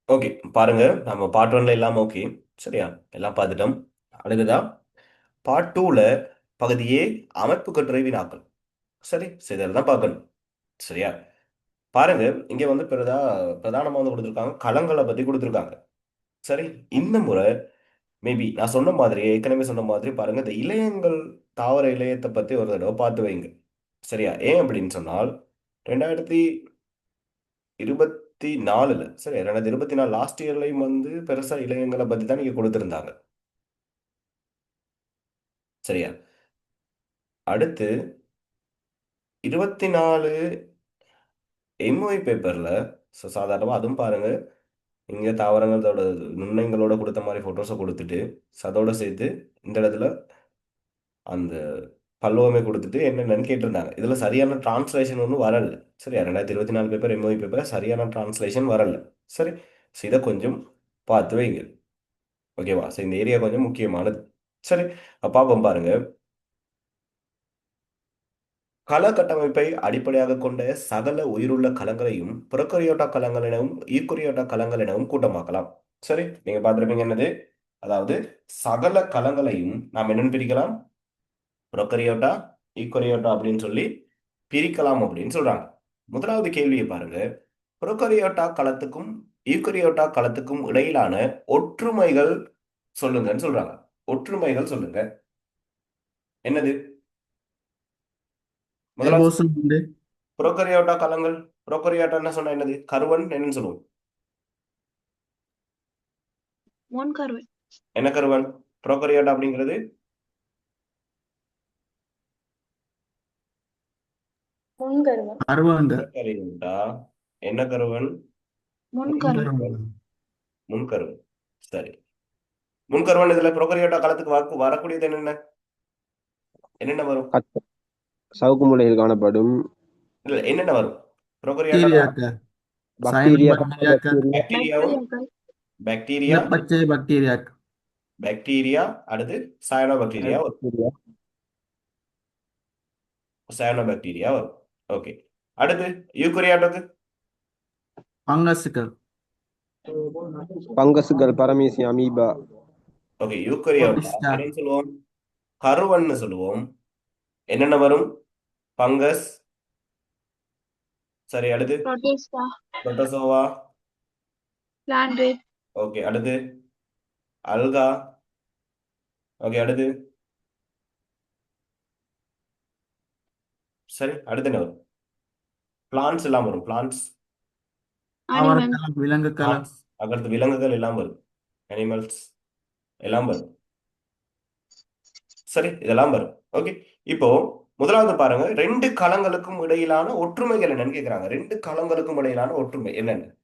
Okay, பாருங்க. நம்ம part ஒன்ல எல்லாம் ஓகே. சரியா? எல்லாம் பார்த்துட்டோம். அடுத்ததா பார்ட் டூல பகுதி ஏ, அமைப்பு கட்டுரை வினாக்கள். சரி, இதெல்லாம் தான் பார்க்கணும். சரியா? பாருங்க, இங்க வந்து பிரதானமா வந்து கொடுத்துருக்காங்க, களங்களை பத்தி கொடுத்துருக்காங்க. சரி, இந்த முறை மேபி நான் சொன்ன மாதிரி, ஏற்கனவே சொன்ன மாதிரி பாருங்க, இந்த இலையங்கள், தாவர இலையத்தை பத்தி ஒரு தடவை பார்த்து வைங்க. சரியா? ஏன் அப்படின்னு சொன்னால் 2024 சரி, 2024 லாஸ்ட் இயர்லயும் வந்து பெருசா இளையங்களை பத்தி தான் நீங்க கொடுத்திருந்தாங்க. சரியா? அடுத்து 24 எம்ஒஐ பேப்பர்ல சாதாரணமா அதுவும் பாருங்க, இங்க தாவரங்களோட நுண்ணுங்களோட கொடுத்த மாதிரி போட்டோஸை கொடுத்துட்டு அதோட சேர்த்து இந்த இடத்துல அந்த பல்லவமே கொடுத்துட்டு என்னென்னு கேட்டிருந்தாங்க. இதுல சரியான டிரான்ஸ்லேஷன் ஒன்றும் வரல. சரியா? 2024 பேப்பர் எம்ஒஐ பேப்பர் சரியான டிரான்ஸ்லேஷன் வரல. சரி, இதை கொஞ்சம் பார்த்து வைங்க. ஓகேவா? சரி, இந்த ஏரியா கொஞ்சம் முக்கியமானது. சரி, பாப்போம் பாருங்க. கள கட்டமைப்பை அடிப்படையாக கொண்ட சகல உயிருள்ள களங்களையும் புறக்கரியோட்டா களங்கள் எனவும் ஈக்குரியோட்டா களங்கள் எனவும் கூட்டமாக்கலாம். சரி, நீங்க பார்த்திருப்பீங்க என்னது? அதாவது சகல களங்களையும் நாம் என்னன்னு பிரிக்கலாம்? புறக்கரியோட்டா, ஈக்குரியோட்டா அப்படின்னு சொல்லி பிரிக்கலாம் அப்படின்னு சொல்றாங்க. முதலாவது கேள்வியை பாருங்க. புறக்கரியோட்டா களத்துக்கும் ஈக்குரியோட்டா களத்துக்கும் இடையிலான ஒற்றுமைகள் சொல்லுங்கன்னு சொல்றாங்க. ஒற்றுமைகள் சொல்லுங்க. என்னது? முதலாவது ரைபோசம் உண்டு. புரோகரியோட்டா களங்கள். புரோகரியோட்டா என்ன சொன்னா என்னது? கருவன் என்னன்னு சொல்லுவோம்? முன்கருவை. என்ன கருவன்? புரோகரியோட்டா அப்படிங்கிறது முன்கருவன். அருவங்க. புரோகரியோட்டா. என்ன கருவன்? முன்கருவன். முன்கருவங்க. முன்கருவன். சரி, முன்கருவன் இதுல புரோகரியோட்டா களத்துக்கு வரக்கூடியது என்னென்ன? என்னென்ன வரும்? கட்- சவுக்கு மூலையில் காணப்படும் இல்ல, என்னென்ன வரும்? புரோகரியோட்டா பாக்டீரியாக்க. சைனம் பாக்டீரியா, பாக்டீரியாக்க. பாக்டீரியாவும், பாக்டீரியாக்கள். பாக்டீரியா, இனப்பச்சை பாக்டீரியாக்க. பாக்டீரியா, அடுத்து சயனோ பாக்டீரியா வரும். பாக்டீரியா, சயனோ பாக்டீரியா வரும். ஓகே, அடுத்து யூகரியாட்டுக்கு. பங்கஸுகள். பங்கசுகள், பரமேசி, அமீபா, ஓகே, யூகரியோட்டா புரோட்டிஸ்டா. என்னன்னு சொல்லுவோம்? கருவன்னு சொல்லுவோம். என்னென்ன வரும்? பங்கஸ். சரி, அடுத்து புரோட்டேஸ்டா. புரோட்டோசோவா. பிளான்ரேட். ஓகே, அடுத்து அல்கா. ஓகே, அடுத்து சரி, அடுத்து என்ன வரும்? பிளான்ஸ் எல்லாம் வரும். Plants, animal. தாவரக்கலம் விலங்குக்கலம். பிளான்ஸ் அடுத்து விலங்குகள் எல்லாம் வரும். அனிமல்ஸ் எல்லாம் வரும். சரி, இதெல்லாம் வரும். ஓகே, இப்போ முதலாவது பாருங்க, ரெண்டு களங்களுக்கும் இடையிலான ஒற்றுமைகள் என்னன்னு கேக்குறாங்க. ரெண்டு களங்களுக்கும் இடையிலான ஒற்றுமை என்னன்னு?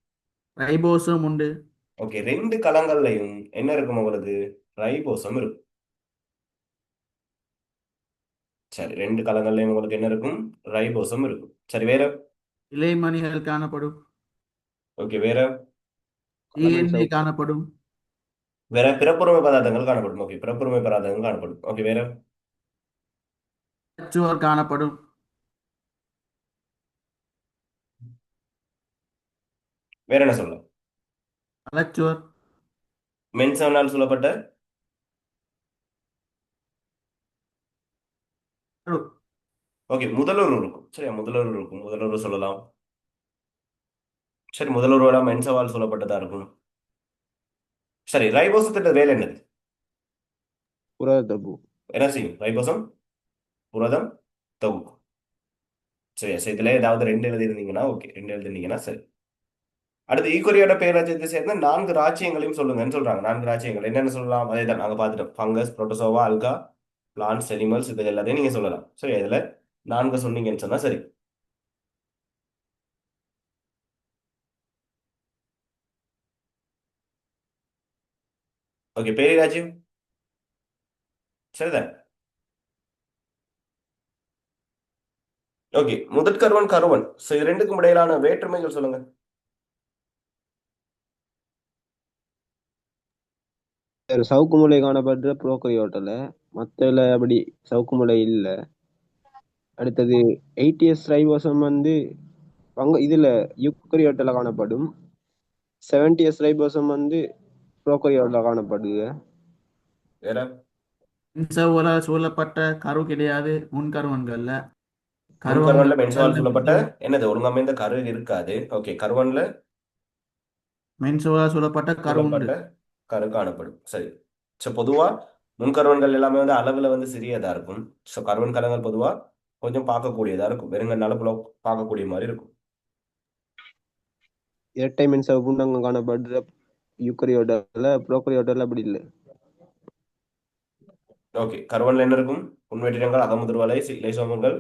ரைபோசம் உண்டு. ஓகே, ரெண்டு களங்கள்லையும் என்ன இருக்கும் உங்களுக்கு? ரைபோசம் இருக்கும். சரி, ரெண்டு களங்கள்லையும் உங்களுக்கு என்ன இருக்கும்? ரைபோசம் இருக்கும். சரி, வேற? இலைமணிகள் காணப்படும். ஓகே, வேற? அலமின் டிஎன்ஏ சவுக்கு, காணப்படும். வேற பிறப்புரிமை பதார்த்தங்கள் காணப்படும். ஓகே, பிறப்புரிமை பதார்த்தங்கள் காணப்படும். ஓகே, வேற? சுவர் காணப்படும். வேற என்ன சொல்லலாம்? அலச்சுவர். மென்சனால் சொல்லப்பட்ட. ஓகே, முதலுரு இருக்கும். சரியா? முதலுரு இருக்கும். முதலுரு சொல்லலாம். சரி, முதலுருவோட மென்சவால் சொல்லப்பட்டதா இருக்கும். சரி, ரைபோசத்தின் வேலை என்னது? புரதபு, என்ன செய்யும் ரைபோசம்? புரதம் தொகுக்கும். சரியா? சரி, இதுல ஏதாவது ரெண்டு எழுதிருந்தீங்கன்னா ஓகே, ரெண்டு எழுதிருந்தீங்கன்னா சரி. அடுத்து ஈக்குவரியோட பேராஜ்யத்தை சேர்ந்த நான்கு ராஜ்யங்களையும் சொல்லுங்கன்னு சொல்றாங்க. நான்கு ராஜ்யங்கள் என்னன்னு சொல்லலாம்? அதே தான் நாங்க பார்த்துட்டோம். Fungus, protozoa, Alka, plants, animals, இது எல்லாத்தையும் நீங்க சொல்லலாம். சரி, இதுல நான்கு சொன்னீங்கன்னு சொன்னா சரி. ஓகே, பேரிராஜ்யம். சரிதான். ஓகே, முதற்கருவன், கருவன். சோ இது ரெண்டுக்கும் இடையிலான வேற்றுமைகள் சொல்லுங்க. சவுக்கு மூலை காணப்படுற புரோக்கரியோட்டில் மற்றல அப்படி சவுக்கு மூலை இல்லை. அடுத்தது 80s ரைபோசம் வந்து இதுல யூக்கரியோட்டில் காணப்படும். 70s ரைபோசம் வந்து ப்ரோகரியோட்ல காணப்படுது. வேற மென்சவ்வால் சூழப்பட்ட கரு கிடையாது முன்கருவன்கள்ல. முன்கருவன்ல கருவங்கள் மென்சவால் முதல்ல சூழப்பட்ட என்னது ஒழுங்கமைந்த கரு இருக்காது. ஓகே, கருவன்ல மென்சவ்வால் சூழப்பட்ட கரு உண்டு. சூழப்பட்ட கரு காணப்படும். சரி. ஸோ பொதுவா முன்கருவன்கள் எல்லாமே வந்து அளவுல வந்து சிறியதா இருக்கும். ஸோ கருவன் கலங்கள் பொதுவா கொஞ்சம் பார்க்கக்கூடியதா இருக்கும். வெறுங்கண்ணால பார்க்கக்கூடிய மாதிரி இருக்கும். இரட்டை மென்சவ் புண்டங்கள் காணப்படுற யூக்கரியோட்டால ப்ரோகரியோட்டால அப்படி இல்லை. ஓகே, கருவன்ல என்ன இருக்கும்? புன்வெற்றிடங்கள், அகமுதிர்வலை, லைசோமங்கள்,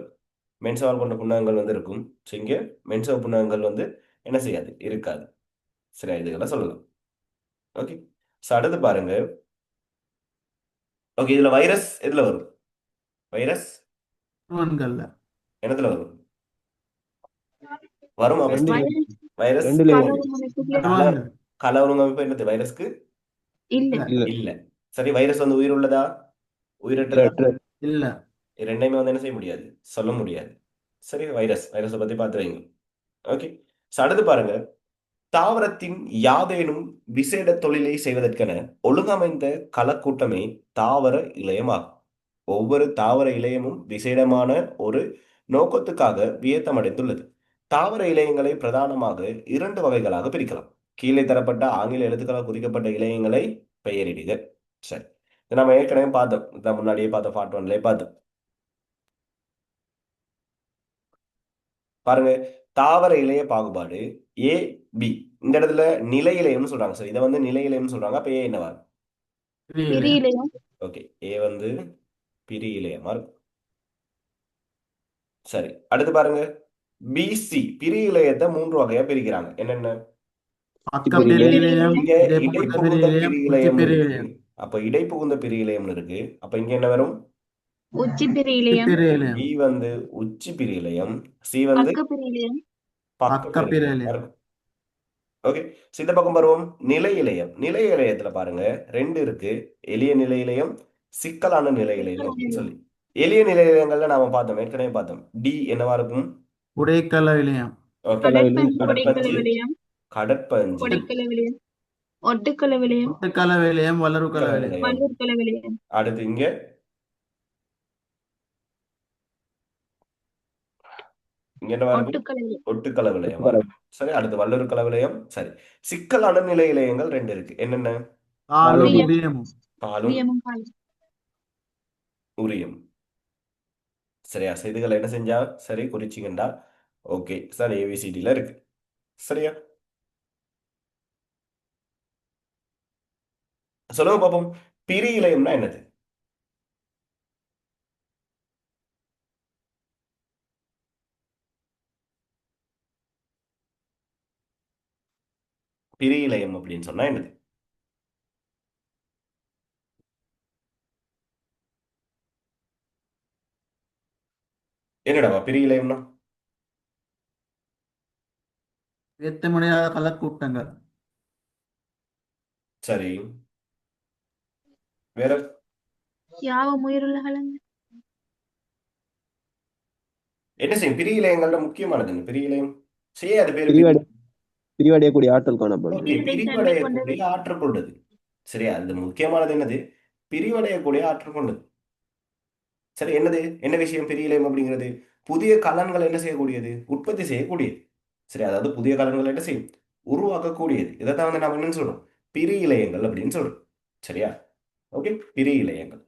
மென்சவால் கொண்ட புண்ணகங்கள் வந்து இருக்கும். ஸோ இங்கே மென்சவ் புண்ணகங்கள் வந்து என்ன செய்யாது, இருக்காது. சரியா, இதுகளை சொல்லலாம். ஓகே, ஸோ அடுத்து பாருங்க. ஓகே, இதுல வைரஸ் எதுல வரும்? வைரஸ் கருவன்கள்ல என்னத்துல வரும்? வரும் ரெண்டு அவஸ்தை. வைரஸ் வைரஸ் ரெண்டுலயும் கலர் அமைப்புகளே கல கருவன்கள் கல ஒருங்கமைப்பு என்னது வைரஸ்க்கு? இல்ல. இல்ல இல்ல. இல்ல. சரி, வைரஸ் வந்து உயிர் உள்ளதா, உயிரற்றதா? உயிரற்ற. இல்ல. இது ரெண்டையுமே வந்து என்ன செய்ய முடியாது, சொல்ல முடியாது. சரி, வைரஸை பத்தி பார்த்து வைங்க. ஓகே, ஸோ அடுத்து பாருங்க. தாவரத்தின் யாதேனும் விசேட தொழிலை செய்வதற்கென ஒழுங்கமைந்த கலக்கூட்டமே தாவர இழையமாகும். ஒவ்வொரு தாவர இழையமும் விசேடமான ஒரு நோக்கத்துக்காக வியத்தமடைந்துள்ளது. தாவர இழையங்களை பிரதானமாக இரண்டு வகைகளாக பிரிக்கலாம். கீழே தரப்பட்ட ஆங்கில எழுத்துக்களால் குறிக்கப்பட்ட இழையங்களை பெயரிடுக. சரி, இது நம்ம ஏற்கனவே பார்த்தோம். இதான் முன்னாடியே பார்த்தோம், பார்ட் 1லயே பார்த்தோம். பாருங்க, தாவர இலைய பாகுபாடு ஏ பி. இந்த இடத்துல நிலை இலையம்னு சொல்றாங்க. சார், இதை வந்து நிலை இலையம்னு சொல்றாங்க. அப்ப ஏ என்னவா? பிரியல. பிரியிலையும் ஓகே, ஏ வந்து பிரி இலையமா இருக்கும். சரி, அடுத்து பாருங்க. பிசி பிரி இலையத்தை மூன்று வகையா பிரிக்கிறாங்க. என்னென்ன? பக்க பிரி இலை. பிரியிலையும் இங்க இடை இடைப்புகுந்த புகுந்த பிரியிலையும் பிரி உச்சி இலையம்னு இருக்கு. பிரியிலையும் அப்ப இடை புகுந்த பிரி இலையம்னு இருக்கு. அப்ப இங்க என்ன வரும்? உச்சி உச்சி பிரியிலையும் பிரியிலையும் பி வந்து உச்சி பிரி இலையம், சி வந்து பக்க பிரியிலையும் பக்க பக்க பிரி இலையமா பிரியிலையும் இருக்கும். ஓகே, இந்த பக்கம் வருவோம். நிலை இலையம். நிலை இலையத்துல பாருங்க ரெண்டு இருக்கு. எளிய நிலை இலையம், சிக்கலான நிலை இலையம் அப்படின்னு சொல்லி. எளிய நிலை இலையங்கள்ல நாம பார்த்தோம், ஏற்கனவே பார்த்தோம். டி என்னவா இருக்கும்? உடைக்கலவிலையும் ஓகே, கலவையிலும் கடற்பஞ்சு, உடைக்கலவிலையும் கடற்பஞ்சு, உடைக்கலவிலையும் ஒட்டுக்கலவிலையும் ஒட்டுக்கலவிலையும் வளரு கலவை கலவிலையும் இலையம். வல்லூர்கலவிலையும் அடுத்து இங்க இங்க என்னவா இருக்கும்? ஒட்டுக்கலவிலையும் ஒட்டுக்கல விலையமா இருக்கும். சரி, அடுத்து வல்லூர் கல விலையம். சரி, சிக்கலான நிலை இலையங்கள் ரெண்டு இருக்கு. என்னென்ன? காலும் உரியம் உரியமும். பாலும் உரியமும் காலும் உரியும். சரியா, இதுகளை என்ன செஞ்சா சரி குறிச்சிங்கண்டா ஓகே சார், ஏபிசிடில இருக்கு. சரியா, சொல்லுங்க பாப்போம். பிரி இலையம்னா என்னது? பிரி இலையம் அப்படின்னு சொன்னா என்னது? என்னடா பிரி இலையம்னா? ஏத்தமுடையாத கலக்கூட்டங்கள். சரி, வேற யாவும் உயிருள்ள கலங்கள் என்ன செய்யும்? பிரி இலையங்கள்ல முக்கியமானது என்ன? பிரி இலையம் செய்ய அது பேரு பிரி. பிரிவடை பிரிவடையக்கூடிய ஆற்றல் காணப்படும். ஓகே, தன்மை கொண்டது. பிரிவடையக்கூடிய ஆற்றல் கொண்டது. சரியா, அது முக்கியமானது என்னது? பிரிவடையக்கூடிய ஆற்றல் கொண்டது. சரி, என்னது என்ன விஷயம் பிரி இலையம் அப்படிங்கிறது? புதிய கலன்கள் என்ன செய்யக்கூடியது? உற்பத்தி செய்யக்கூடியது. சரி, அதாவது புதிய கலன்கள் என்ன செய்யும்? உருவாக்கக்கூடியது. இதைத்தான் வந்து நம்ம என்னன்னு சொல்றோம்? பிரி இலையங்கள் அப்படின்னு சொல்றோம். சரியா, ஓகே, பிரி இலையங்கள்.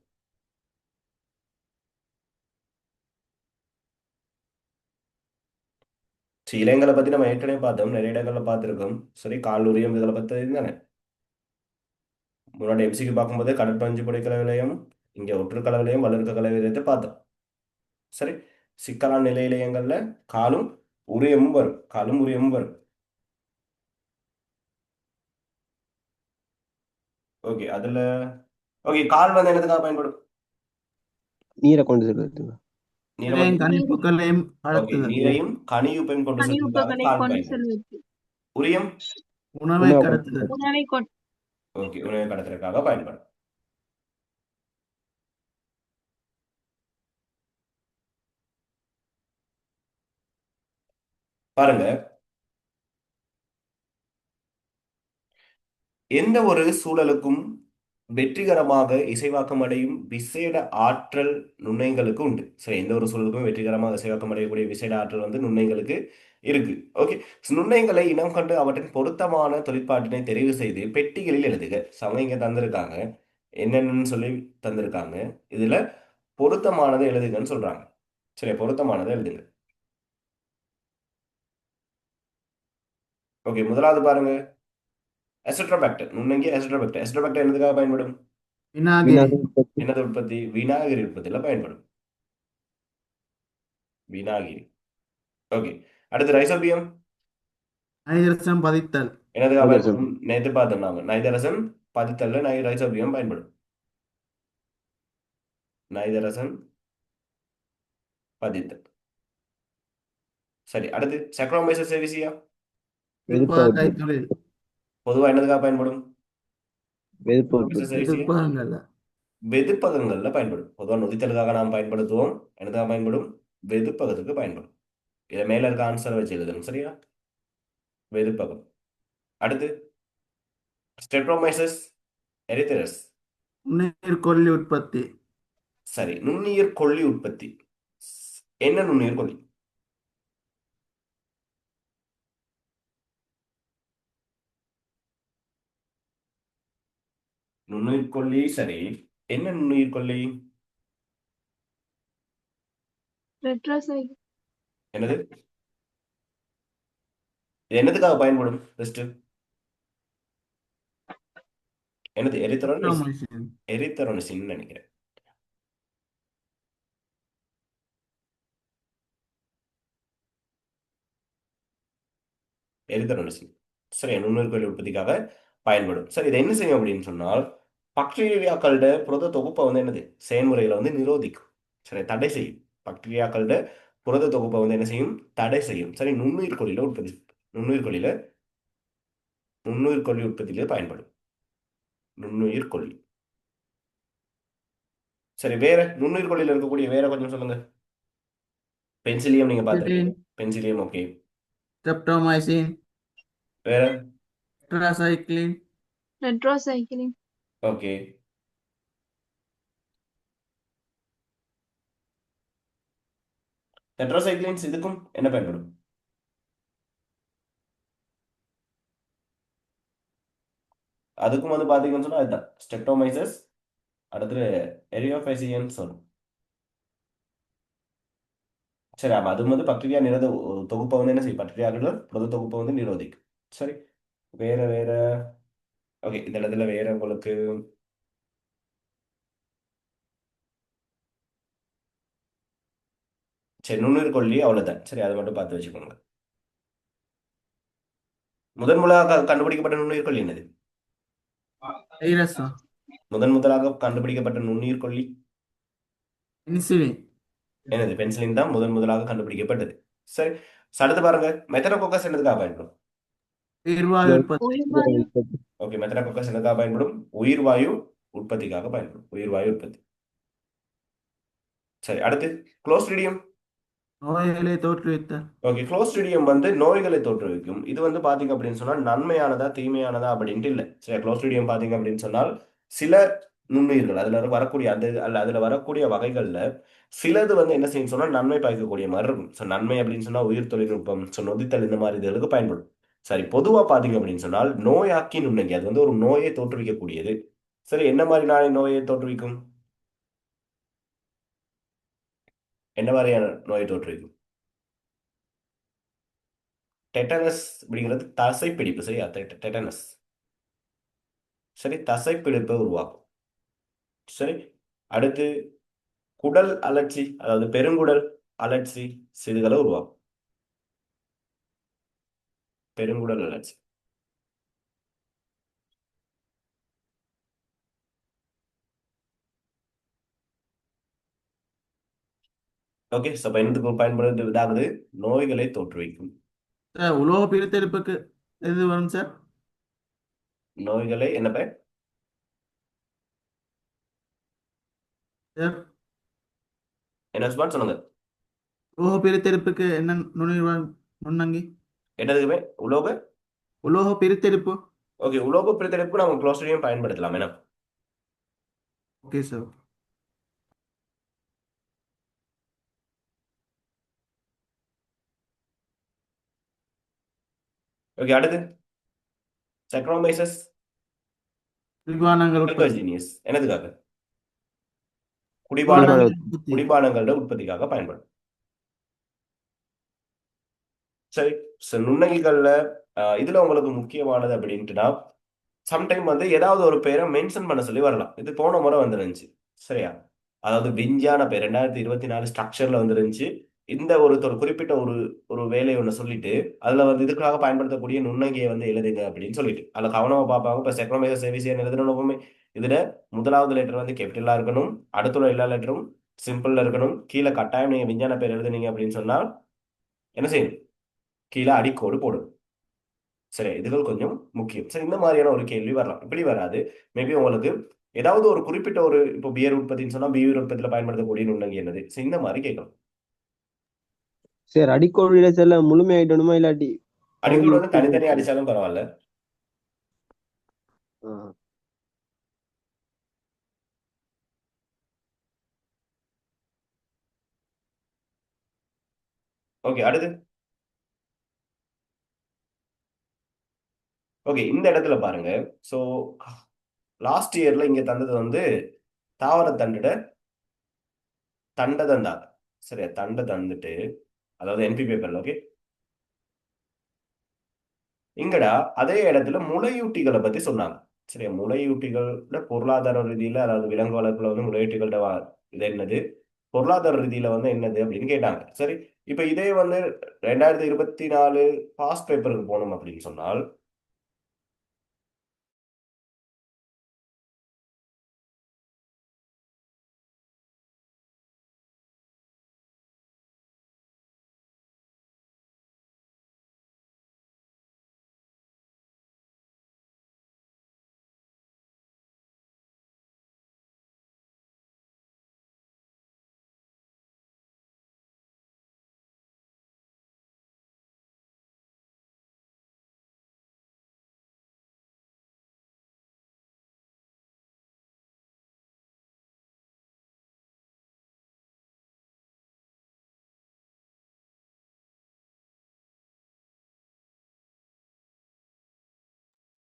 சரி, இலையங்களை பத்தி நம்ம ஏற்கனவே பார்த்தோம், நிறைய இடங்கள்ல பார்த்துருக்கோம். சரி, காலூரியம் இதில் பத்தி தானே முன்னாடி எம்சிக்கு பார்க்கும்போது கடற்பஞ்சு புடைக்கல விலையம், இங்க ஒற்றுக்கல விலையம், வளர்க்க கல விலையத்தை பார்த்தோம். சரி, சிக்கலான நிலை இலையங்கள்ல காலும் உரியமும் வரும். காலும் உரியமும் வரும். ஓகே, அதுல ஓகே, கால் வந்து என்னதுக்காக பயன்படும்? நீரை கொண்டு செல்வதுங்க. நீரை இலையும் வந்து கணிப்புகளையும் ஓகே, கடத்துதல். நீரையும் கனியுப்பையும் கொண்டு செல்வதற்காக கனியுப்பகளை கால் கொண்டு பயன்படும். செல்வது உரியம் உணவை உணவு கடத்துதல். உணவை கொண்டு ஓகே, உணவை கடத்துறதுக்காக பயன்படும். பாருங்க, எந்த ஒரு சூழலுக்கும் வெற்றிகரமாக இசைவாக்கம் அடையும் விசேட ஆற்றல் நுண்ணுயிர்களுக்கு உண்டு. சரி, எந்த ஒரு சூழலுக்கும் வெற்றிகரமாக இசைவாக்கம் அடையக்கூடிய விசேட ஆற்றல் வந்து நுண்ணுயிர்களுக்கு இருக்கு. ஓகே. நுண்ணுயிர்களை இனம் கண்டு அவற்றின் பொருத்தமான தொழிற்பாட்டினை தெரிவு செய்து பெட்டிகளில் எழுதுக. So, அவங்க இங்க தந்திருக்காங்க, என்னென்னு சொல்லி தந்திருக்காங்க. இதுல பொருத்தமானதை எழுதுங்கன்னு சொல்றாங்க. சரி, பொருத்தமானதை எழுதுங்க. ஓகே, முதலாவது பாருங்க, அசிட்ரோபாக்டர் நுண்ணங்கி. அசிட்ரோபாக்டர் அசிட்ரோபாக்டர் என்னதுக்காக பயன்படும்? வினாகிரி வினாடி உற்பத்தி. என்னது உற்பத்தி? வினாகிரி உற்பத்தியில பயன்படும். வினாகிரி. ஓகே. அடுத்து ரைசோபியம் நைதரசன் பதித்தல் என்னதுக்காக நைதரசன். பயன்படும்? நேற்று பார்த்தோம் நாம, நைதரசன் பதித்தல்ல ரைசோபியம் பயன்படும். நைதரசன் பதித்தல். சரி, அடுத்து சக்ரோமைசஸ் செரிசியா வெதுப்பகத்து. கைத்தொழில் பொதுவா என்னதுக்காக பயன்படும்? வெதுப்பு சக்ரோமைசஸ் உற்பத்தி. செரிசியா எதிர்ப்பாகங்கள்ல வெதுப்பகங்கள்ல பயன்படும். பொதுவா நொதித்தலுக்காக நாம் பயன்படுத்துவோம். என்னதுக்காக பயன்படும்? வெதுப்பகத்துக்கு பயன்படும். இதை மேல இருக்க ஆன்சரை வச்சு எழுதணும். சரியா? வெதுப்பகம். அடுத்து ஸ்டெட்ரோமைசஸ் எரித்திரஸ். நுண்ணுயிர் கொல்லி உற்பத்தி சரி, நுண்ணுயிர் கொல்லி உற்பத்தி. என்ன நுண்ணுயிர் கொல்லி? நுண்ணுயிர் கொல்லி. சரி, என்ன நுண்ணுயிர் கொல்லி? ரெட்ரோசைக்கிள். என்னது? இது என்னதுக்காக பயன்படும்? பெஸ்ட் என்னது? எரித்தரோனிஸ். ஸ்டெப்டோமைசின் எரித்தரோனிசின் நினைக்கிறேன். எரித்தரோனிசின். சரி, நுண்ணுயிர் கொல்லி உற்பத்திக்காக பயன்படும். சரி, இதை என்ன செய்யும் அப்படின்னு சொன்னால், பாக்டீரியாக்களோட புரத தொகுப்பை வந்து என்னது செயல்முறைகளை வந்து நிரோதிக்கும். சரி, தடை செய்யும். பாக்டீரியாக்களோட புரத தொகுப்பை வந்து என்ன செய்யும்? தடை செய்யும். சரி, நுண்ணுயிர் கொல்லியில உற்பத்தி, நுண்ணுயிர் கொல்லியில நுண்ணுயிர் கொல்லி உற்பத்தியிலே பயன்படும். நுண்ணுயிர் கொல்லி. சரி, வேற நுண்ணுயிர் கொல்லியில இருக்கக்கூடிய வேற கொஞ்சம் சொல்லுங்க. பென்சிலியம் நீங்க பார்த்திருப்பீங்க. பென்சிலியம். ஓகே. ஸ்டெப்டோமைசின் வேற? டெட்ராசைக்ளின் ரெட்ரோசைக்கிளிங். ஓகே. டெட்ராசைக்ளின்ஸ் இதுக்கும் என்ன பயன்படும்? அதுக்கும் வந்து பாத்தீங்கன்னு சொன்னா அதுதான் ஸ்டெப்டோமைசஸ். அடுத்து எரியோபைசியன்ஸ் வரும். சரி, அப்ப அது வந்து பாக்டீரியா நிரோத தொகுப்பை வந்து என்ன செய்யும்? பாக்டீரியாக்களோட புரத தொகுப்பை வந்து நிரோதிக்கும். சரி, வேற வேற. ஓகே, இந்த இடத்துல வேற உங்களுக்கு சரி, நுண்ணுயிர் கொல்லி அவ்வளவுதான். சரி, அதை மட்டும் பார்த்து வச்சுக்கோங்க. முதன் முதலாக கண்டுபிடிக்கப்பட்ட நுண்ணுயிர் கொல்லி என்னது? தைரசம் முதன் முதலாக கண்டுபிடிக்கப்பட்ட நுண்ணுயிர் கொல்லி இன்சுலின் என்னது? பென்சிலின் தான் முதன் முதலாக கண்டுபிடிக்கப்பட்டது. சரி, அடுத்து பாருங்க, மெத்தனோகோக்கஸ் என்னதுக்காக பயன்படும்? உயிர்வாயு உற்பத்தி உயிர்வாயு. உற்பத்தி. ஓகே, மெத்தனோகோக்கஸ் என்னதுக்காக பயன்படும்? உயிர்வாயு உற்பத்திக்காக பயன்படும். உயிர்வாயு உற்பத்தி. சரி, அடுத்து குளோஸ்ட்ரிடியம். நோய்களை தோற்றுவித்தல் ஓகே, குளோஸ்ட்ரிடியம் வந்து நோய்களை தோற்றுவிக்கும். இது வந்து பாத்தீங்க அப்படின்னு சொன்னால் நன்மையானதா தீமையானதா அப்படின்ட்டு இல்லை. சரி, குளோஸ்ட்ரிடியம் பாத்தீங்க அப்படின்னு சொன்னால் சில நுண்ணுயிர்கள் அதுல வரக்கூடிய அந்த அதுல வரக்கூடிய வகைகள்ல சிலது வந்து என்ன செய்யும் சொன்னா நன்மை பயக்கக்கூடிய மாதிரி இருக்கும். ஸோ நன்மை அப்படின்னு சொன்னா உயிர் தொழில்நுட்பம், ஸோ நொதித்தல், இந்த மாதிரி இதுகளுக்கு பயன்படும். சரி, பொதுவா பாத்தீங்க அப்படின்னு சொன்னால் நோயாக்கி நுண்ணங்கி அது வந்து ஒரு நோயை தோற்றுவிக்கக்கூடியது. சரி, என்ன மாதிரி நோயை தோற்றுவிக்கும்? என்ன மாதிரியான நோயை தோற்றுவிக்கும்? டெட்டனஸ் அப்படிங்கிறது தசைப்பிடிப்பு. சரியா? டெட்டனஸ். சரி, தசைப்பிடிப்பை உருவாக்கும். சரி, அடுத்து குடல் அழற்சி, அதாவது பெருங்குடல் அழற்சி சிறுகளை உருவாக்கும். பெருங்குடல் அழற்சி. ஓகே, ஸோ பயணத்துக்கு பயன்படுத்த இதாகுது நோய்களை தோற்றுவிக்கும். சார் உலோக பிரித்தெடுப்புக்கு எது வரும் சார் நோய்களை என்ன பயன்? சார் என்ன சுபான் சொல்லுங்க. உலோக பிரித்தெடுப்புக்கு என்ன நுண்ணுயிர் நுண்ணங்கி என்னதுக்குமே உலோக உலோக பிரித்தெடுப்பு ஓகே, உலோக பிரித்தெடுப்புக்கு நம்ம குளோஸ்ட்ரிடியம் பயன்படுத்தலாம் என்ன? Okay sir. ஓகே, அடுத்து சக்ரோமைசஸ் குளிர்பானங்கள் உற்பத்தி. அல்கஜீனியஸ் என்னதுக்காக? குளிர்பானங்கள் குளிர்பானம். உற்பத்தி. குடிபானங்களோட உற்பத்திக்காக பயன்படும். சரி, நுண்ணங்கிகள்ல இதுல உங்களுக்கு முக்கியமானது அப்படின்ட்டுனா சம்டைம் வந்து ஏதாவது ஒரு பேரை மென்ஷன் பண்ண சொல்லி வரலாம். இது போன முறை வந்துருந்துச்சு, சரியா? அதாவது விஞ்ஞான பேர் 2024 ஸ்ட்ரக்சர்ல வந்துருந்துச்சு. இந்த ஒரு குறிப்பிட்ட ஒரு ஒரு வேலையை ஒன்று சொல்லிட்டு அதுல வந்து இதுக்காக பயன்படுத்தக்கூடிய நுண்ணங்கியை வந்து எழுதுங்க அப்படின்னு சொல்லிட்டு அதுல கவனமா பார்ப்பாங்க. இப்போ செக்ரோமேசர் சேவிசியன் எழுதணும்னு இதுல முதலாவது லெட்டர் வந்து கேபிட்டலா இருக்கணும், அடுத்துள்ள எல்லா லெட்டரும் சிம்பிள்ல இருக்கணும். கீழே கட்டாயம் நீங்க விஞ்ஞான பேர் எழுதுனீங்க அப்படின்னு சொன்னால் என்ன செய்யணும்? கீழே அடிக்கோடு போடும். சரி, இதுகள் கொஞ்சம் முக்கியம். சரி, இந்த மாதிரியான ஒரு கேள்வி வரலாம். இப்படி வராது. மேபி உங்களுக்கு ஏதாவது ஒரு குறிப்பிட்ட ஒரு இப்போ பியர் உற்பத்தின்னு சொன்னா பியர் உற்பத்தியில பயன்படுத்தக்கூடிய நுண்ணங்கி என்னது? சரி, இந்த மாதிரி கேட்கலாம். சரி, அடிக்கோடு செல்ல முழுமையாயிட்டணுமா இல்லாட்டி அடிக்கோடு வந்து பகுதி தனித்தனியா விட்டு அடிச்சாலும் பரவாயில்ல. ஆ. ஓகே, அடுத்து. ஓகே, இந்த இடத்துல பாருங்க. ஸோ லாஸ்ட் இயர்ல இங்க தந்தது வந்து தாவர தண்டுட தண்டை தந்தாங்க. சரியா? தண்டை தந்துட்டு அதாவது என்பி பேப்பர்ல. ஓகே, இங்கடா அதே இடத்துல முளையூட்டிகளை பத்தி சொன்னாங்க. சரியா? முளையூட்டிகளோட பொருளாதார ரீதியில அதாவது விலங்கு வளர்ப்புல வந்து முளையூட்டிகளோட இது என்னது, பொருளாதார ரீதியில வந்து என்னது அப்படின்னு கேட்டாங்க. சரி, இப்ப இதே வந்து 2024 பாஸ் பேப்பருக்கு போனோம் அப்படின்னு சொன்னால்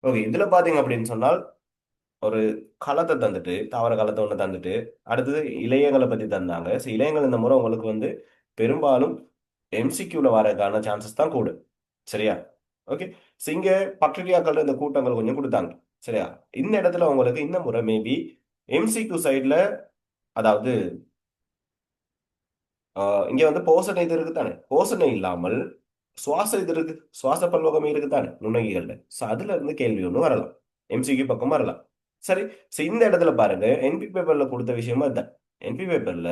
ஓகே, இதுல பாத்தீங்க அப்படின்னு சொன்னால் ஒரு களத்தை தந்துட்டு தாவர களத்தை ஒன்று தந்துட்டு அடுத்தது இளையங்களை பத்தி தந்தாங்க. ஸோ இளையங்கள் இந்த முறை உங்களுக்கு வந்து பெரும்பாலும் எம்சிக்யூல வரதுக்கான சான்சஸ் தான் கூடு. சரியா? ஓகே, ஸோ இங்க பக்டீரியாக்கள் இந்த கூட்டங்கள் கொஞ்சம் கொடுத்தாங்க. சரியா? இந்த இடத்துல உங்களுக்கு இந்த முறை மேபி எம்சிக்யூ சைட்ல அதாவது இங்க வந்து போசனை இது இருக்கு தானே, போசனை இல்லாமல் சுவாச இது இருக்கு, சுவாச பல்வகமே இருக்கு தானே நுண்ணங்கிகள்ல. ஸோ அதுல இருந்து கேள்வி ஒன்று வரலாம், எம்சிக்யூ பக்கம் வரலாம். சரி, ஸோ இந்த இடத்துல பாருங்க என்பி பேப்பர்ல கொடுத்த விஷயமா இதுதான். என்பி பேப்பர்ல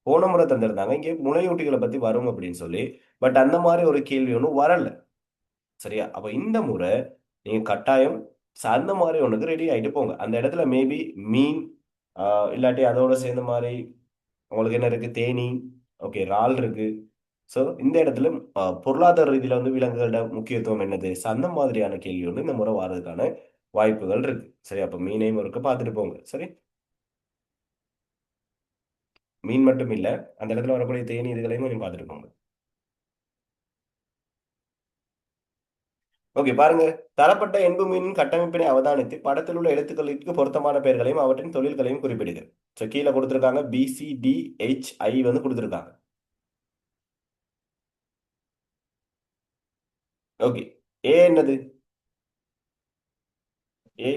போன முறை தந்திருந்தாங்க இங்கே முளையூட்டிகளை பத்தி வரும் அப்படின்னு சொல்லி. பட் அந்த மாதிரி ஒரு கேள்வி ஒன்றும் வரல. சரியா? அப்ப இந்த முறை நீங்க கட்டாயம் அந்த மாதிரி ஒண்ணுக்கு ரெடி ஆயிட்டு போங்க. அந்த இடத்துல மேபி மீன் இல்லாட்டி அதோட சேர்ந்த மாதிரி உங்களுக்கு என்ன இருக்கு, தேனி, ஓகே, இறால் இருக்கு. ஸோ இந்த இடத்துல பொருளாதார ரீதியில வந்து விலங்குகளோட முக்கியத்துவம் என்னது, So, அந்த மாதிரியான கேள்வி வந்து இந்த முறை வர்றதுக்கான வாய்ப்புகள் இருக்கு. சரி, அப்ப மீனையும் ஒருக்க பார்த்துட்டு போங்க. சரி, மீன் மட்டும் இல்ல, அந்த இடத்துல வரக்கூடிய தேனி இதுகளையும் கொஞ்சம் பார்த்துட்டு போங்க. ஓகே, பாருங்க. தரப்பட்ட என்பு மீனின் கட்டமைப்பினை அவதானித்து படத்தில் உள்ள எழுத்துக்களுக்கு பொருத்தமான பெயர்களையும் அவற்றின் தொழில்களையும் குறிப்பிடுங்க. ஸோ கீழே கொடுத்துருக்காங்க BCDHI வந்து கொடுத்துருக்காங்க. ஓகே, ஏ என்னது? ஏ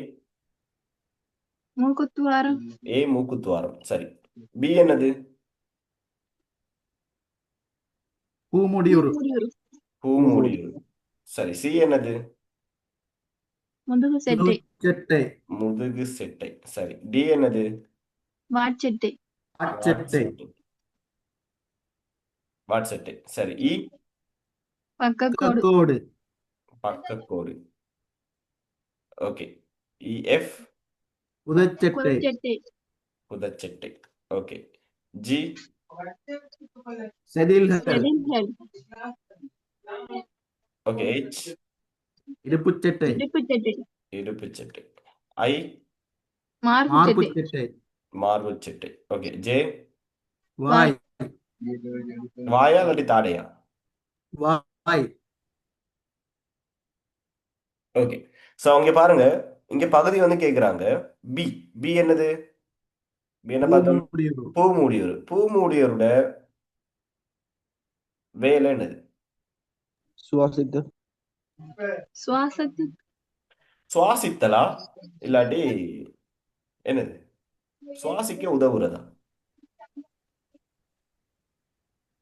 மூக்குத்துவாரம். ஏ மூக்குத்துவாரம். சரி, பி என்னது? பூமுடியுறு. மூடியுரு. பூமூடியூர். சரி, சி என்னது? முதுகு செட்டை. முதுகுச்செட்டை. முதுகு செட்டை. சரி, டி என்னது? வாட்செட்டை. அச்செட்டை. வாட்செட்டை. சரி, இ பக்கக்கோடு. கோடு. பக்கக்கோடு. ஓகே, எஃப் உதச்செட்டை. குளச்செட்டை. புதச்செட்டை. ஓகே, ஜி செதில்கள். செடில்கள். ஓகே, H இடுப்புச்செட்டை. இடுப்புச்செட்டை. இடுப்பு சட்டை. ஐ மார்பு மார்பு சட்டை. சட்டை. மார்பு சட்டை. ஓகே. ஜே வாய். வாயா இல்லாட்டி தாடையா? வாய். ஓகே. ஸோ அங்க பாருங்க, இங்க பகுதி வந்து கேக்குறாங்க. பி பி என்னது? பி என்ன பார்த்தோம்? பூமுடியுறு. பூமூடியூர். பூமூடியூரோட வேலை என்னது? சுவாசித்தல். சுவாசத்தில். சுவாசித்தலா இல்லாட்டி என்னது? சுவாசிக்க உதவுறதா?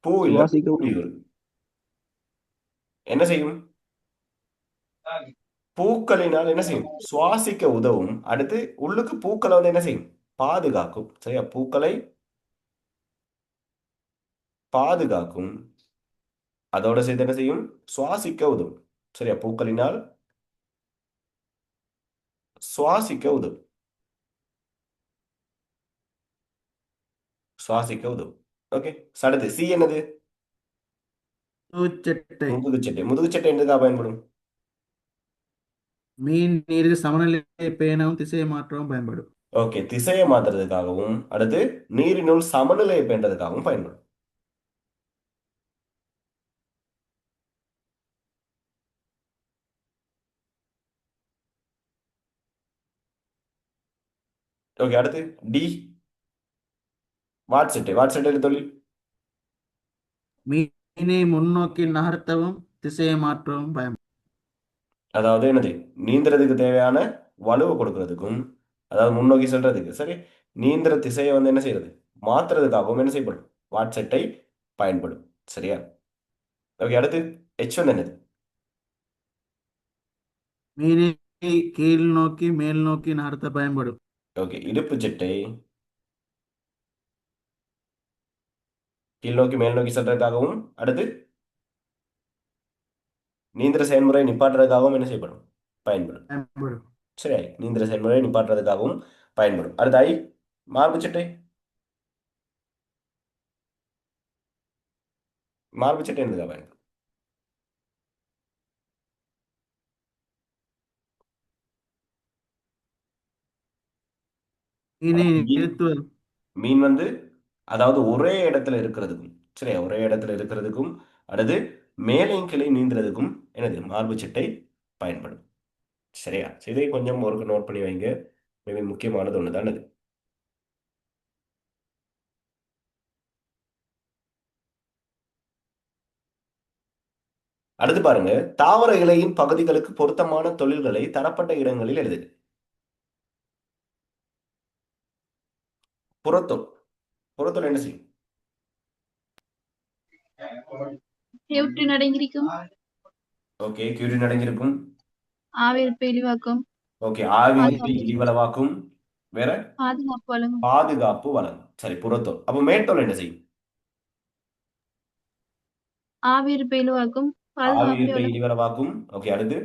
பூ இல்ல, சுவாசிக்க பூமூடியூர் என்ன செய்யும்? பூக்களினால் என்ன செய்யும்? சுவாசிக்க உதவும். அடுத்து உள்ளுக்கு பூக்களை வந்து என்ன செய்யும்? பாதுகாக்கும். சரியா? பூக்களை பாதுகாக்கும். அதோட சேர்த்து என்ன செய்யும்? சுவாசிக்க உதவும். சரியா? பூக்களினால் சுவாசிக்க உதவும். சுவாசிக்க உதவும். ஓகே. அடுத்து சி என்னது? முதுகுச்சட்டை. முதுகுச்சட்டை. முதுகுச்சட்டை என்னதுக்காக பயன்படும்? மீன் நீரில் சமநிலையை பேணவும் திசையை மாற்றவும் பயன்படும். ஓகே. திசையை மாத்துறதுக்காகவும் அடுத்து நீரினுள் சமநிலையை பேணுறதுக்காகவும் பயன்படும். ஓகே. அடுத்து டி வாட்சட்டை. வாட்சட்டையில் தொழில் மீனை முன்னோக்கி நகர்த்தவும் திசையை மாற்றவும் பயன்படும். அதாவது என்னது? நீந்துறதுக்கு தேவையான வலுவை கொடுக்கறதுக்கும், அதாவது முன்னோக்கி செல்றதுக்கு சரி, நீந்துற திசையை வந்து என்ன செய்யறது? மாத்துறதுக்காகவும் என்ன செய்யப்படும்? வாட்சட்டை பயன்படும். சரியா? ஓகே. அடுத்து H வந்து என்னது? மீனை கீழ் நோக்கி மேல் நோக்கி நகர்த்த பயன்படும். ஓகே. இடுப்பு சட்டை கீழ் நோக்கி மேல் நோக்கி செல்றதுக்காகவும் அடுத்து நீந்திர செயல்முறை நிப்பாட்டுறதுக்காகவும் என்ன செய்யப்படும்? பயன்படும். பயன்படும். சரி, நீந்திர செயல்முறை நிப்பாட்டுறதுக்காகவும் பயன்படும். அடுத்து ஐ மார்பு சட்டை. மார்பு சட்டை என்னதுக்காக பயன்படும்? மீனை அதாவது நிறுத்துவது. மீன் வந்து அதாவது ஒரே இடத்துல இருக்கிறதுக்கும் சரியா, ஒரே இடத்துல இருக்கிறதுக்கும் அடுத்து மேலையும் கிளை நீந்துறதுக்கும் என்னது? மார்பு சட்டை பயன்படும். சரியா? இதை கொஞ்சம் ஒரு நோட் பண்ணி வைங்க. மிக முக்கியமானது ஒன்று தான் இது. அடுத்து பாருங்க, தாவர இலையின் பகுதிகளுக்கு பொருத்தமான தொழில்களை தரப்பட்ட இடங்களில் எழுது. புறத்தோல். புறத்தோல் என்ன செய்யும்? எவற்றின் அடங்கியிருக்கும்? ஓகே. கியூரின் அடங்கியிருக்கும். ஆவியற்பை இழிவாக்கும். ஓகே. ஆவியை பாதுகாப்பு. இழிவளவாக்கும். வேற பாதுகாப்பு வழங்கும். பாதுகாப்பு வழங்கும். சரி, புறத்தோல். அப்போ மேற்தோல் என்ன செய்யும்? ஆவியற்பை இழிவாக்கும். பாதுகாப்பை ஆவியத்தை வழங்கும். இழிவளவாக்கும். ஓகே. அடுத்து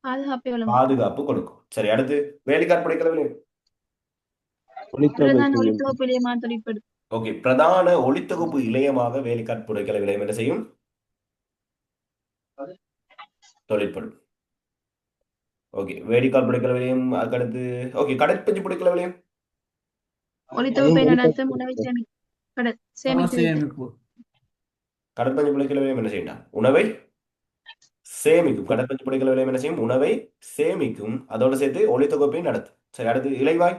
பாதுகாப்பை வழங்கும். பாதுகாப்பு கொடுக்கும். சரி, அடுத்து வேலிக்காட் புடைக்கலவில்லை. ஒளித்தொகுப்பு பிரதான செய்யும். ஒளித்தொகுப்பு இழையமாக தொழிற்படும். ஓகே. பிரதான ஒளித்தொகுப்பு இழையமாக வேலிக்காட் புடைக்கல விளையம் என்ன செய்யும்? தொழிற்படும். ஓகே. வேலிக்கால் புடைக்கல விளையம். அதுக்கடுத்து ஓகே. கடற்பஞ்சு புடைக்கல விளையம். ஒளித்தொகுப்பை நடத்தும் உணவை சேமித்து வைத்தல். சேமிப்பு. கடற்பஞ்சு புடைக்கல விளையம் என்ன செய்யணும்? உணவை சேமிக்கும். கடற்பஞ்சு புடைக்கல விளையம் என்ன செய்யும்? உணவை சேமிக்கும். அதோட சேர்த்து ஒளித்தொகுப்பையும் நடத்தும். சரி, அடுத்து இலைவாய்.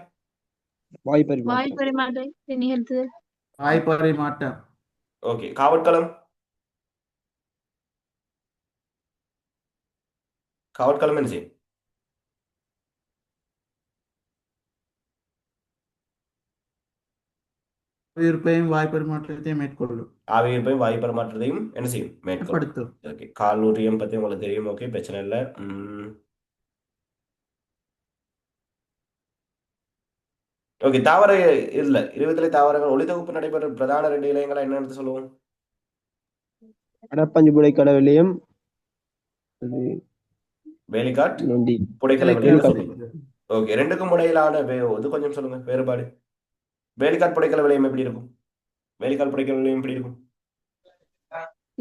வாய் வாய் பரிமாற்றம். பரிமாற்றத்தை நிகழ்த்துதல். வாய்ப்பறை மாட்டம். ஓகே. காவற்களம். காவற்களம் என்ன செய்யும்? உயிர்ப்பையும் வாய்ப்பரிமாற்றத்தையும் மேற்கொள்ளும். ஆவியர்ப்பையும் வாயு பரிமாற்றத்தையும் என்ன செய்யும்? மேற்கொள்ளும். ஏற்படுத்தும். ஓகே. கால்நூரியம் பத்தி உங்களுக்கு தெரியும். ஓகே, பிரச்சனை இல்லை. ஓகே. தாவர இல்ல 20 தாவரங்கள் ஒளித்தொகுப்பு நடைபெறும் பிரதான 2 இலையங்களை என்னன்னு சொல்லுவோம்? கடற்பஞ்சு புடைக்கல விலையம். அது வேலிக்காட் நொண்டி. புடைக்கல விளையம் வேலிக்காட். சொல்லுங்க. ஓகே. ரெண்டுக்கும் இடையிலான இது கொஞ்சம் சொல்லுங்க வேறுபாடு. வேலிக்காட் புடைக்கல விளையம் எப்படி இருக்கும்? வேலிக்கால் புடைக்கல விளையம் எப்படி இருக்கும்?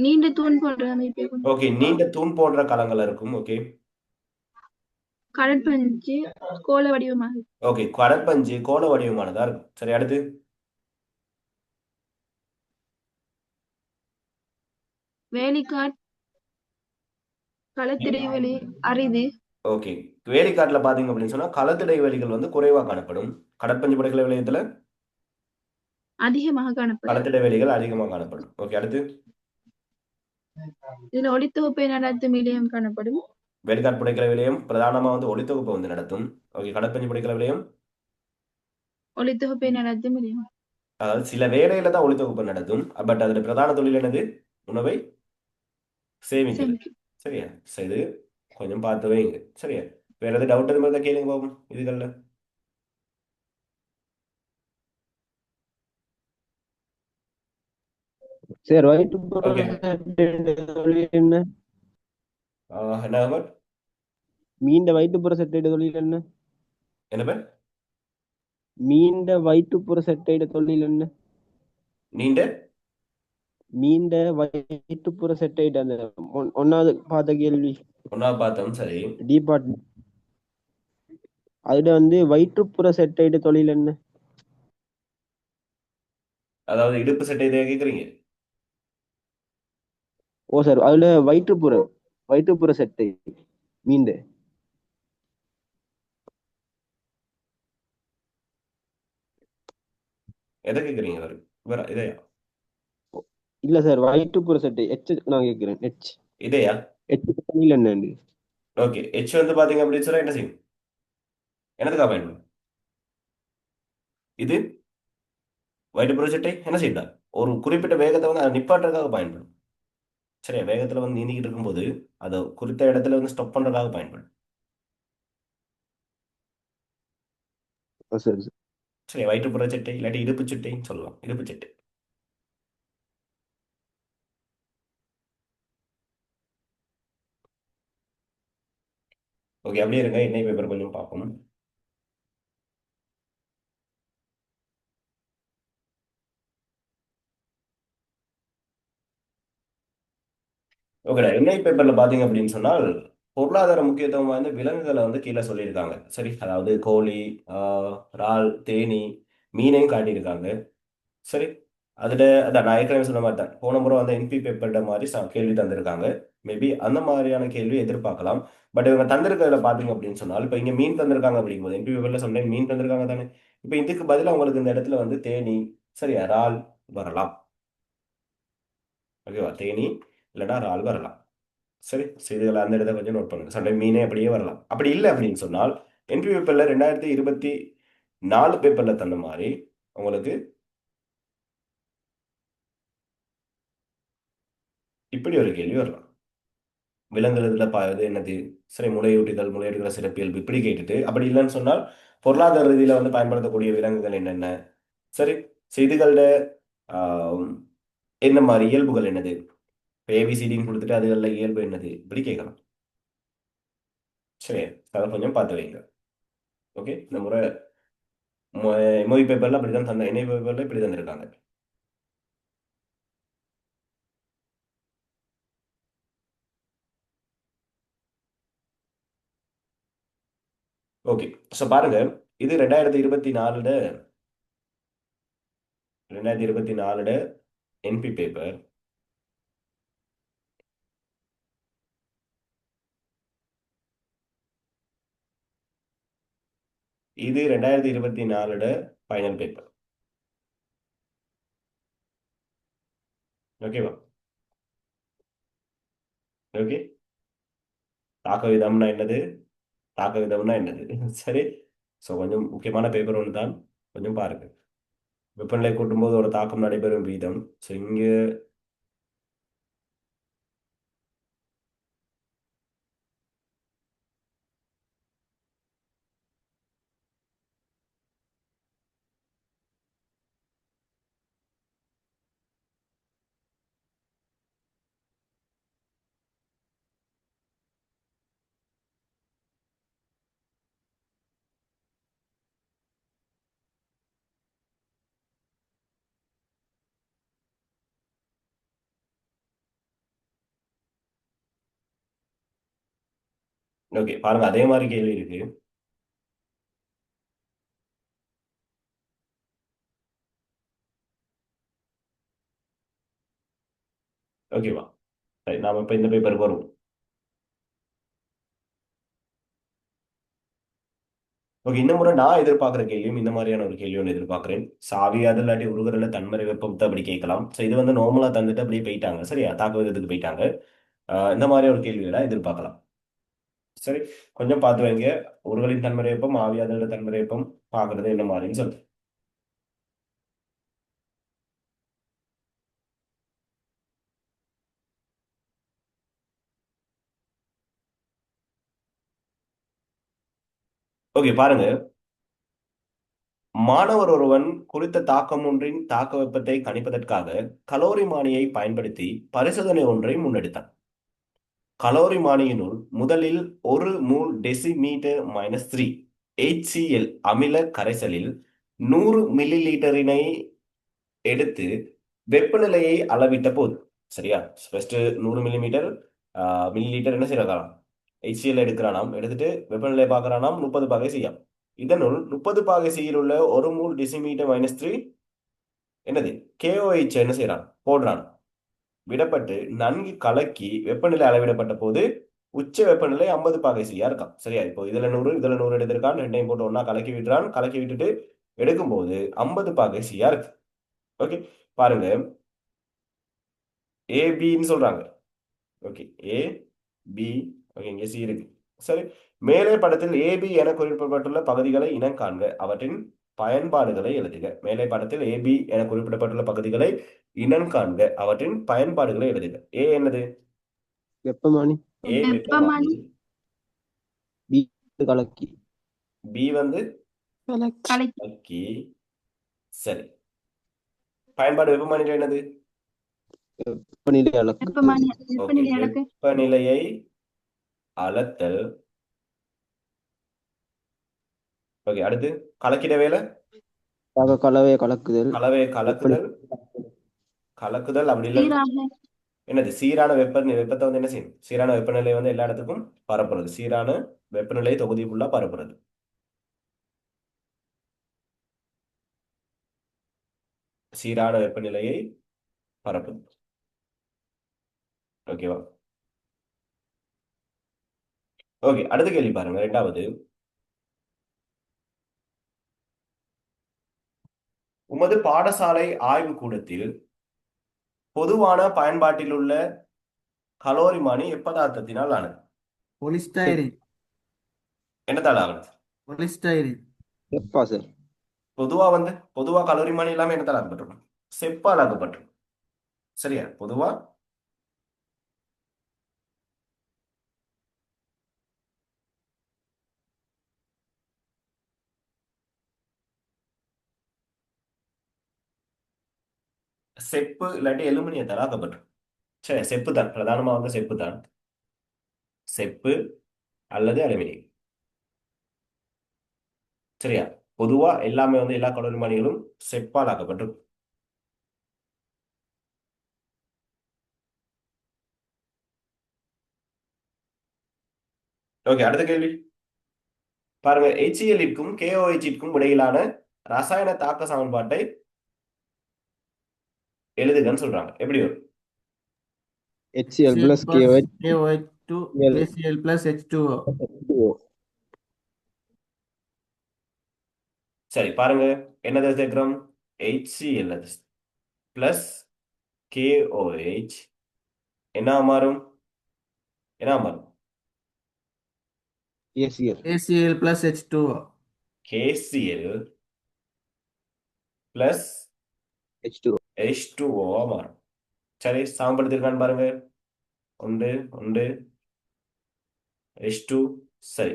நீண்ட தூண் போன்ற அமைப்பை கொண்டு. ஓகே. நீண்ட தூண் போன்ற களங்கள் இருக்கும். ஓகே. கடற்பஞ்சு கோள வடிவமாக ஓகே, கடற்பஞ்சு கோள வடிவமானதா இருக்கும். சரி, அடுத்து. வேலிக்காட் களத்திடைவெளி அரிது ஓகே, வேலிக்காட்டுல பாத்தீங்க அப்படின்னு சொன்னா களத்திடை வேலிகள் வந்து குறைவா காணப்படும். கடற்பஞ்சு படுக்கலை விளையத்துல அதிகமாக காணப்படும். களத்திடை வேலிகள் அதிகமாக காணப்படும். ஓகே, அடுத்து. இதுல ஒளித்தொகுப்பை நடத்தும் நிலையம் காணப்படும். வேலிக்காட் புடைக்கலை விலையம் பிரதானமா வந்து ஒளித்தொகுப்பை வந்து நடத்தும். ஓகே, கடற்பஞ்சு புடைக்கலை விலையம் ஒளித்தொகுப்பை நடத்தும் நிலையம் அதாவது சில வேலையில தான் ஒளித்தொகுப்பு நடத்தும். பட் அதுல பிரதான தொழில் என்னது? உணவை சேமிக்கிறது. சேமிக்கும். சரியா? சரி, இது கொஞ்சம் பார்த்து வைங்க. சரியா? வேற எதாவது டவுட் இருந்தா கேளுங்க பாப்போம் இதுகள்ல. சார் வயிற்று ஓகே, தொழில் என்ன? என்ன அகமட்? மீண்ட வயிற்றுப்புற செட்டையிட தொழில் என்ன? என்ன பேர்? மீண்ட வயிற்றுப்புற செட்டையிட தொழில் என்ன? நீண்ட மீண்ட வயிற்றுப்புற செட்டையிட அந்த ஒன்னாவது பார்த்த கேள்வி ஒன்னா பார்த்தோம். சரி, டிபார்ட்மெண்ட் அதுல வந்து வயிற்றுப்புற செட்டையிட தொழில் என்ன? அதாவது இடுப்பு சட்டை இதை கேக்குறீங்க? ஓ சார், அதுல வயிற்றுப்புற செட்டை மீண்ட எதை கேக்குறீங்க? வேற இதையா? இல்ல சார், வயிற்றுப்புற செட்டை நான் கேட்கிறேன். இதையா? தொழில் என்ன? ஓகே, எச் வந்து பாத்தீங்க அப்படின்னு சொன்னா என்ன செய்யும்? என்னதுக்காக பயன்படும்? இது வயிற்றுப்புற சட்டை என்ன செய்யலாம்? ஒரு குறிப்பிட்ட வேகத்தை வந்து அதை நிப்பாட்டுறதுக்காக பயன்படும். சரியா? வேகத்துல வந்து நீந்திக்கிட்டு இருக்கும்போது அதை குறித்த இடத்துல வந்து ஸ்டாப் பண்றதுக்காக பயன்படும். சரி சார். சரி, வயிற்றுப்புற சட்டை இல்லாட்டி இடுப்பு சட்டைன்னு சொல்லலாம். இடுப்பு சட்டை. ஓகே, அப்படியே இருங்க. எண்ணெய் பேப்பர் கொஞ்சம் பார்ப்போம். ஓகேடா, எண்ணெய் பேப்பர்ல பாத்தீங்க அப்படின்னு சொன்னால் பொருளாதார முக்கியத்துவம் வாய்ந்த விலங்குகளை வந்து கீழே சொல்லியிருக்காங்க. சரி, அதாவது கோழி, இறால், தேனி, மீனையும் காட்டியிருக்காங்க. சரி, அதுல அதான் நான் ஏற்கனவே சொன்ன மாதிரி தான் போன முறை வந்து என்பி பேப்பர்ட மாதிரி கேள்வி தந்திருக்காங்க. மேபி அந்த மாதிரியான கேள்வி எதிர்பார்க்கலாம். பட் இவங்க தந்திருக்கிறதுல பாத்தீங்க அப்படின்னு சொன்னால் இப்போ இங்க மீன் தந்திருக்காங்க அப்படிங்கும்போது என்பி பேப்பர்ல சொன்ன மீன் தந்திருக்காங்க தானே. இப்போ இதுக்கு பதிலா உங்களுக்கு இந்த இடத்துல வந்து தேனி, சரி, இறால் வரலாம். ஓகேவா? தேனி இல்லைன்னா இறால் வரலாம். சரி, செய்திகள் அந்த இடத்த கொஞ்சம் நோட் பண்ணுங்க. சண்டை மீனே அப்படியே வரலாம். அப்படி இல்லை அப்படின்னு சொன்னால் என்பி பேப்பர்ல 2024 பேப்பர்ல தந்த மாதிரி உங்களுக்கு இப்படி ஒரு கேள்வி வரலாம். விலங்குறதுல இது என்னது? சரி, முளையூட்டிகள், முளையூட்டுகிற சிறப்பியல்பு இப்படி கேட்டுட்டு அப்படி இல்லைன்னு சொன்னால் பொருளாதார ரீதியில வந்து பயன்படுத்தக்கூடிய விலங்குகள் என்னென்ன? சரி, செய்திகளோட ஆஹ், என்ன மாதிரி இயல்புகள் என்னது? ஏபிசிடின்னு கொடுத்துட்டு அதுகளில் இயல்பு என்னது இப்படி கேட்கலாம். சரி, அதை கொஞ்சம் பார்த்து வைங்க. ஓகே, இந்த முறை எம்ஓஇ பேப்பர்ல அப்படிதான் தந்த, என்ஐ பேப்பர்ல இப்படி தந்திருக்காங்க. ஓகே, ஸோ பாருங்க, இது 2024 என்பி பேப்பர். இது 2024 ஃபைனல் பேப்பர். ஓகேவா? ஓகே, தாக்க விதம்னா என்னது? தாக்க விதம்னா என்னது? சரி, ஸோ கொஞ்சம் முக்கியமான பேப்பர் ஒன்று தான், கொஞ்சம் பாருங்க. வெப்பநிலை கூட்டும்போது ஒரு தாக்கம் நடைபெறும் வீதம். ஸோ இங்கே ஓகே பாருங்க அதே மாதிரி கேள்வி இருக்கு. ஓகேவா? சரி நாம இப்ப இந்த பேப்பருக்கு வருவோம். ஓகே இந்த முறை நான் எதிர்பார்க்குற கேள்வியும் இந்த மாதிரியான ஒரு கேள்வி ஒன்று எதிர்பார்க்குறேன். சாவியாது இல்லாட்டி உருகுறல தன்மறை வெப்பத்தை அப்படி கேட்கலாம். ஸோ இது வந்து நார்மலா தந்துட்டு அப்படியே போயிட்டாங்க. சரியா? தாக்கு விதத்துக்கு போயிட்டாங்க. இந்த மாதிரி ஒரு கேள்விகளை எதிர்பார்க்கலாம். சரி, கொஞ்சம் பார்த்து வைங்க. உருகலின் தன்மறை வெப்பம் ஆவியாதலோட தன்மறை வெப்பம் பார்க்கறது என்ன மாதிரின்னு சொல்லு. ஓகே பாருங்க. மாணவர் ஒருவன் குறித்த தாக்கம் ஒன்றின் தாக்க வெப்பத்தை கணிப்பதற்காக கலோரிமானியை பயன்படுத்தி பரிசோதனை ஒன்றை முன்னெடுத்தான். கலோரிமானியினுள் முதலில் 1 மூல் டெசிமீட்டர் -3 HCl அமில கரைசலில் 100 மில்லி லிட்டரினை எடுத்து வெப்பநிலையை அளவிட்ட போது, சரியா? ஃபர்ஸ்ட் 100 மில்லிமீட்டர் மில்லி லிட்டர் என்ன செய்யறாம், HCl எடுக்கிறானாம். எடுத்துட்டு வெப்பநிலையை பார்க்கறானாம். 30 பாகை செய்யாம். இதனுள் 30 பாகை சியில் உள்ள 1 மூல் டெசிமீட்டர் -3 என்னது KOH என்ன செய்யறான், போடுறான். விடப்பட்டு நன்கு கலக்கி வெப்பநிலை அளவிடப்பட்ட போது உச்ச வெப்பநிலை 50 பாகை சியா இருக்கான். சரியா? இப்போ இதுல 100 இதுல 100 எடுத்திருக்கான். ரெண்டையும் போட்டு ஒன்னா கலக்கி விடுறான். கலக்கி விட்டுட்டு எடுக்கும்போது 50 பாகை சியா இருக்கு. ஓகே பாருங்க, ஏபின்னு சொல்றாங்க. ஓகே ஏ பி. ஓகே இங்க சி இருக்கு. சரி, மேலே படத்தில் ஏபி என குறிப்பிடப்பட்டுள்ள பகுதிகளை இனம் காண்க, அவற்றின் பயன்பாடுகளை எழுதுக. மேலே படத்தில் ஏபி என குறிப்பிடப்பட்டுள்ள பகுதிகளை இனம் காண்க, அவற்றின் பயன்பாடுகளை எழுதுக. ஏ என்னது? வெப்பமானி. ஏ வெப்பமானி. வெப்பமானி பி கலக்கி. பி வந்து கலை கலக்கி. சரி, பயன்பாடு வெப்பமானில என்னது? வெப்பநிலை அளக்கு. வெப்பமானி ஓகே, வெப்பநிலை அளக்க வெப்பநிலையை அளத்தல். ஓகே அடுத்து கலக்கிட வேலை, கலவையை கலக்குதல். கலவையை கலக்குதல். கலக்குதல் அப்படி இல்லை சீராக என்னது? சீரான வெப்பத்தை வந்து என்ன செய்யும்? சீரான வெப்பநிலை வந்து எல்லா இடத்துக்கும் பரப்புறது. சீரான வெப்பநிலை தொகுதி ஃபுல்லா பரப்புறது. சீரான வெப்பநிலையை பரப்புது. ஓகேவா? ஓகே அடுத்த கேள்வி பாருங்க. இரண்டாவது, உமது பாடசாலை ஆய்வு கூடத்தில் பொதுவான பயன்பாட்டில் உள்ள கலோரிமானி எப்பதார்த்தத்தினால் ஆனது? பொலிஸ்டைரின். என்னத்தால் ஆனது? பொலிஸ்டைரின். வெப்பா சார். பொதுவா கலோரிமானி இல்லாம என்னத்தால் ஆக்கப்பட்டிருக்கும்? செப்பால் ஆக்கப்பட்டிருக்கும். சரியா? பொதுவா செப்பு இல்லாட்டி அலுமினியத்தால் ஆக்கப்பட்டிருக்கும். சரி, செப்பு தான் பிரதானமா வந்து செப்பு தான். செப்பு அல்லது அலுமினியம். சரியா? பொதுவா எல்லாமே வந்து எல்லா கலோரிமானிகளும் செப்பால் ஆக்கப்பட்டிருக்கும். ஓகே அடுத்த கேள்வி பாருங்க. HCl-க்கும் KOH-க்கும் இடையிலான ரசாயன தாக்க சமன்பாட்டை எழுதுகன்னு சொல்றாங்க. எப்படி வரும்? HCl plus KOH. KOH2 KCl plus H2O. சரி பாருங்க, என்னது சேர்க்கிறோம்? HCl பிளஸ் KOH என்ன மாறும்? என்ன மாறும்? ACl. KCl plus H2O. KCl plus H2O. H2O மாறும். சரி, சமப்படுத்திருக்கான்னு பாருங்க. ஒன்று ஒன்று H2. சரி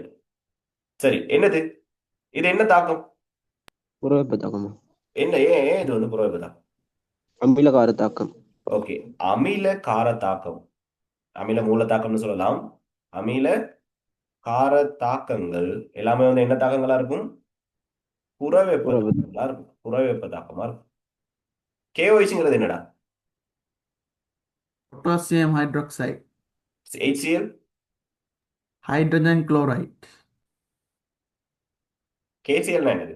சரி, என்னது இது? என்ன தாக்கம்? புறவெப்ப தாக்கமா? என்ன ஏன் இது வந்து புறவெப்ப தாக்கம்? அமிலகார தாக்கம். ஓகே, அமில கார தாக்கம். அமில மூல தாக்கம்னு சொல்லலாம். அமில கார தாக்கங்கள் எல்லாமே வந்து என்ன தாக்கங்களா இருக்கும்? புறவெப்ப தாக்கங்களா இருக்கும். புறவெப்ப தாக்கமா இருக்கும். KOH-ங்கிறது என்னடா? Potassium hydroxide. HCl hydrogen chloride. KCl என்னது?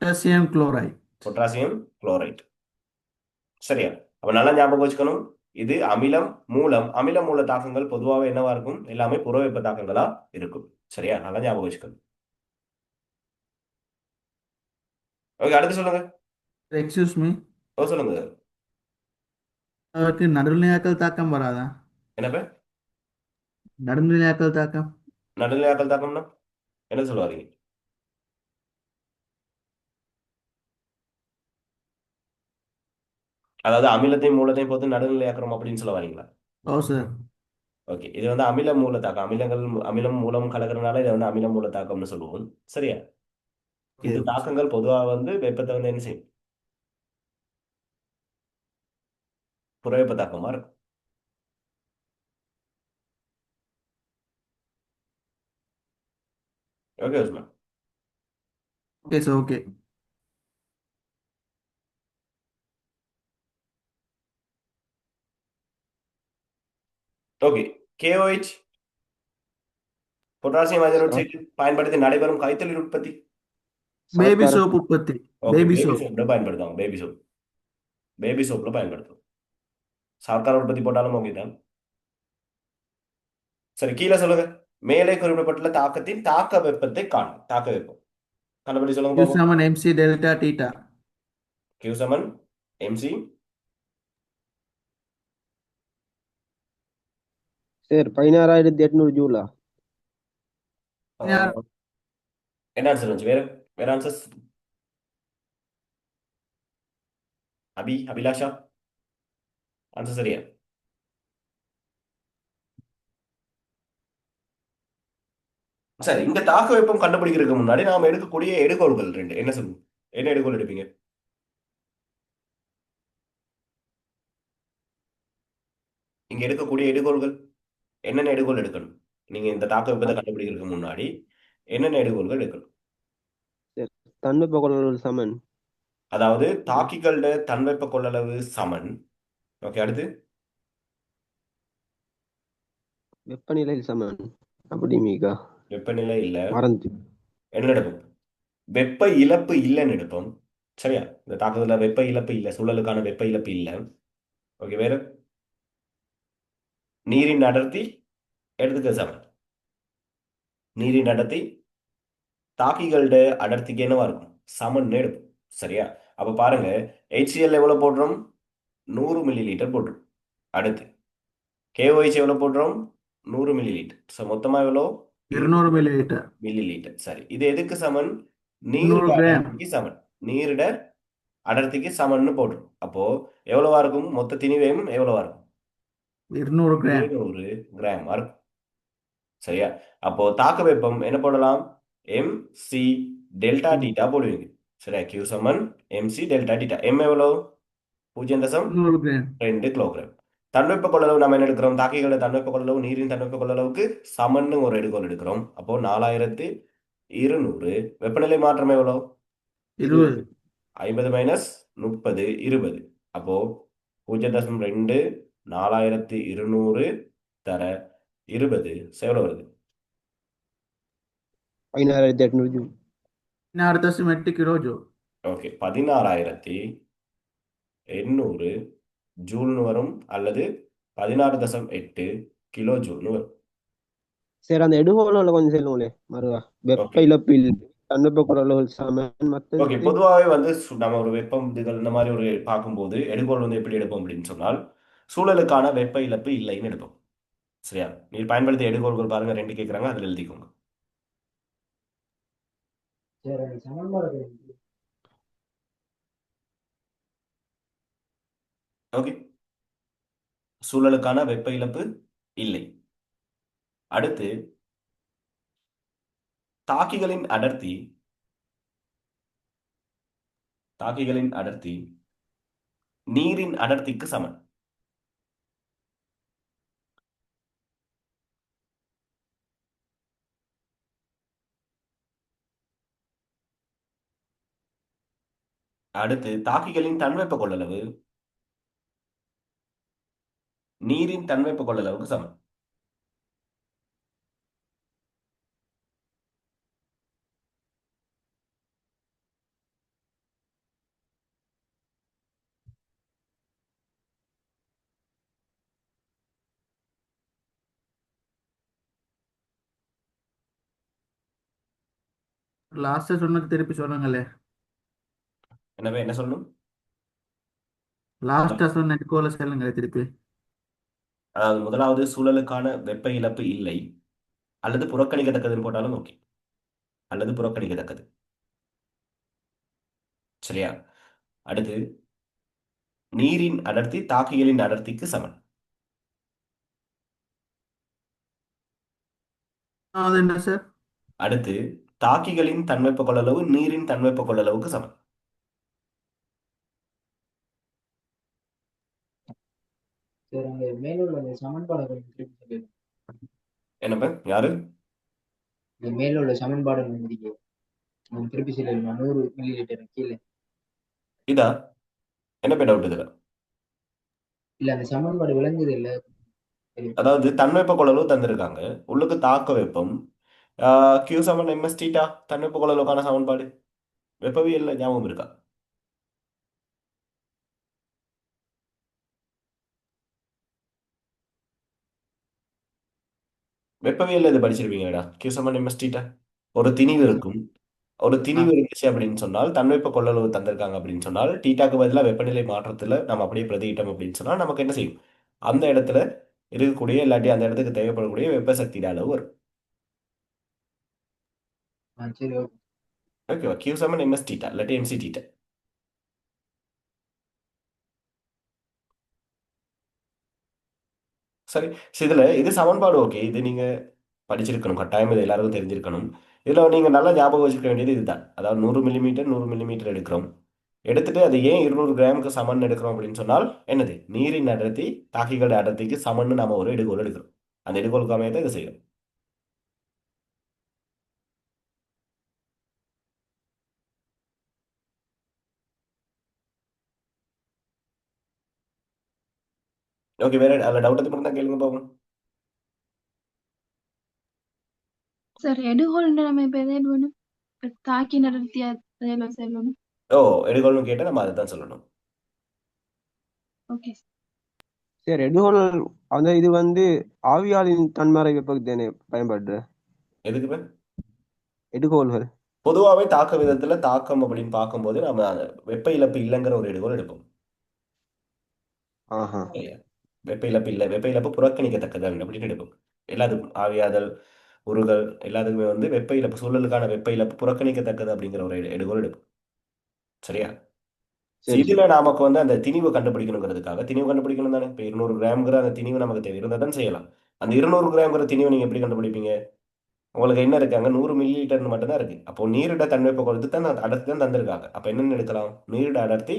Potassium chloride. Potassium chloride. சரியா? அப்ப நல்லா ஞாபகம் வச்சுக்கணும். இது அமிலம் மூலம். அமில மூல தாக்கங்கள் பொதுவாக என்னவா இருக்கும்? எல்லாமே புறவெப்ப தாக்கங்களா இருக்கும். சரியா? நல்லா ஞாபகம் வச்சுக்கணும். ஓகே, அடுத்து சொல்லுங்க. எக்ஸ்கியூஸ் மீ, சொல்லுங்க. அதற்கு நடுநிலையாக்கல் தாக்கம் வராதா? என்னப்ப நடுநிலையாக்கல் தாக்கம். நடுநிலையாக்கல் தாக்கம்னா என்ன சொல்ல வரீங்க? அதாவது அமிலத்தையும் மூலத்தையும் பொறுத்து நடுநிலையாக்குறோம் அப்படின்னு சொல்ல வரீங்களா? ஓ சார். ஓகே, இது வந்து அமில மூல தாக்கம். அமிலம் மூலம் கலக்கிறதுனால இதை வந்து அமில மூல தாக்கம்னு சொல்லுவோம். சரியா? ஓகே. இந்த தாக்கங்கள் பொதுவாக வந்து வெப்பத்தை வந்து என்ன செய்யும்? புறவெப்ப தாக்கமா இருக்கும். Okay Usman. Okay sir. Okay. Okay, KOH பொட்டாசியம் ஹைட்ராக்சைடு பயன்படுத்தி நடைபெறும் கைத்தொழில் உற்பத்தி. பேபி சர்க்கரை. சோப் உற்பத்தி. Okay, baby baby soap. சோப்ல பயன்படுத்துவாங்க. பேபி சோப்ல பயன்படுத்தும். சர்க்கரை உற்பத்தி போட்டாலும் ஓகே தான். சரி, கீழே சொல்லுங்க. மேலே குறிப்பிடப்பட்டுள்ள தாக்கத்தின் தாக்க வெப்பத்தை காணும். தாக்க வெப்பம் கண்டுபிடி சொல்லுங்க Q பாப்போம். சமன் MC டெல்டா தீட்டா. Q சமன் MC. சார் 16,800 ஜூலா. என்ன ஆன்சர் வந்துச்சு? வேற ஆன்சர்ஸ்? அபிலாஷா ஆன்சர் சரியா? சரி, இந்த தாக்க வெப்பம் கண்டுபிடிக்கிறதுக்கு முன்னாடி நாம எடுக்கக்கூடிய எடுகோள்கள் ரெண்டு என்ன சொல்லுங்க? என்ன எடுகோள் எடுப்பீங்க? இங்க எடுக்கக்கூடிய எடுகோள்கள் என்னென்ன எடுகோள் எடுக்கணும்? நீங்க இந்த தாக்க வெப்பத்தை கண்டுபிடிக்கிறதுக்கு முன்னாடி என்னென்ன எடுகோள்கள் எடுக்கணும்? சார் தன்வெப்ப கொள்ளளவு சமன். அதாவது தாக்கிகளோட தன்வெப்ப கொள்ளளவு சமன். ஓகே, அடுத்து வெப்பநிலை சமன். அப்படி மீகா வெப்பநிலை இல்ல, மறந்து. என்ன எடுப்போம்? வெப்ப இழப்பு இல்லைன்னு எடுப்போம். சரியா? இந்த தாக்குதல வெப்ப இழப்பு இல்லை, சூழலுக்கான வெப்ப இழப்பு இல்லை. ஓகே, வேற நீரின் அடர்த்தி எடுத்துக்க சமன். நீரின் அடர்த்தி தாக்கிகளோட அடர்த்திக்கு என்னவா இருக்கும்? சமன்னு எடுப்போம். சரியா? அப்ப பாருங்க, HCl எவ்வளவு போடுறோம்? 100 மில்லி லிட்டர் போடுறோம். அடுத்து KOH எவ்வளவு போடுறோம்? 100 மில்லி லிட்டர். ஸோ மொத்தமா எவ்வளோ? 200 மில்லி லிட்டர். Milli litre. சரி, இது எதுக்கு சமன்? 200 நீரிட கிராம். அடர்த்திக்கு சமன். நீரிட அடர்த்திக்கு சமன்னு போடுறோம். அப்போ எவ்வளவா இருக்கும்? மொத்த திணிவையும் எவ்வளவா இருக்கும்? 200 கிராம். 200 கிராம் இருக்கும். சரியா? அப்போ தாக்க வெப்பம் என்ன போடலாம்? MC டெல்டா டீட்டா போடுவீங்க. சரியா? Q சமன் MC டெல்டா டீட்டா. M எவ்வளவு? 200 கிராம். 0.2 கிலோகிராம். தன்வெப்ப கொள்ளளவு நம்ம என்ன எடுக்கிறோம்? தாக்கிகளோட தன்வெப்ப கொள்ளளவு நீரின் தன்வெப்ப கொள்ளளவுக்கு சமன்னு ஒரு எடுகோள் எடுக்கிறோம். அப்போ 4200. வெப்பநிலை மாற்றம் எவ்வளோ? 20. 50 மைனஸ் 30 20. அப்போ 0.2 4200 தர 20 எவ்வளவு வருது? 16,800 ஜூல். 16.8 kilo joule. ஓகே, 16,800 ஜூல்னு வரும், அல்லது 16.8 கிலோ ஜூல்னு வரும். சரி அந்த எடுகோள கொஞ்சம் சொல்லுங்களே மறுவா. வெப்ப ஓகே இழப்பு இல்லை, தன்வெப்ப கொள்ளளவு சமன், ஓகே, மற்றது. பொதுவாகவே வந்து நம்ம ஒரு வெப்பம் இதுகள் இந்த மாதிரி ஒரு பார்க்கும்போது எடுகோள் வந்து எப்படி எடுப்போம் அப்படின்னு சொன்னால், சூழலுக்கான வெப்ப இழப்பு இல்லைன்னு எடுப்போம். சரியா? நீர் பயன்படுத்திய எடுகோள்கள் பாருங்க, ரெண்டு கேட்குறாங்க, அதில் எழுதிக்கோங்க. ஓகே, சூழலுக்கான வெப்ப இழப்பு இல்லை. அடுத்து தாக்கிகளின் அடர்த்தி. தாக்கிகளின் அடர்த்தி நீரின் அடர்த்திக்கு சமன். அடுத்து தாக்கிகளின் தன்வெப்ப கொள்ளளவு நீரின் தன்வெப்ப கொள்ளளவுக்கு சமன். லாஸ்ட்டாக சொன்னது திருப்பி சொல்லுங்களே. எனவே என்ன சொல்லணும்? லாஸ்ட்டாக சொன்ன கோல சொல்லுங்களே திருப்பி. அதாவது முதலாவது சூழலுக்கான வெப்ப இழப்பு இல்லை, அல்லது புறக்கணிக்கத்தக்கதுன்னு போட்டாலும் ஓகே, அல்லது புறக்கணிக்கத்தக்கது. சரியா? அடுத்து நீரின் அடர்த்தி தாக்கிகளின் அடர்த்திக்கு சமன். அது என்ன சார்? அடுத்து தாக்கிகளின் தன்வெப்ப கொள்ளளவு நீரின் தன்வெப்ப கொள்ளளவுக்கு சமன். சரி, அங்க மேல உள்ள அந்த சமன்பாடை கொஞ்சம் திருப்பி சொல்லிடுங்க. என்னப்ப யாரு? இந்த மேல உள்ள சமன்பாடு முடிக்க கொஞ்சம் திருப்பி சொல்லிடுங்க. 100 ml கீழே. இதா என்ன போய் டவுட் இதுல? இல்ல, அந்த சமன்பாடு விளங்குது இல்ல. சரி. அதாவது தன்வெப்ப கொள்ளளவு தந்திருக்காங்க, உள்ளுக்கு தாக்க வெப்பம் Q சமன் ms தீட்டா, தன்வெப்ப கொள்ளளவுக்கான சமன்பாடு வெப்பவியல்ல ஞாபகம் இருக்கா? வெப்பவியல்ல இது படிச்சிருப்பீங்கடா, Q சமன் ms தீட்டா. ஒரு திணிவு இருக்கும், ஒரு ஆ, திணிவு இருந்துச்சு அப்படின்னு சொன்னால், தன்வெப்ப கொள்ளளவு தந்திருக்காங்க அப்படின்னு சொன்னால், டீட்டாக்கு பதிலாக வெப்பநிலை மாற்றத்துல நம்ம அப்படியே பிரதியிட்டோம் அப்படின்னு சொன்னால் நமக்கு என்ன செய்யும்? அந்த இடத்துல இருக்கக்கூடிய இல்லாட்டி அந்த இடத்துக்கு தேவைப்படக்கூடிய வெப்ப சக்தியோட அளவு வரும். சரி, ஓகே. ஓகேவா? Q சமன் ms தீட்டா இல்லாட்டி mc தீட்டா. சரி, இதுல இது சமன்பாடு ஓகே, இது நீங்க படிச்சிருக்கணும் கட்டாயம், இது எல்லாருக்கும் தெரிஞ்சிருக்கணும். இதுல நீங்க நல்லா ஞாபகம் வச்சுக்க வேண்டியது இதுதான். அதாவது 100 மில்லிமீட்டர் 100 மில்லிமீட்டர் எடுக்கிறோம், எடுத்துட்டு அது ஏன் 200 கிராமுக்கு சமன் எடுக்கிறோம் அப்படின்னு சொன்னால் என்னது? நீரின் அடர்த்தி தாக்கிகளோட அடர்த்திக்கு சமன்னு நாம ஒரு எடுகோல் எடுக்கிறோம். அந்த எடுகோலுக்கு அமைய தான் இதை செய்யும். ஓகே, வேற அதில் டவுட் எது மட்டும் தான் கேளுங்க பாப்போம். சார் எடுகோல் அமைப்பு எதேன் வேணும்? தாக்கி நடத்திய அதெல்லாம் சொல்லணும். ஓ, எடுகோல்னு கேட்டால் நம்ம அதை தான் சொல்லணும். ஓகே. சரி, எடுகோல் அந்த இது வந்து ஆவியாலின் தன்மாரை வெப்பத்துக்கு தானே பயன்படுற எதுக்கு பேர்? எடுகோல்கள்? பொதுவாகவே தாக்க விதத்துல தாக்கம் அப்படின்னு பார்க்கும்போது நம்ம வெப்ப இழப்பு இல்லைங்கிற ஒரு எடுகோல் எடுப்போம். ஆஹா, சரியா? வெப்ப இழப்பு இல்லை, வெப்ப இழப்பு புறக்கணிக்கத்தக்கது அப்படின்னு எடுப்போம். எல்லாத்துக்கும் ஆவியாதல், உருகல் எல்லாத்துக்குமே வந்து வெப்ப இழப்பு, சூழலுக்கான வெப்ப இழப்பு புறக்கணிக்கத்தக்கது அப்படிங்கிற ஒரு எடுகோல் எடுப்போம். சரியா? சரி இதுல சரி. நமக்கு வந்து அந்த திணிவு கண்டுபிடிக்கணுங்கிறதுக்காக, திணிவு கண்டுபிடிக்கணும் தானே, இப்போ 200 கிராம்ங்கிற அந்த திணிவு நமக்கு தேவை இருந்தால் தான் செய்யலாம். அந்த 200 கிராம்ங்கிற திணிவை நீங்க எப்படி கண்டுபிடிப்பீங்க? உங்களுக்கு என்ன இருக்காங்க? 100 மில்லிலிட்டர்னு மட்டும்தான் இருக்கு. அப்போ நீரிட தன்மைப்பை கொடுத்து தான் அடர்த்தி தான் தந்திருக்காங்க. அப்போ என்னென்னு எடுக்கலாம்? நீரிட அடர்த்தி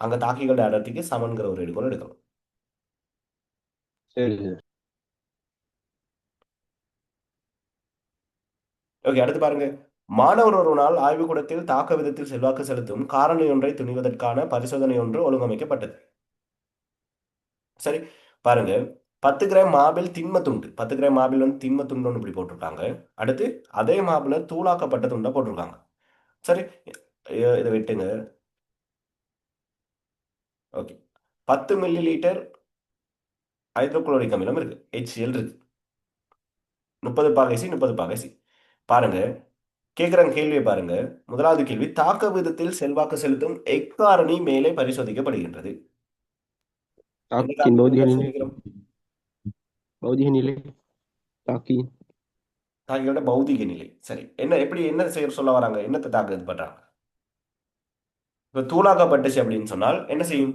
அங்க தாக்கிகளோட அடர்த்திக்கு சமன்கிற ஒரு எடுக்கோள் எடுக்கலாம். சரி சரி. ஓகே, அடுத்து பாருங்க. மாணவர் ஒரு நாள் ஆய்வுக்கூடத்தில் தாக்க விதத்தில் செல்வாக்கு செலுத்தும் காரணி ஒன்றை துணிவதற்கான பரிசோதனை ஒன்று ஒழுங்கமைக்கப்பட்டது. சரி, பாருங்க. 10 கிராம் மார்பிள் திண்ம துண்டு, 10 கிராம் மார்பிள் வந்து திண்ம துண்டுன்னு இப்படி போட்டிருக்காங்க. அடுத்து அதே மார்பிள தூளாக்கப்பட்ட துண்டா போட்டிருக்காங்க. சரி, இதை விட்டுங்க. ஓகே, 10 மில்லிலிட்டர் ஹைட்ரோகுளோரிக் அமிலம் இருக்கு, HCl இருக்கு, 30 பாகை சி 30 பாகை சி. பாருங்க, கேட்குறாங்க கேள்வியை பாருங்க. முதலாவது கேள்வி, தாக்க விதத்தில் செல்வாக்கு செலுத்தும் எக்காரணி மேலே பரிசோதிக்கப்படுகின்றது. எந்த தாக்கின் காரணி பௌதிக நிலை, பரிசோதிக்கிறோம்? பௌதிக நிலை, தாக்கியின் தாக்கியோட பௌதிக நிலை. சரி, என்ன எப்படி என்ன செய்ய சொல்ல வராங்க? என்னத்தை தாக்க இது பண்றாங்க? இப்போ தூளாக்கப்பட்டுச்சு அப்படின்னு சொன்னால் என்ன செய்யும்?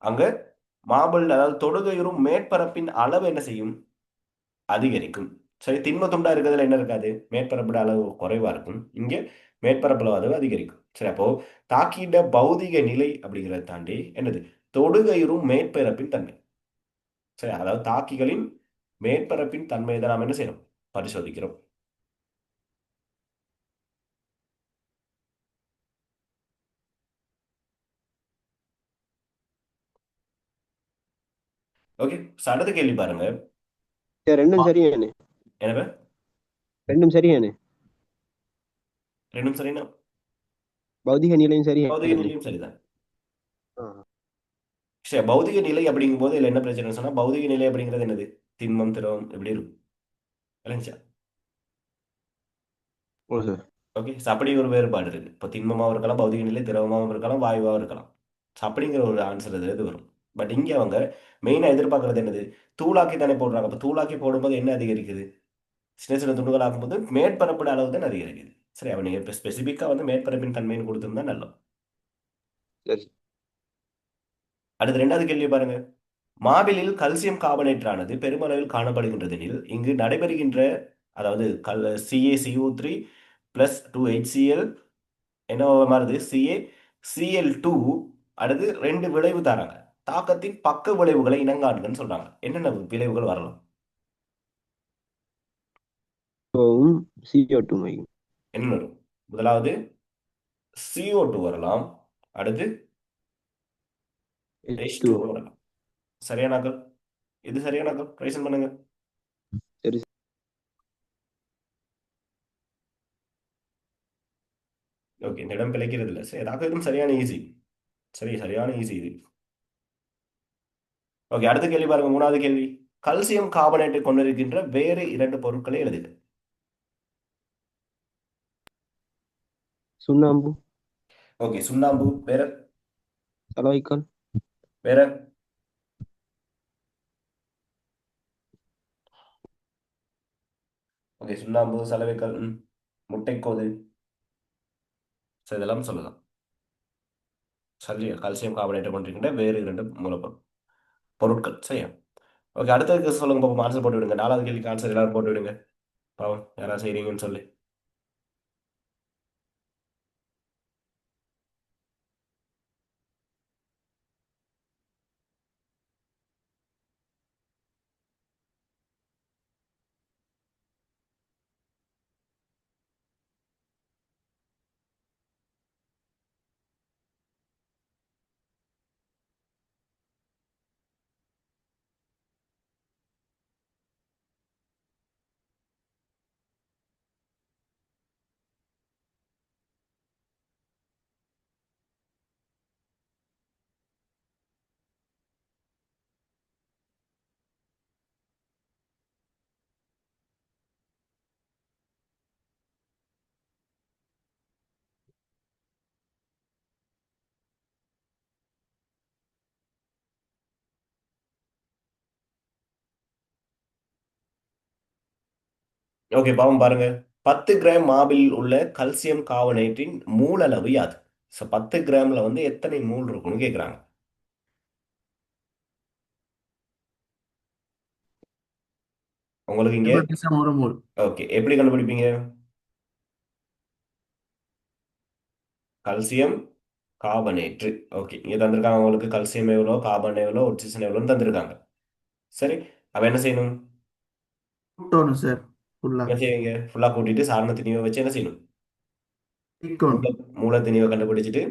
அங்க மார்பிள், அதாவது தொடுகையுறும் மேற்பரப்பின் அளவு என்ன செய்யும்? அதிகரிக்கும். சரி, திண்ம துண்டா இருக்கிறதுல என்ன இருக்காது? மேற்பரப்போட அளவு குறைவா இருக்கும், இங்கே மேற்பரப்பு அளவு அதிகரிக்கும். சரி, அப்போ தாக்கிட பௌதிக நிலை அப்படிங்கிறத தாண்டி என்னது? தொடுகையுறும் மேற்பரப்பின் தன்மை. சரி, அதாவது தாக்கிகளின் மேற்பரப்பின் தன்மையை தான் நாம் என்ன செய்யணும்? பரிசோதிக்கிறோம். ஓகே, அடுத்த கேள்வி பாருங்க. சரி, ரெண்டும் சரியானே, எனவே ரெண்டும் சரியானே, ரெண்டும் சரினா பௌதிக நிலையும் பௌதிக சரியானே. நிலையும் சரிதான். ஆ, சரி, பௌதிக நிலை அப்படிங்கும் போது இதுல என்ன பிரச்சனை சொன்னா, பௌதிக நிலை அப்படிங்கிறது என்னது? திண்மம், திரவம் எப்படி இருக்கும்? விளங்குச்சா? ஓ சார். ஓகே, அப்படி ஒரு வேறுபாடு இருக்கு. இப்போ திண்மமாகவும் இருக்கலாம், பௌதிக நிலை திரவமாகவும் இருக்கலாம், வாயுவாகவும் இருக்கலாம். அப்படிங்கிற ஒரு ஆன்சர் இது வரும். பட் இங்கே அவங்க மெயினாக எதிர்பார்க்கறது என்னது? தூளாக்கி தானே போடுறாங்க. அப்போ தூளாக்கி போடும்போது என்ன அதிகரிக்குது? சின்ன சின்ன துண்டுகள் ஆகும்போது மேற்பரப்பு அளவு தான் அதிகரிக்குது. சரி, அவன் இப்போ ஸ்பெசிஃபிக்காக வந்து மேற்பரப்பின் தன்மைன்னு கொடுத்துருந்தா நல்லது. சரி. அடுத்து ரெண்டாவது கேள்வி பாருங்க. மார்பிளில் கல்சியம் கார்பனேட்டானது பெருமளவில் காணப்படுகின்றதெனில் இங்கு நடைபெறுகின்ற, அதாவது CaCO3 + 2HCl என்ன மாறுது? CaCl2. அடுத்து ரெண்டு விளைவு தராங்க. தாக்கத்தின் பக்க விளைவுகளை இனங்காண்கன்னு சொல்றாங்க. என்னென்ன விளைவுகள் வரலாம்? இப்போவும் CO2 மையும் என்ன வரும்? முதலாவது CO2 வரலாம். அடுத்து H2O. H2O வரலாம். சரியானாக்கள்? இது சரியானாக்கள்? ரைசன் பண்ணுங்க. சரி. ஓகே, இந்த இடம் பிழைக்கிறது இல்லை. சரி, இதுவும் சரியான ஈஸி. சரி, சரியான ஈஸி இது. ஓகே, அடுத்த கேள்வி பாருங்க. மூணாவது கேள்வி. கல்சியம் கார்பனேட்டை கொண்டிருக்கின்ற வேறு இரண்டு பொருட்களை எழுதுக. சுண்ணாம்பு, ஓகே, சுண்ணாம்பு. வேற? சலவைக்கல், வேற? ஓகே, சுண்ணாம்பு, சலவைக்கல், முட்டைக்கோது. சரி, இதெல்லாம் சொல்லலாம். சரி, கால்சியம் கார்பனேட்டை கொண்டிருக்கின்ற வேறு இரண்டு பொருட்கள். சரியா? ஓகே, அடுத்ததுக்கு சொல்லுங்க பாப்போம். ஆன்சர் போட்டு விடுங்க. நாலாவது கேள்விக்கு ஆன்சர் எல்லாரும் போட்டு விடுங்க. பாவம், யாராவது செய்றீங்கன்னு சொல்லி. ஓகே, பாவம் பாருங்க. 10 கிராம் மாபில் உள்ள கல்சியம் கார்பனேட்டின் மூலளவு யாது? ஸோ 10 கிராம்ல வந்து எத்தனை மூல் இருக்கும்னு கேட்குறாங்க. உங்களுக்கு இங்கே 1 மோல். ஓகே, எப்படி கண்டுபிடிப்பீங்க? Calcium carbonate. ஓகே, இங்கே தந்திருக்காங்க உங்களுக்கு கல்சியம் எவ்வளோ, கார்பன் எவ்வளோ, ஆக்சிஜன் எவ்வளோன்னு தந்திருக்காங்க. சரி, அவன் என்ன செய்யணும்? கூட்டணும் சார் ஃபுல்லா. என்ன செய்வீங்க? ஃபுல்லாக கூட்டிட்டு சாரண திணிவை வச்சு என்ன செய்யணும்? டிக்கணும். மூல மூல திணிவை கண்டுபிடிச்சிட்டு,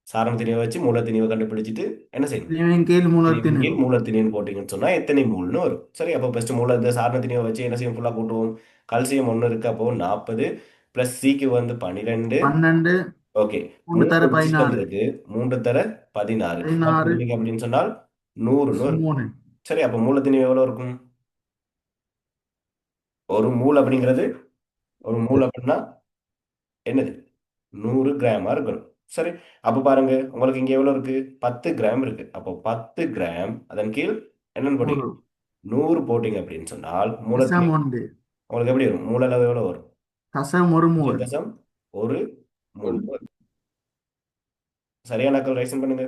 சாரண திணிவை வச்சு மூல திணிவை கண்டுபிடிச்சிட்டு என்ன செய்யணும்? இவன் கீழ் மூலத்தின் கீழ் மூல திணின்னு போட்டீங்கன்னு சொன்னா எத்தனை மூல்னு வரும். சரி, அப்போ ஃபர்ஸ்ட் மூல இந்த சாரண திணிவை வச்சு என்ன செய்யும்? ஃபுல்லாக கூட்டுவோம். கல்சியம் 1 இருக்கு, அப்போ 40 + சிக்கு வந்து 12. 12 ஓகே, 3 3 தர ஆக்சிஜன் 16. இருக்கு, 3 தர 16. 16 அப்படின்னு சொன்னால் 100ன்னு வரும். 3. சரி, அப்போ மூலத்திணிவு எவ்வளோ இருக்கும்? ஒரு மூல் அப்படிங்கிறது, ஒரு மூல் அப்படின்னா என்னது? 100 கிராமா இருக்கணும். சரி, அப்போ பாருங்க, உங்களுக்கு இங்க எவ்வளவு இருக்கு? 10 கிராம் இருக்கு. அப்போ 10 கிராம் அதன் கீழ் என்னன்னு போட்டீங்க? 1 100 போட்டீங்க அப்படின்னு சொன்னால் மூலத்திணி தசம் 1 உங்களுக்கு எப்படி வரும்? மூல அளவு எவ்வளவு வரும்? தசம் 1 மோல். 0.1 மூல். சரியான கல்குலேஷன் பண்ணுங்க.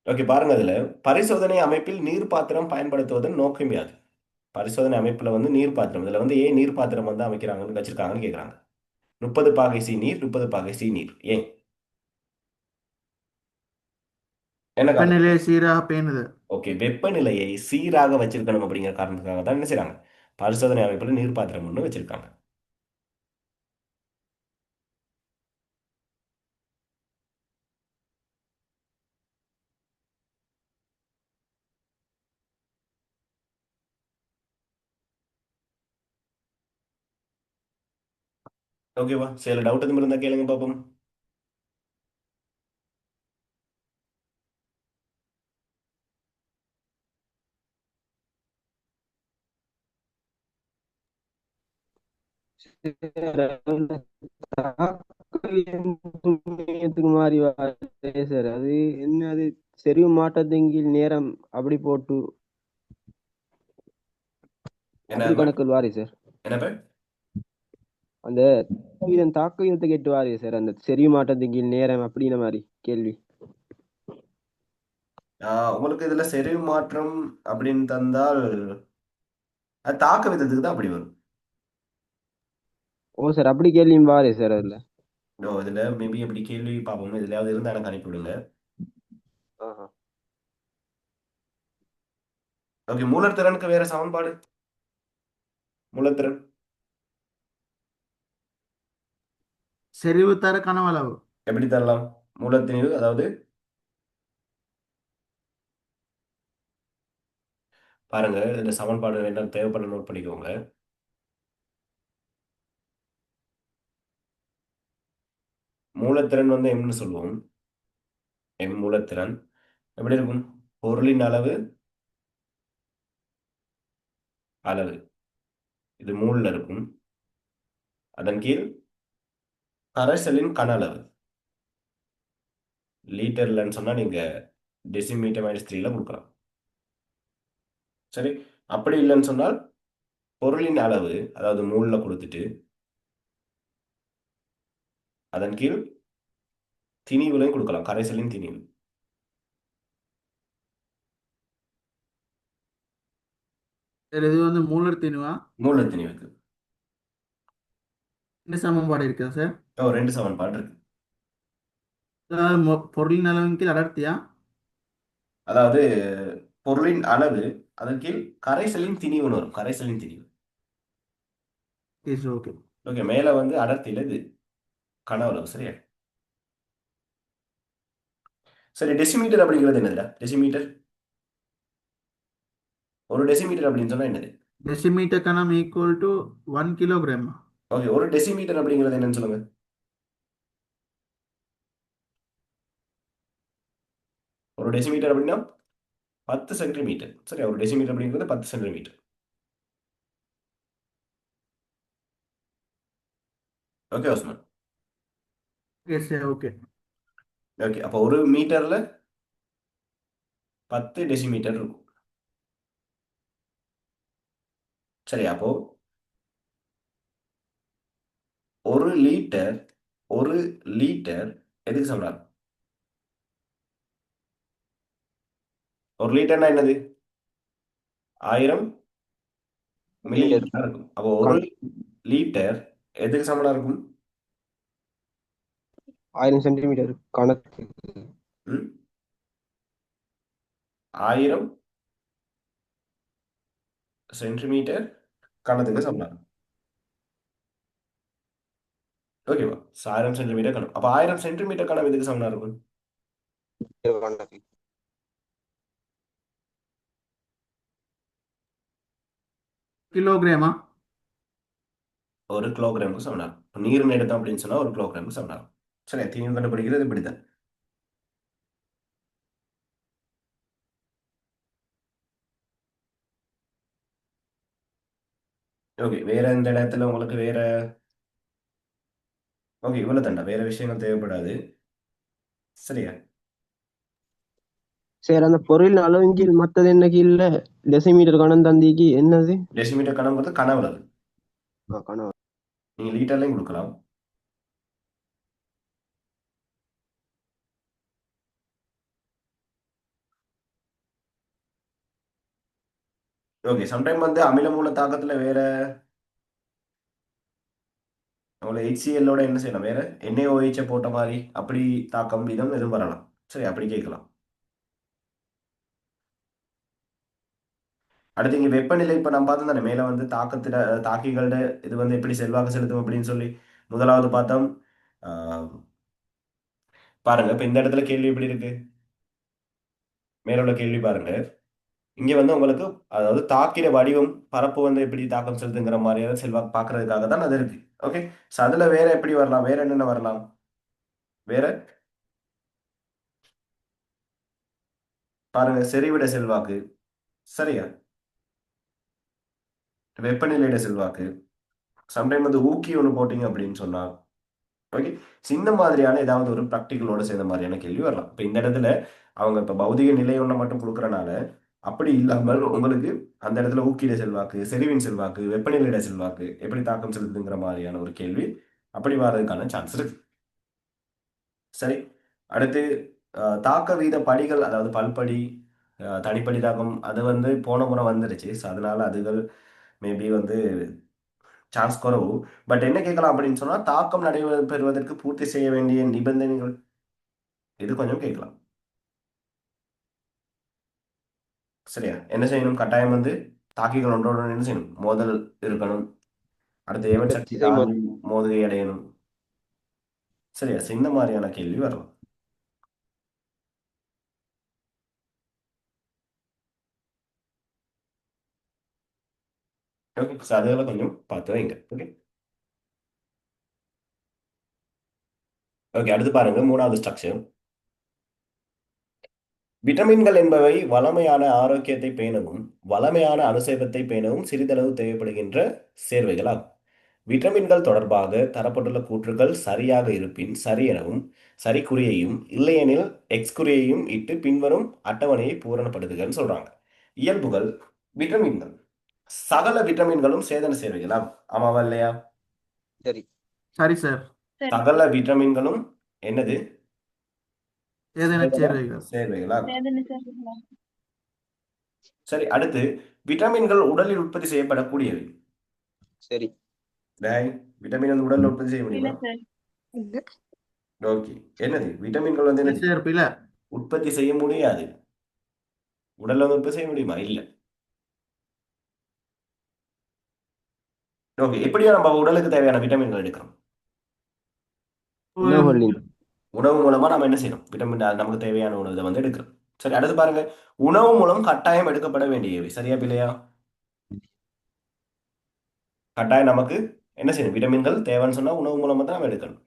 ஓகே, பாருங்க. அதுல பரிசோதனை அமைப்பில் நீர் பாத்திரம் பயன்படுத்துவதன் நோக்கம் யாது? பரிசோதனை அமைப்புல வந்து நீர் பாத்திரம், இதுல வந்து ஏன் நீர் பாத்திரம் வந்து அமைக்கிறாங்கன்னு வச்சிருக்காங்கன்னு கேக்குறாங்க. 30 பாகை சி நீர், 30 பாகை சி நீர், ஏன்? என்ன காரணம்? வெப்பநிலையை சீராக பேணுது. ஓகே, வெப்பநிலையை சீராக வச்சிருக்கணும் அப்படிங்கிற காரணத்துக்காக தான் என்ன செய்றாங்க? பரிசோதனை அமைப்புல நீர் பாத்திரம் ஒன்று வச்சிருக்காங்க. ஓகேவா? சில டவுட் எதுவும் இருந்தா கேளுங்க பாப்போம். தாக்கத்துக்கு மாறி வருது சார். அது என்ன, அது செறிவு மாற்றத்தின் கீழ் நேரம் அப்படி போட்டு என்ன அப்படி அக்மல்? கணக்கில் வாரி சார். என்னப்ப? அந்த தாக்க வீதத்தை கேட்டு வாரி சார், அந்த செறிவு மாற்றத்தின் கீழ் நேரம் அப்படின்ன மாதிரி கேள்வி. உங்களுக்கு இதுல செறிவு மாற்றம் அப்படின்னு தந்தால் அது தாக்க விதத்துக்கு தான் அப்படி வரும். ஓ சார், அப்படி கேள்வியும் வாரி சார் அதுல. இதுல மேபி அப்படி கேள்வி பார்ப்போம், இதுலயாவது இருந்தா எனக்கு அனுப்பிவிடுங்க. ஆஹா. ஓகே, மூலத்திறனுக்கு வேற சமன்பாடு. மூலத்திறன் செறிவு தர கனவளவு. எப்படி தரலாம்? மூலத்திணிவு, அதாவது பாருங்க, இந்த சமன்பாடு என்ன தேவைப்பட நோட் பண்ணிக்கோங்க. மூலத்திறன் வந்து எம்னு சொல்லுவோம். எம் மூலத்திறன் எப்படி இருக்கும்? பொருளின் அளவு அளவு இது மூல்ல இருக்கும். அதன் கீழ் கரைசலின் கன அளவு. லிட்டர்லன்னு சொன்னா நீங்க டெசிமீட்டர் -3ல கொடுக்கலாம். சரி, அப்படி இல்லைன்னு சொன்னால் பொருளின் அளவு, அதாவது மூல்ல கொடுத்துட்டு அதன் கீழ் திணிவுலையும் கொடுக்கலாம், கரைசலின் திணிவு. சார் இது வந்து மூலர் திணிவா? மூல திணிவுக்கு இந்த சமன்பாடு இருக்கா சார்? ரெண்டு சமன்பாடு இருக்கு. அதாவது பொருளின் அளவின் கீழ் அடர்த்தியா? அதாவது பொருளின் அளவு, அதன் கீழ் கரைசலின் திணிவுன்னு வரும். கரைசலின் திணிவு. Is okay. ஓகே, மேல வந்து அடர்த்தியில இது கன அளவு. சரியா? சரி, டெசிமீட்டர் அப்படிங்கிறது என்னதுடா? டெசிமீட்டர், ஒரு டெசிமீட்டர் அப்படின்னு சொன்னா என்னது? டெசிமீட்டர் கனம் ஈக்குவல் டு 1 கிலோகிராம். ஓகே, ஒரு டெசிமீட்டர் அப்படிங்கிறது என்னன்னு சொல்லுங்க. ஒரு டெசிமீட்டர் அப்படின்னா 10 சென்டிமீட்டர். சரியா? ஒரு டெசிமீட்டர் அப்படிங்கிறது 10 centimetre. Okay Usman. Yes sir, okay. Okay, அப்போ ஒரு மீட்டர்ல 10 டெசிமீட்டர் இருக்கும். சரி, அப்போ ஒரு லிட்டர், ஒரு லிட்டர் எதுக்கு சமம்? ஒரு லிட்டர்னா என்னது? 1000 மில்லி லிட்டர் லிட்டர் இருக்கும். அப்போ ஒரு லிட்டர் எதுக்கு சமனா இருக்கும்? 1000 சென்டிமீட்டர் கணக்கு. ம்? 1000 சென்டிமீட்டர் கணத்துக்கு சமனா இருக்கும். ஓகேவா? 1000 சென்டிமீட்டர் கணம். அப்போ 1000 சென்டிமீட்டர் கணம் எதுக்கு சமனா இருக்கும்? கணக்கு. கிலோகிராமா? ஒரு கிலோகிராமுக்கு சமனா இருக்கும். இப்போ நீர்னு எடுத்தோம் அப்படின்னு சொன்னா ஒரு கிலோகிராமுக்கு சமனா இருக்கும். சரி, தீனியம் கண்டுபிடிக்கிறது இப்படிதான். ஓகே, வேற எந்த இடத்துல உங்களுக்கு வேற? ஓகே, இவ்வளவு தண்டா, வேற விஷயங்கள் தேவைப்படாது. சரியா? சரி, அந்த பொருளின் அளவின் கீழ் மத்தது என்ன கீழ்ல டெசிமீட்டர் கணம் தந்திக்கு என்னது? டெசிமீட்டர் கணம்ங்கிறது கனவுளது. கணம். நீங்க லீட்டர்லையும் கொடுக்கலாம். ஓகே, சம்டைம் வந்து அமில மூல தாக்கத்துல வேற உங்களை HCl ஓட என்ன செய்யலாம், வேற NaOH போட்ட மாதிரி அப்படி தாக்கம் வீதம் எதுவும் வரலாம். சரி, அப்படி கேட்கலாம். அடுத்து இங்க வெப்பநிலை, இப்ப நான் பார்த்தோம் தானே மேல வந்து தாக்கத்துல தாக்கிகளோட இது வந்து எப்படி செல்வாக்கு செலுத்தும் அப்படின்னு சொல்லி முதலாவது பார்த்தோம். ஆஹ் பாருங்க, இப்ப இந்த இடத்துல கேள்வி எப்படி இருக்கு? மேல உள்ள கேள்வி பாருங்க. இங்க வந்து உங்களுக்கு, அதாவது தாக்கிற வடிவம், பரப்பு வந்து எப்படி தாக்கம் செலுத்துங்கிற மாதிரியான செல்வாக்கு பார்க்கறதுக்காக தான் அது இருக்கு. ஓகே, அதுல வேற எப்படி வரலாம்? வேற என்னென்ன வரலாம்? வேற பாருங்க, செறிவிட செல்வாக்கு. சரியா? வெப்பநிலையிட செல்வாக்கு, சம்டைம் வந்து ஊக்கி ஒன்று போட்டீங்க அப்படின்னு சொன்னா ஓகே இந்த மாதிரியான ஏதாவது ஒரு ப்ராக்டிக்கலோட சேர்ந்த மாதிரியான கேள்வி வரலாம். இப்போ இந்த இடத்துல அவங்க இப்போ பௌதிக நிலை ஒன்றை மட்டும் கொடுக்கறனால அப்படி இல்லாமல் உங்களுக்கு அந்த இடத்துல ஊக்கிட செல்வாக்கு, செறிவின் செல்வாக்கு, வெப்பநிலையிட செல்வாக்கு எப்படி தாக்கம் செலுத்துங்கிற மாதிரியான ஒரு கேள்வி அப்படி வர்றதுக்கான சான்ஸ் இருக்கு. சரி, அடுத்து தாக்க வீத படிகள், அதாவது பல்படி, தனிப்படி தாக்கம் அது வந்து போன முறை வந்துருச்சு. ஸோ அதனால அதுகள் மேபி வந்து சான்ஸ் குறைவு. பட் என்ன கேட்கலாம் அப்படின்னு சொன்னா தாக்கம் நடைபெறுவதற்கு பூர்த்தி செய்ய வேண்டிய நிபந்தனைகள் இது கொஞ்சம் கேட்கலாம். சரியா, என்ன செய்யணும்? கட்டாயம் வந்து தாக்கிகள் ஒன்றோட என்ன செய்யணும்? மோதல் இருக்கணும். அடுத்து ஏவன் சக்தி திசை தாங்கி மோதுகை அடையணும். சரியா, so இந்த மாதிரியான கேள்வி வரலாம். ஓகே, ஸோ அதெல்லாம் கொஞ்சம் பார்த்து வைங்க. ஓகே ஓகே, அடுத்து பாருங்க மூணாவது ஸ்ட்ரக்சர். விட்டமின்கள் என்பவை வளமையான ஆரோக்கியத்தை பேணவும் வளமையான அனுசேபத்தை பேணவும் சிறிதளவு தேவைப்படுகின்ற சேர்வைகளாகும். விட்டமின்கள் தொடர்பாக தரப்பட்டுள்ள கூற்றுகள் சரியாக இருப்பின் சரி எனவும் சரி குறியையும் இல்லையெனில் எக்ஸ் குறியையும் இட்டு பின்வரும் அட்டவணையை பூரணப்படுத்துகன்னு சொல்றாங்க. இயல்புகள். விட்டமின்கள் சகல விட்டமின்களும் சேதன சேர்வைகளாகும். ஆமாவா இல்லையா? சரி. சரி சார். சகல விட்டமின்களும் என்னது? சேதன சேர்வைகள். சேர்வைகளாகும். வேதனை சேர்வைகளா? சரி, அடுத்து விட்டமின்கள் உடலில் உற்பத்தி செய்யப்படக்கூடியவை. சரி. டேய், விட்டமின் உடல்ல உற்பத்தி செய்ய இல்ல முடியுமா? சார். ஓகே, என்னது விட்டமின்கள் வந்து இல்ல என்னது சார், பிள்ளை. உற்பத்தி செய்ய முடியாது. உடல்ல வந்து உற்பத்தி செய்ய முடியுமா? இல்ல. ஓகே, எப்படியா நம்ம உடலுக்கு தேவையான விட்டமின்கள் எடுக்கிறோம்? உணவுகளின் உணவு மூலமா நம்ம என்ன செய்யணும்? விட்டமின் நமக்கு தேவையான உணவை வந்து எடுக்கிறோம். சரி, அடுத்து பாருங்க, உணவு மூலம் கட்டாயம் எடுக்கப்பட வேண்டியவை. சரியா பிள்ளையா? கட்டாயம் நமக்கு என்ன செய்யணும்? விட்டமின்கள் தேவைன்னு சொன்னா உணவு மூலமா தான் நம்ம எடுக்கணும்.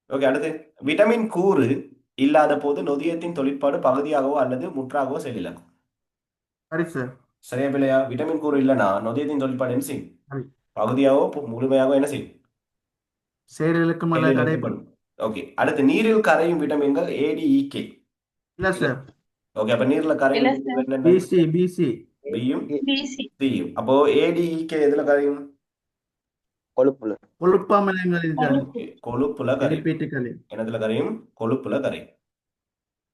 ஓகே, அடுத்து விட்டமின் கூறு இல்லாத போது நொதியத்தின் தொழிற்பாடு பகுதியாகவோ அல்லது முற்றாகவோ செயலிழக்கும். சரி சார். சரியா பிள்ளையா? விட்டமின் கூறு இல்லைன்னா நொதியத்தின் தொழிற்பாடு என்ன செய்யும்? சரி. பகுதியாகவோ முழுமையாகவோ என்ன செய்யும்? செயலிழக்கும் அல்ல தடைப்படும். ஓகே, அடுத்து நீரில் கரையும் விட்டமின்கள் ஏடிஇகே. இல்ல சார். ஓகே, அப்ப நீர்ல கரையும் இல்ல விட்டமின்கள் சார். என்னென்ன? பிசி பியும் பிசி. சியும். அப்போ ஏடிஇகே எதுல கரையும்? கொழுப்புல. கொழுப்பமிலங்களில் சார். கொழுப்பு. ஓகே, கொழுப்புல கரையும். லிப்பிட்டுகளில். என்னதுல கரையும்? கொழுப்புல கரையும்.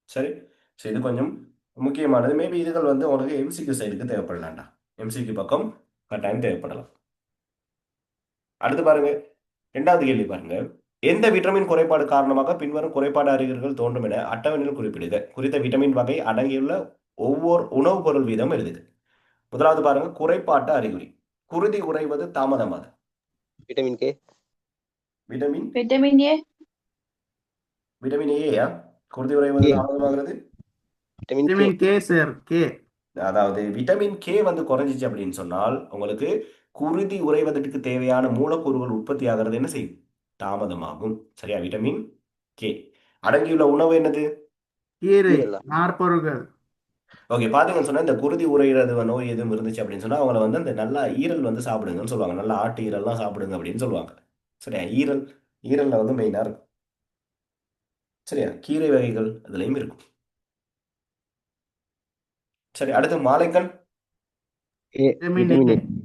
சரி, சரி, இது கொஞ்சம் முக்கியமானது. மேபி இதுகள் வந்து உனக்கு எம்சிக்யூ சைடுக்கு தேவைப்படலாம்டா. எம்சிக்யூ பக்கம் கட்டாயம் தேவைப்படலாம். அடுத்து பாருங்க, இரண்டாவது கேள்வி பாருங்க. எந்த விட்டமின் குறைபாடு காரணமாக பின்வரும் குறைபாடு அறிகுறிகள் தோன்றும் என அட்டவணையில் குறிப்பிடுக. குறித்த விட்டமின் வகை அடங்கியுள்ள ஒவ்வொரு உணவுப் பொருள் வீதம் எழுதுக. முதலாவது பாருங்க, குறைபாட்டு அறிகுறி. குருதி உறைவது தாமதமாக. Vitamin K. விட்டமின் விட்டமின் ஏ. விட்டமின் ஏயா குருதி உறைவது கே. தாமதமாகிறது? Vitamin K. Vitamin K sir. K. அதாவது விட்டமின் கே வந்து குறைஞ்சிச்சு அப்படின்னு சொன்னால் உங்களுக்கு குருதி உறைவதற்கு தேவையான மூலக்கூறுகள் உற்பத்தி ஆகிறது என்ன செய்யும்? தாமதமாகும். சரியா, விட்டமின் கே அடங்கியுள்ள உணவு என்னது? கீரை, கீரைல. நார்ப்பொருள்கள். ஓகே, பாத்தீங்கன்னு சொன்னா இந்த குருதி உறையிறது நோய் எதுவும் இருந்துச்சு அப்படின்னு சொன்னா அவங்கள வந்து அந்த நல்லா ஈரல் வந்து சாப்பிடுங்கன்னு சொல்லுவாங்க. நல்லா ஆட்டு ஈரல்லாம் சாப்பிடுங்க அப்படின்னு சொல்லுவாங்க. சரியா, ஈரல்ல வந்து மெயினா இருக்கும். சரியா, கீரை வகைகள் அதுலயும் இருக்கும். சரி, அடுத்து மாலைக்கண். A. Vitamin vitamin A. A.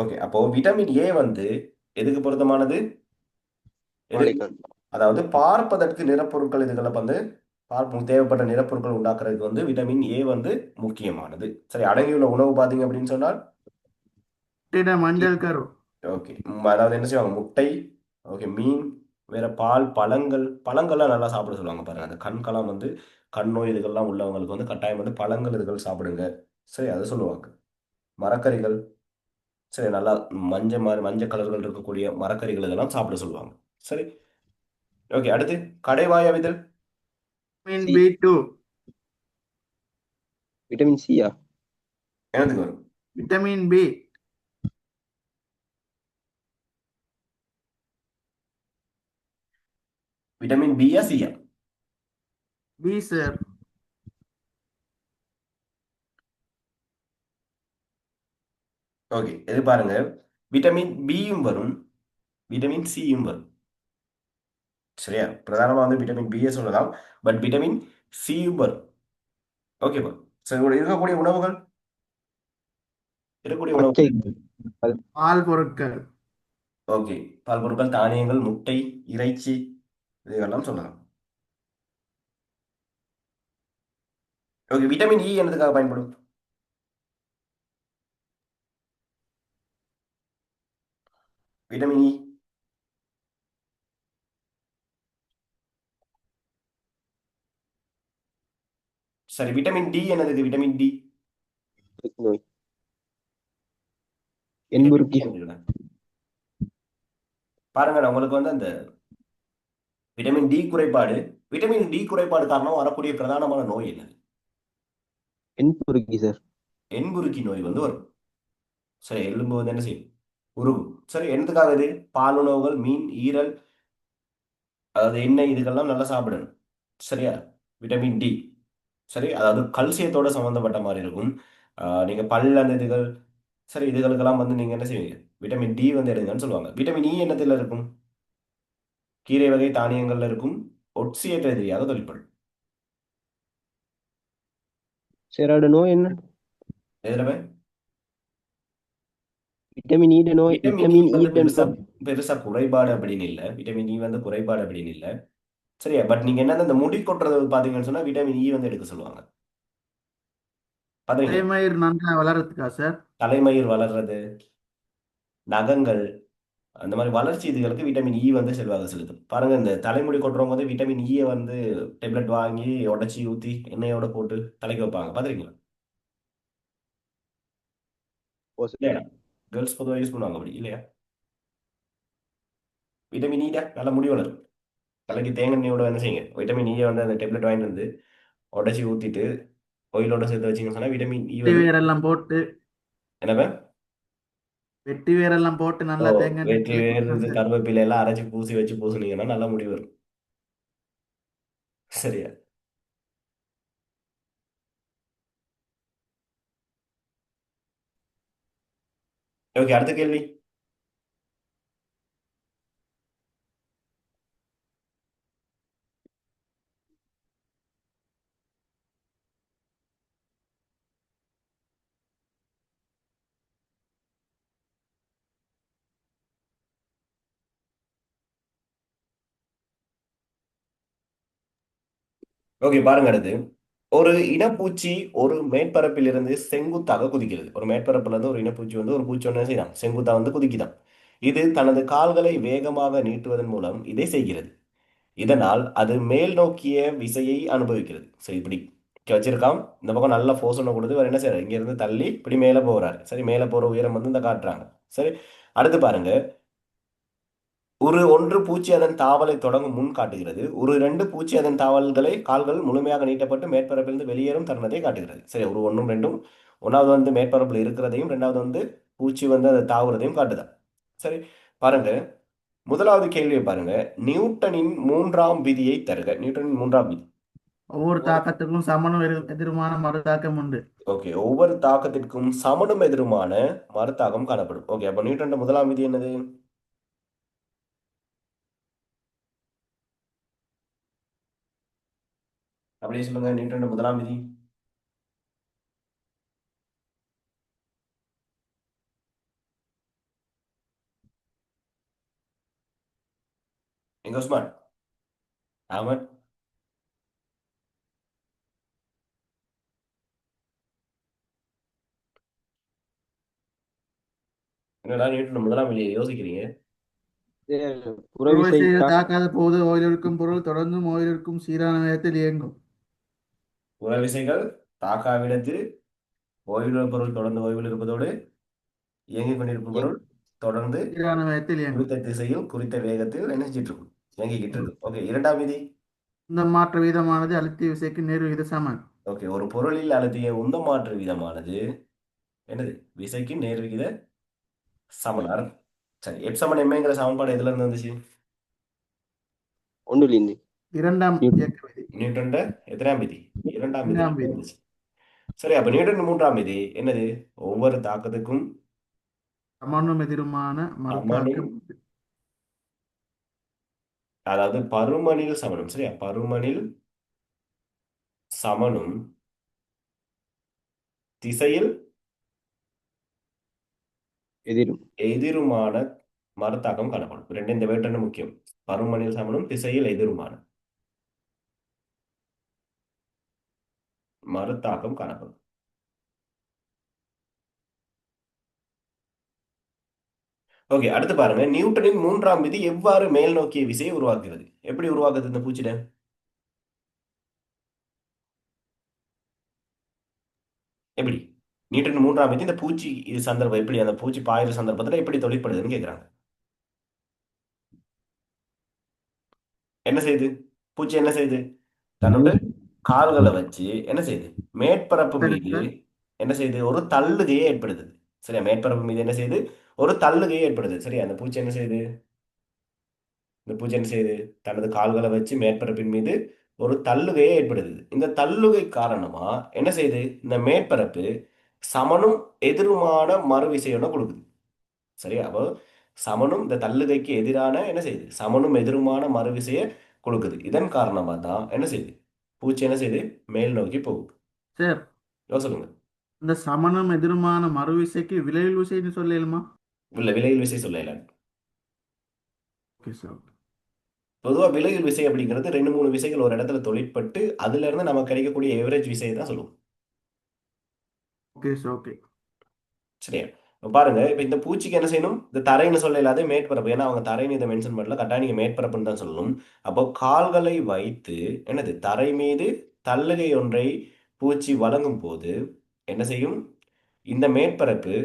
Okay, அப்போ விட்டமின் ஏ வந்து எதுக்கு பொருத்தமானது? மாலைக்கண். அதாவது பார்ப்பதற்கு நிறப்பொருட்கள் இதுகளை வந்து தேவைப்பட்ட நிறப்பொருட்கள் உண்டாக்குறதுக்கு வந்து விட்டமின் ஏ வந்து முக்கியமானது. சரி, அடங்கியுள்ள உணவு பார்த்தீங்க அப்படின்னு சொன்னால் மஞ்சள் கரு. ஓகே, அதாவது என்ன செய்வாங்க? முட்டை, ஓகே, மீன், வேற பால், பழங்கள்லாம் நல்லா சாப்பிட சொல்லுவாங்க பாருங்க. அந்த கண்கலாம் வந்து கண் நோய் இதுகள்லாம் உள்ளவங்களுக்கு வந்து கட்டாயம் வந்து பழங்கள் இதுகள் சாப்பிடுங்க. சரி, அதை சொல்லுவாங்க. மரக்கறிகள், சரி, நல்லா மஞ்சள் கலர்கள் இருக்கக்கூடிய மரக்கறிகள் இதெல்லாம் சாப்பிட சொல்லுவாங்க. சரி, ஓகே, அடுத்து கடைவாயவிதழ். Vitamin C. பி2. விட்டமின் சியா. என்னதுக்கு வரும்? Vitamin B. விட்டமின் பியா சியா? B sir. ஓகே இது பாருங்க, விட்டமின் பியும் வரும், விட்டமின் சியும் வரும். சரியா? பிரதானமா வந்து விட்டமின் பியை சொல்லலாம், பட் விட்டமின் சியும் வரும். ஓகேவா? சரி, இருக்கக்கூடிய உணவுகள், இருக்கக்கூடிய பச்சை உணவுகள். பால் பொருட்கள். ஓகே, பால் பொருட்கள், தானியங்கள், முட்டை, இறைச்சி, இதெல்லாம் சொல்லலாம். ஓகே, விட்டமின் இ என்னதுக்காக பயன்படும்? Vitamin E. சரி, விட்டமின் டி என்னதுக்கு? Vitamin D. நோய் விட்டமின் டி என்புருக்கி என்னதுடா? பாருங்க, நான் உங்களுக்கு வந்து அந்த விட்டமின் டி குறைபாடு, விட்டமின் டி குறைபாடு காரணமா வரக்கூடிய பிரதானமான நோய் என்னது? என்புருக்கி சார். என்புருக்கி நோய் வந்து வரும். சரி, எலும்பு வந்து என்ன செய்யும்? உருகும். சரி, என்னதுக்காக இது? பால் உணவுகள், மீன், ஈரல், அதாவது எண்ணெய், இதுக்கெல்லாம் நல்லா சாப்பிடணும். சரியா? Vitamin D. சரி, அதாவது கல்சியத்தோட சம்மந்தப்பட்ட மாதிரி இருக்கும். நீங்க பல் அந்த இதுகள், சரி, இதுகளுக்கெல்லாம் வந்து நீங்க என்ன செய்வீங்க? விட்டமின் டி வந்து எடுங்கன்னு சொல்லுவாங்க. விட்டமின் இ என்னத்துல இருக்கும்? கீரை வகை தானியங்கள்ல இருக்கும். ஒட்சியேற்ற தெரியாத தொழிற்படும். சார் அதோட நோய் என்ன? எதுலமே விட்டமின் ஈட நோய், விட்டமின் இ விட்டமின் வந்து ஈட பெருசா நோய். பெருசா குறைபாடு அப்படின்னு இல்லை. விட்டமின் இ வந்து குறைபாடு அப்படின்னு இல்லை. சரியா? பட் நீங்க என்னன்னா இந்த முடி கொட்டுறது பாத்தீங்கன்னு சொன்னா விட்டமின் இ வந்து எடுக்க சொல்லுவாங்க. பாத்தீங்களா? தலைமயிர் நன்கா வளர்றதுக்கா சார்? தலைமயிர் வளர்றது, நகங்கள், அந்த மாதிரி வளர்ச்சி இதுகளுக்கு விட்டமின் இ வந்து செல்வாக்கு செலுத்தும். பாருங்க, இந்த தலைமுடி கொட்டுறவங்க வந்து விட்டமின் ஈயை வந்து டெப்லெட் வாங்கி உடச்சி ஊத்தி எண்ணெயோட போட்டு தலைக்கு வைப்பாங்க, பாத்திருக்கீங்களா? ஓ சார். இல்லையா? கேர்ள்ஸ் பொதுவாக யூஸ் பண்ணுவாங்க அப்படி இல்லையா? விட்டமின் இ தான் நல்ல முடி வளரும். தலைக்கு தேங்காய் எண்ணெயோட என்ன செய்யுங்க, விட்டமின் ஈயை வந்து அந்த டெப்லெட் வாங்கிட்டு வந்து உடச்சி ஊத்திட்டு ஆயிலோட சேர்த்து வச்சீங்கன்னு சொன்னா விட்டமின் இ வெட்டி வந்து வேரெல்லாம் போட்டு என்னப்ப. வெட்டி வேரெல்லாம் போட்டு ஓ, நல்லா தேங்காய் எண்ணெய் வெற்றி தேய்ச்சி வேறு குளிக்கணும் இது சார். கருவேப்பிலை எல்லாம் அரைச்சி பூசி வச்சு பூசுனீங்கன்னா நல்லா முடி வரும். சரியா? ஓகே, அடுத்த கேள்வி. ஓகே, பாருங்க அடுத்து. ஒரு இனப்பூச்சி ஒரு மேற்பரப்பில் இருந்து செங்குத்தாக குதிக்கிறது. ஒரு மேற்பரப்புல இருந்து ஒரு இனப்பூச்சி வந்து ஒரு பூச்சி ஒன்று செய்யலாம், செங்குத்தா வந்து குதிக்குதாம். இது தனது கால்களை வேகமாக நீட்டுவதன் மூலம் இதை செய்கிறது. இதனால் அது மேல் நோக்கிய விசையை அனுபவிக்கிறது. சரி, இப்படி வச்சிருக்கான், இந்த பக்கம் நல்ல ஃபோர்ஸ் ஒன்று கொடுத்து வேற என்ன செய்யறாரு, இங்க இருந்து தள்ளி இப்படி மேலே போறாரு. சரி, மேலே போற உயரம் வந்து இந்த காட்டுறாங்க. சரி, அடுத்து பாருங்க. ஒன்று பூச்சி அதன் தாவலை தொடங்கும் முன் காட்டுகிறது. இரண்டு பூச்சி அதன் தாவல்களை கால்கள் முழுமையாக நீட்டப்பட்டு மேற்பரப்பிலிருந்து வெளியேறும் தருணத்தை காட்டுகிறது. சரி, ஒன்றும் ரெண்டும், ஒன்றாவது வந்து மேற்பரப்பில் இருக்கிறதையும், ரெண்டாவது வந்து பூச்சி வந்து அதை தாவுறதையும் காட்டுதா. சரி, பாருங்க, முதலாவது கேள்வியை பாருங்க. நியூட்டனின் மூன்றாம் விதியை தருக. நியூட்டனின் மூன்றாம் விதி. ஒவ்வொரு தாக்கத்துக்கும் சமனும் எதிருமான மறுதாக்கம் உண்டு. ஓகே, ஒவ்வொரு தாக்கத்திற்கும் சமனும் எதிருமான மறுதாக்கம் காணப்படும். ஓகே, அப்ப நியூட்டன் முதலாம் விதி என்னது? அப்படியே சொல்லுங்க, நியூட்டன் முதலாம் விதி. எங்க உஸ்மான்? ஆமாம். என்னடா நியூட்டன் முதலாம் விதியை யோசிக்கிறீங்க? சார், புறவிசை புறவிசையில் தாக்காத போது ஓய்லிருக்கும் பொருள் தொடர்ந்தும் ஓய்லிருக்கும் சீரான வேகத்தில் இயங்கும். புற விசைகள் தாக்காவிடத்தில் ஓய்வுள்ள பொருள் தொடர்ந்து ஓய்வில் இருப்பதோடு இயங்கிக் கொண்டிருக்கும் பொருள் தொடர்ந்து சீரான வேகத்தில் இயங்கும். குறித்த திசையில் குறித்த வேகத்தில் என்ன செஞ்சிட்டு இருக்கும், இயங்கிக்கிட்டு இருக்கு. ஓகே, இரண்டாம் விதி. இந்த மாற்ற வீதமானது அழுத்திய விசைக்கு நேர் விகித சமன். ஓகே, ஒரு பொருளில் அழுத்திய உந்த மாற்று வீதமானது என்னது? விசைக்கு நேர்விகித சமனார். சரி, எப் சமன் எம்ங்கிற சமன்பாடு எதுல இருந்து வந்துச்சு? ஒன்றுலேருந்து இரண்டாம் நியூட்டன். இயக்க விதி. நியூட்டன் எத்தனாம் விதி? இரண்டாம் விதியில இரண்டாம் இருந்து விதி. வந்துச்சு. சரி, அப்ப நியூட்டன் மூன்றாம் விதி என்னது? ஒவ்வொரு தாக்கத்துக்கும் சமனும் எதிருமான சமனும், மறுதாக்கம். அதாவது பருமனில் சமனும், சரியா? பருமனில் சமனும் திசையில் எதிரும். எதிருமான மறுதாக்கம் காணப்படும். ரெண்டு இந்த வேற்று முக்கியம். பருமனில் சமனும் திசையில் எதிருமான மறுதாக்கம் காணப்படும். ஓகே, அடுத்து பாருங்க. நியூட்டனின் மூன்றாம் விதி எவ்வாறு மேல் நோக்கிய விசையை உருவாக்குகிறது? எப்படி உருவாக்குது இந்த பூச்சிட? எப்படி? நியூட்டன் மூன்றாம் விதி இந்த பூச்சி இது சந்தர்ப்பம் எப்படி, அந்த பூச்சி பாயிற சந்தர்ப்பத்துல எப்படி தொழிற்படுதுன்னு கேக்குறாங்க. என்ன செய்யுது? பூச்சி என்ன செய்யுது? தன்னோட கால்களை வச்சு என்ன செய்யுது? மேற்பரப்பு சரி மீது சார். என்ன செய்யுது? ஒரு தள்ளுகையை ஏற்படுத்துது. சரியா? மேற்பரப்பு மீது என்ன செய்யுது? ஒரு தள்ளுகையை ஏற்படுத்துது. சரியா? அந்த பூச்சி என்ன செய்யுது? இந்த பூச்சி என்ன செய்யுது? தனது கால்களை வச்சு மேற்பரப்பின் மீது ஒரு தள்ளுகையை ஏற்படுத்துது. இந்த தள்ளுகை காரணமா என்ன செய்யுது? இந்த மேற்பரப்பு சமனும் எதிருமான மறுவிசையோட கொடுக்குது. சரியா? அப்போ சமனும் இந்த தள்ளுகைக்கு எதிரான என்ன செய்யுது? சமனும் எதிருமான மறுவிசையை கொடுக்குது. இதன் காரணமா தான் என்ன செய்யுது? பூச்சி என்ன செய்யுது? மேல் நோக்கி போகுது. சார், சொல்லுங்க. இந்த சமணம் எதிருமான மறுவிசைக்கு விளைவில் விசைன்னு சொல்லலுமா? இல்ல, விலையில் விசை சொல்லல. Okay sir. பொதுவா விலையில் விசை அப்படிங்கிறது ரெண்டு மூணு விசைகள் ஒரு இடத்துல தொழிற்பட்டு அதுல இருந்து நமக்கு கிடைக்கக்கூடிய எவரேஜ் விசையை தான் சொல்லுவோம். Okay sir. ஓகே. சரியா? இப்ப பாருங்க, இப்ப இந்த பூச்சிக்கு என்ன செய்யணும்? இந்த தரைன்னு சொல்ல இல்லாத மேற்பரப்பு. ஏன்னா அவங்க தரைன்னு இதை மென்ஷன் பண்ணல, கட்டாயம் நீங்க மேற்பரப்புன்னு தான் சொல்லணும். அப்போ கால்களை வைத்து என்னது? தரை மீது தள்ளுகை ஒன்றை பூச்சி வழங்கும் போது என்ன செய்யும்? இந்த மேற்பரப்பு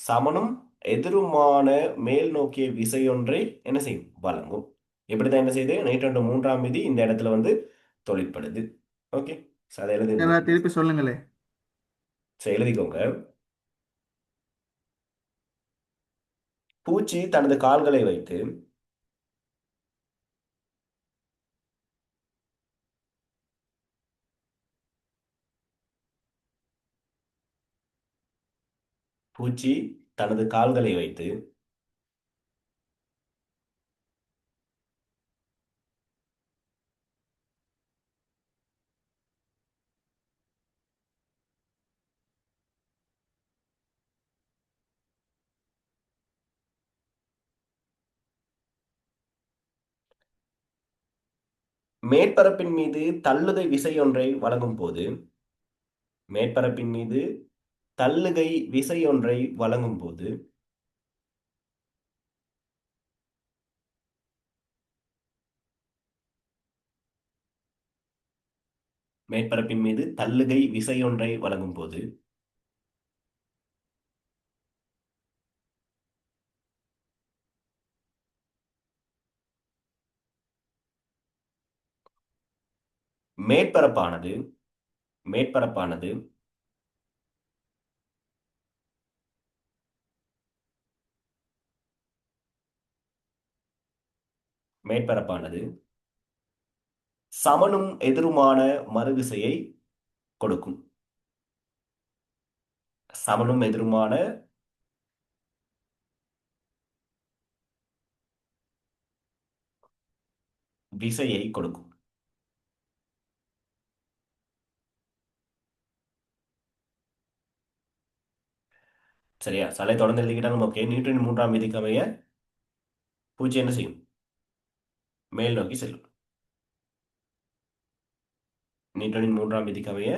சமனும் எதிருமான மேல் நோக்கிய விசையொன்றை என்ன செய்யும்? வழங்கும். இப்படிதான் என்ன செய்யுது? நியூட்டன் மூன்றாம் விதி இந்த இடத்துல வந்து தொழிற்படுது. ஓகே, அதை எழுதி சார், அதை திருப்பி சொல்லுங்களே. எழுதிக்கோங்க. பூச்சி தனது கால்களை வைத்து பூச்சி தனது கால்களை வைத்து மேற்பரப்பின் மீது தள்ளுகை விசையொன்றை வழங்கும் போது மேற்பரப்பின் மீது தள்ளுகை விசையொன்றை வழங்கும் போது மேற்பரப்பின் மீது தள்ளுகை விசையொன்றை வழங்கும் போது மேற்பரப்பானது மேற்பரப்பானது மேற்பரப்பானது சமனும் எதிருமான மறுவிசையை கொடுக்கும். சமனும் எதிருமான விசையை கொடுக்கும். சரியா? சலை தொடர்ந்து எழுதிக்கிட்டாலும் ஓகே. நியூட்டனின் மூன்றாம் விதிக்கு அமைய பூச்சி என்ன செய்யும்? மேல் நோக்கி செல்லும். நியூட்டனின் மூன்றாம் விதிக்கு அமைய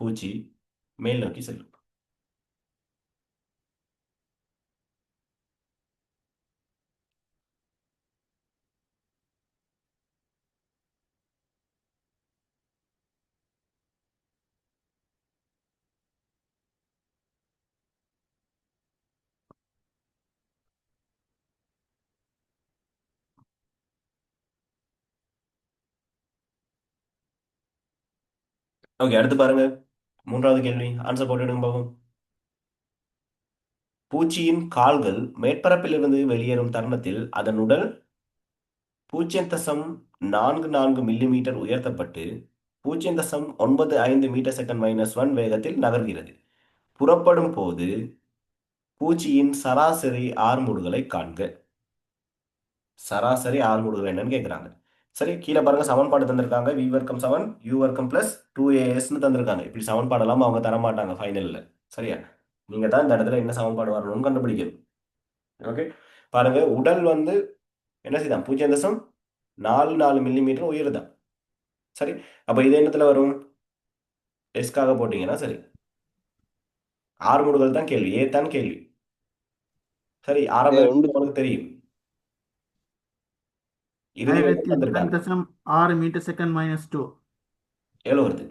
பூச்சி மேல் நோக்கி செல்லும். ஓகே, அடுத்து பாருங்க. மூன்றாவது கேள்வி, ஆன்சர் போட்டுடுங்க பாப்போம். பூச்சியின் கால்கள் மேற்பரப்பிலிருந்து வெளியேறும் தருணத்தில் அதன் உடல் 0.44 மில்லிமீட்டர் உயர்த்தப்பட்டு 0.95 மீட்டர் செகண்ட் -1 வேகத்தில் நகர்கிறது. புறப்படும் போது பூச்சியின் சராசரி ஆர்முடுகளை காண்க. சராசரி ஆர்முடுகள் என்னன்னு கேட்குறாங்க. சரி, கீழே பாருங்க சமன்பாடு தந்திருக்காங்க. v வர்க்கம் 7 u வர்க்கம் பிளஸ் 2asன்னு தந்திருக்காங்க. இப்படி சமன்பாடெல்லாம் அவங்க தர மாட்டாங்க ஃபைனல்ல. சரியா? நீங்க தான் இந்த இடத்துல என்ன சமன்பாடு வரணும்னு கண்டுபிடிக்கணும். ஓகே, பாருங்க உடல் வந்து என்ன செய்தான் 0.44 மில்லிமீட்டர் உயருதான். சரி, அப்ப இது என்னத்துல வரும்? எஸ்க்காக போட்டீங்கன்னா சரி. ஆர்முடுகள் தான் கேள்வி, ஏ தான் கேள்வி. சரி, ஆரம்ப சார் வேகம் உங்களுக்கு தெரியும், இறுதி வேகம் 1025 தந்திருக்காங்க. தசம் 6 மீட்டர் செகண்ட் -2. எவ்வளவு வருது?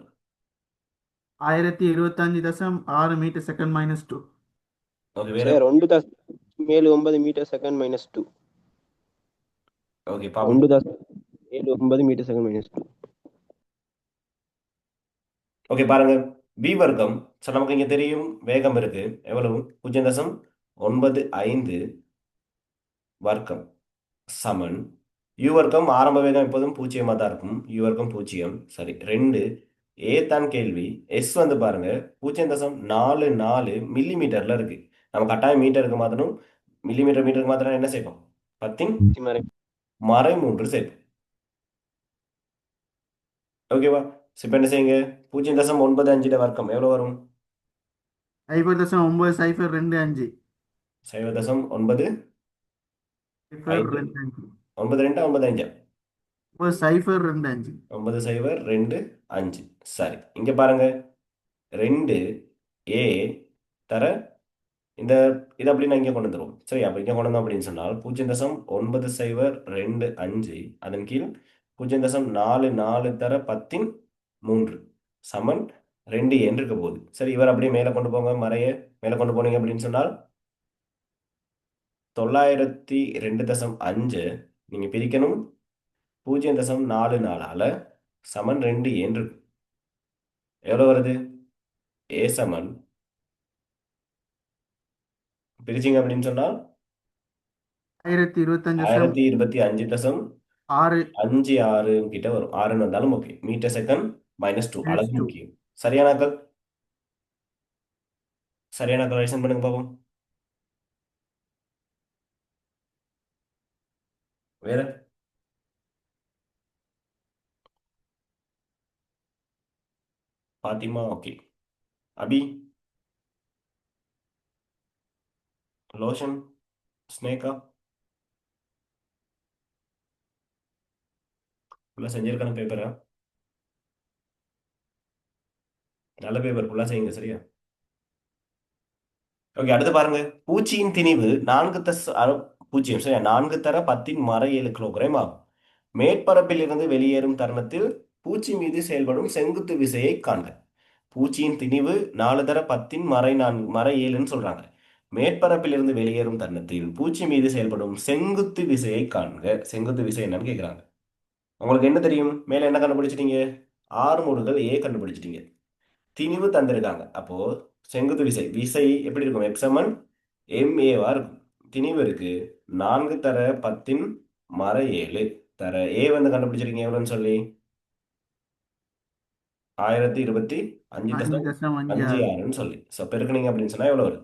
1025 தசம் 6 மீட்டர் செகண்ட் -2. ஓகே, வேற? Sir 1.79 metre second -2. ஓகே, பாப்போம். 1.79 மீட்டர் செகண்ட் -2. ஓகே, பாருங்க v வர்க்கம். சரி, நமக்கு இங்க தெரியும் வேகம் இருக்கு எவ்வளவு? 0.95 வர்க்கம் சமன் u வர்க்கம். ஆரம்ப வேகம் எப்போதும் 0 தான் இருக்கும். u வர்க்கம் 0. சரி, 2 ஏ தான் கேள்வி. எஸ் வந்து பாருங்க 0.44 மில்லிமீட்டர்ல இருக்கு. நம்ம கட்டாயம் மீட்டருக்கு மாத்தணும். மீட்டருக்கு மாத்திரம் என்ன செய்வோம்? 10 மறை 3 சேர்ப்போம். ஓகேவா? இப்போ என்ன செய்யுங்க? 0.95 வர்க்கம் எவ்வளவு வரும்? 0.9025. 0.95 0.25. 92 95 0.025. 9025. சரி, இங்க பாருங்க 2 ஏ தர இந்த இது அப்படி நான் இங்கே கொண்டு வந்துடுவோம். சரி, அப்போ இங்கே கொண்டு வந்தோம் அப்படின்னு சொன்னால் 0.9025 அதன் கீழ் 0.44 தர 10 சமன் 2 என்று இருக்க போகுது. சரி, இவர் அப்படியே மேலே கொண்டு போங்க. மறைய மேலே கொண்டு போனீங்க அப்படின்னு சொன்னால் 902.5 நீங்க பிரிக்கணும் 0.44 சமன் 2 என்று இருக்கும். எவ்வளவு வருது? ஏ சமன் பிரிச்சிங்க அப்படின்னு சொன்னால் 1025 தசம் 6 1025.56 கிட்ட வரும். 6 வந்தாலும் ஓகே. மீட்டர் செகண்ட் -2 அளவு -2. முக்கியம். சரியானாக்கள்? சரியானாக்கள் ரைசன் பண்ணுங்க பாப்போம். வேற? பாத்திமா ஓகே. அபி, லோஷன், ஸ்னேகா ஃபுல்லாக செஞ்சிருக்கான பேப்பரா? நல்ல பேப்பர் ஃபுல்லாக செய்யுங்க. சரியா? ஓகே, அடுத்து பாருங்க பூச்சியின் திணிவு 0.0 சரியா 4 தர 10 கிலோகிராம் ஆகும். மேற்பரப்பில் இருந்து வெளியேறும் தருணத்தில் பூச்சி மீது செயல்படும் செங்குத்து விசையை காண்க. பூச்சியின் திணிவு 4 தர 10 சொல்றாங்க. மேற்பரப்பில் இருந்து வெளியேறும் தருணத்தில் பூச்சி மீது செயல்படும் செங்குத்து விசையை காண்க. செங்குத்து விசை என்னன்னு கேட்குறாங்க. உங்களுக்கு என்ன தெரியும்? மேலே என்ன கண்டுபிடிச்சிட்டீங்க? ஆர்முடுகள் ஏ கண்டுபிடிச்சிட்டீங்க. திணிவு தந்திருக்காங்க. அப்போ செங்குத்து விசை விசை எப்படி இருக்கும்? எப்சமன் MA இருக்கும். திணிவு இருக்கு 4 தர 10 தர ஏ வந்து கண்டுபிடிச்சிருக்கீங்க எவ்வளோன்னு சொல்லி 1025.56 சொல்லி. ஸோ பெருக்குனீங்க அப்படின்னு சொன்னா எவ்வளோ வருது?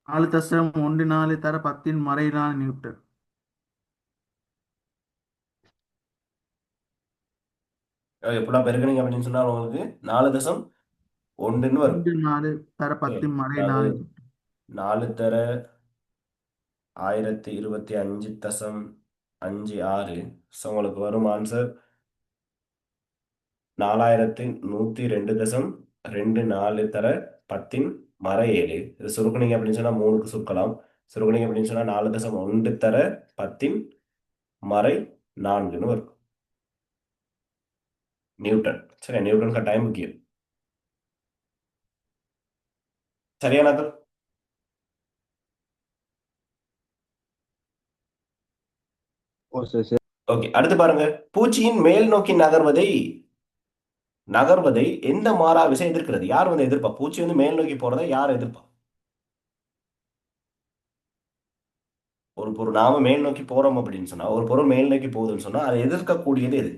நாலு தசம் 14 தர 10 நியூட்டன். எப்படா பெருக்குனீங்க அப்படின்னு சொன்னா உங்களுக்கு 4.1 வரும். 4 தர 10 அதாவது 4 தர 1025.56. ஸோ உங்களுக்கு வரும் ஆன்சர் 4102.24 தர 10 இது சுருக்குனீங்க அப்படின்னு சொன்னா 3க்கு சுருக்கலாம். சுருக்குனீங்க அப்படின்னு சொன்னா 4.1 தர 10 வரும் நியூட்டன். சரி, நியூட்டன் கட்டாயம் முக்கியம். சரியானாக்கள்? ஓ சார் சார் ஓகே, அடுத்து பாருங்க பூச்சியின் மேல் நோக்கி நகர்வதை எந்த மாறா விசை எதிர்க்கிறது? யார் வந்து எதிர்ப்பா? பூச்சி வந்து மேல் நோக்கி போறதை யார் எதிர்ப்பா? ஒரு பொருள் நாம மேல் நோக்கி போறோம் அப்படின்னு சொன்னா, ஒரு பொருள் மேல் நோக்கி போகுதுன்னு சொன்னா அதை எதிர்க்கக்கூடியது எது?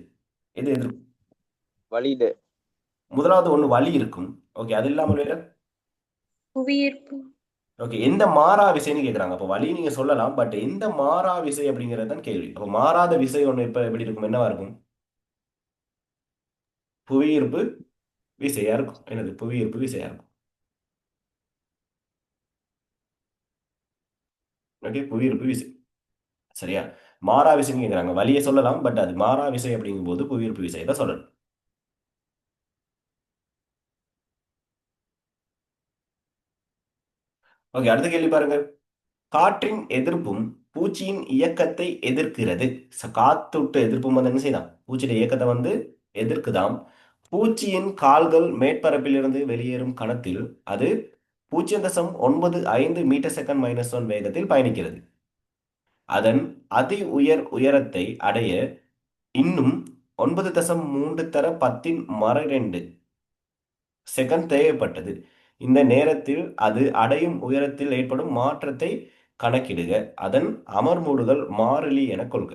எது எதிர்க்கும்? வழியில முதலாவது ஒண்ணு வலி இருக்கும். ஓகே, அது இல்லாமல் வேற? புவியீர்ப்பு. ஓகே, எந்த மாறா விசைன்னு கேக்குறாங்க. அப்ப வலி நீங்க சொல்லலாம், பட் எந்த மாறா விசை அப்படிங்கிறது தான் கேள்வி. அப்ப மாறாத விசை ஒண்ணு இப்ப எப்படி இருக்கும்? என்னவா இருக்கும்? புவியீர்ப்பு விசையா இருக்கும். என்னது? புவியீர்ப்பு விசையா இருக்கும். ஓகே, புவியீர்ப்பு விசை. சரியா? மாறா விசைன்னு கேக்குறாங்க. வலியை சொல்லலாம், பட் அது மாறா விசை அப்படிங்கும்போது புவியீர்ப்பு விசை தான் சொல்லணும். ஓகே, அடுத்த கேள்வி பாருங்க. காற்றின் எதிர்ப்பும் பூச்சியின் இயக்கத்தை எதிர்க்கிறது. காத்துட்டு எதிர்ப்பும் வந்து என்ன செய்யலாம்? பூச்சிയുടെ இயக்கத்தை வந்து எதிர்க்குதாம். பூச்சியின் கால்கள் மேற்பரப்பிலிருந்து வெளியேறும் கணத்தில் அது 0.95 மீட்டர் செகண்ட் -1 வேகத்தில் பயணிக்கிறது. அதன் அதி உயர் உயரத்தை அடைய இன்னும் 9.3 தர 10^2 செகண்ட் தேவைப்பட்டது. இந்த நேரத்தில் அது அடையும் உயரத்தில் ஏற்படும் மாற்றத்தை கணக்கிடுக. அதன் அமர்மூடுதல் மாறிலி என கொள்க.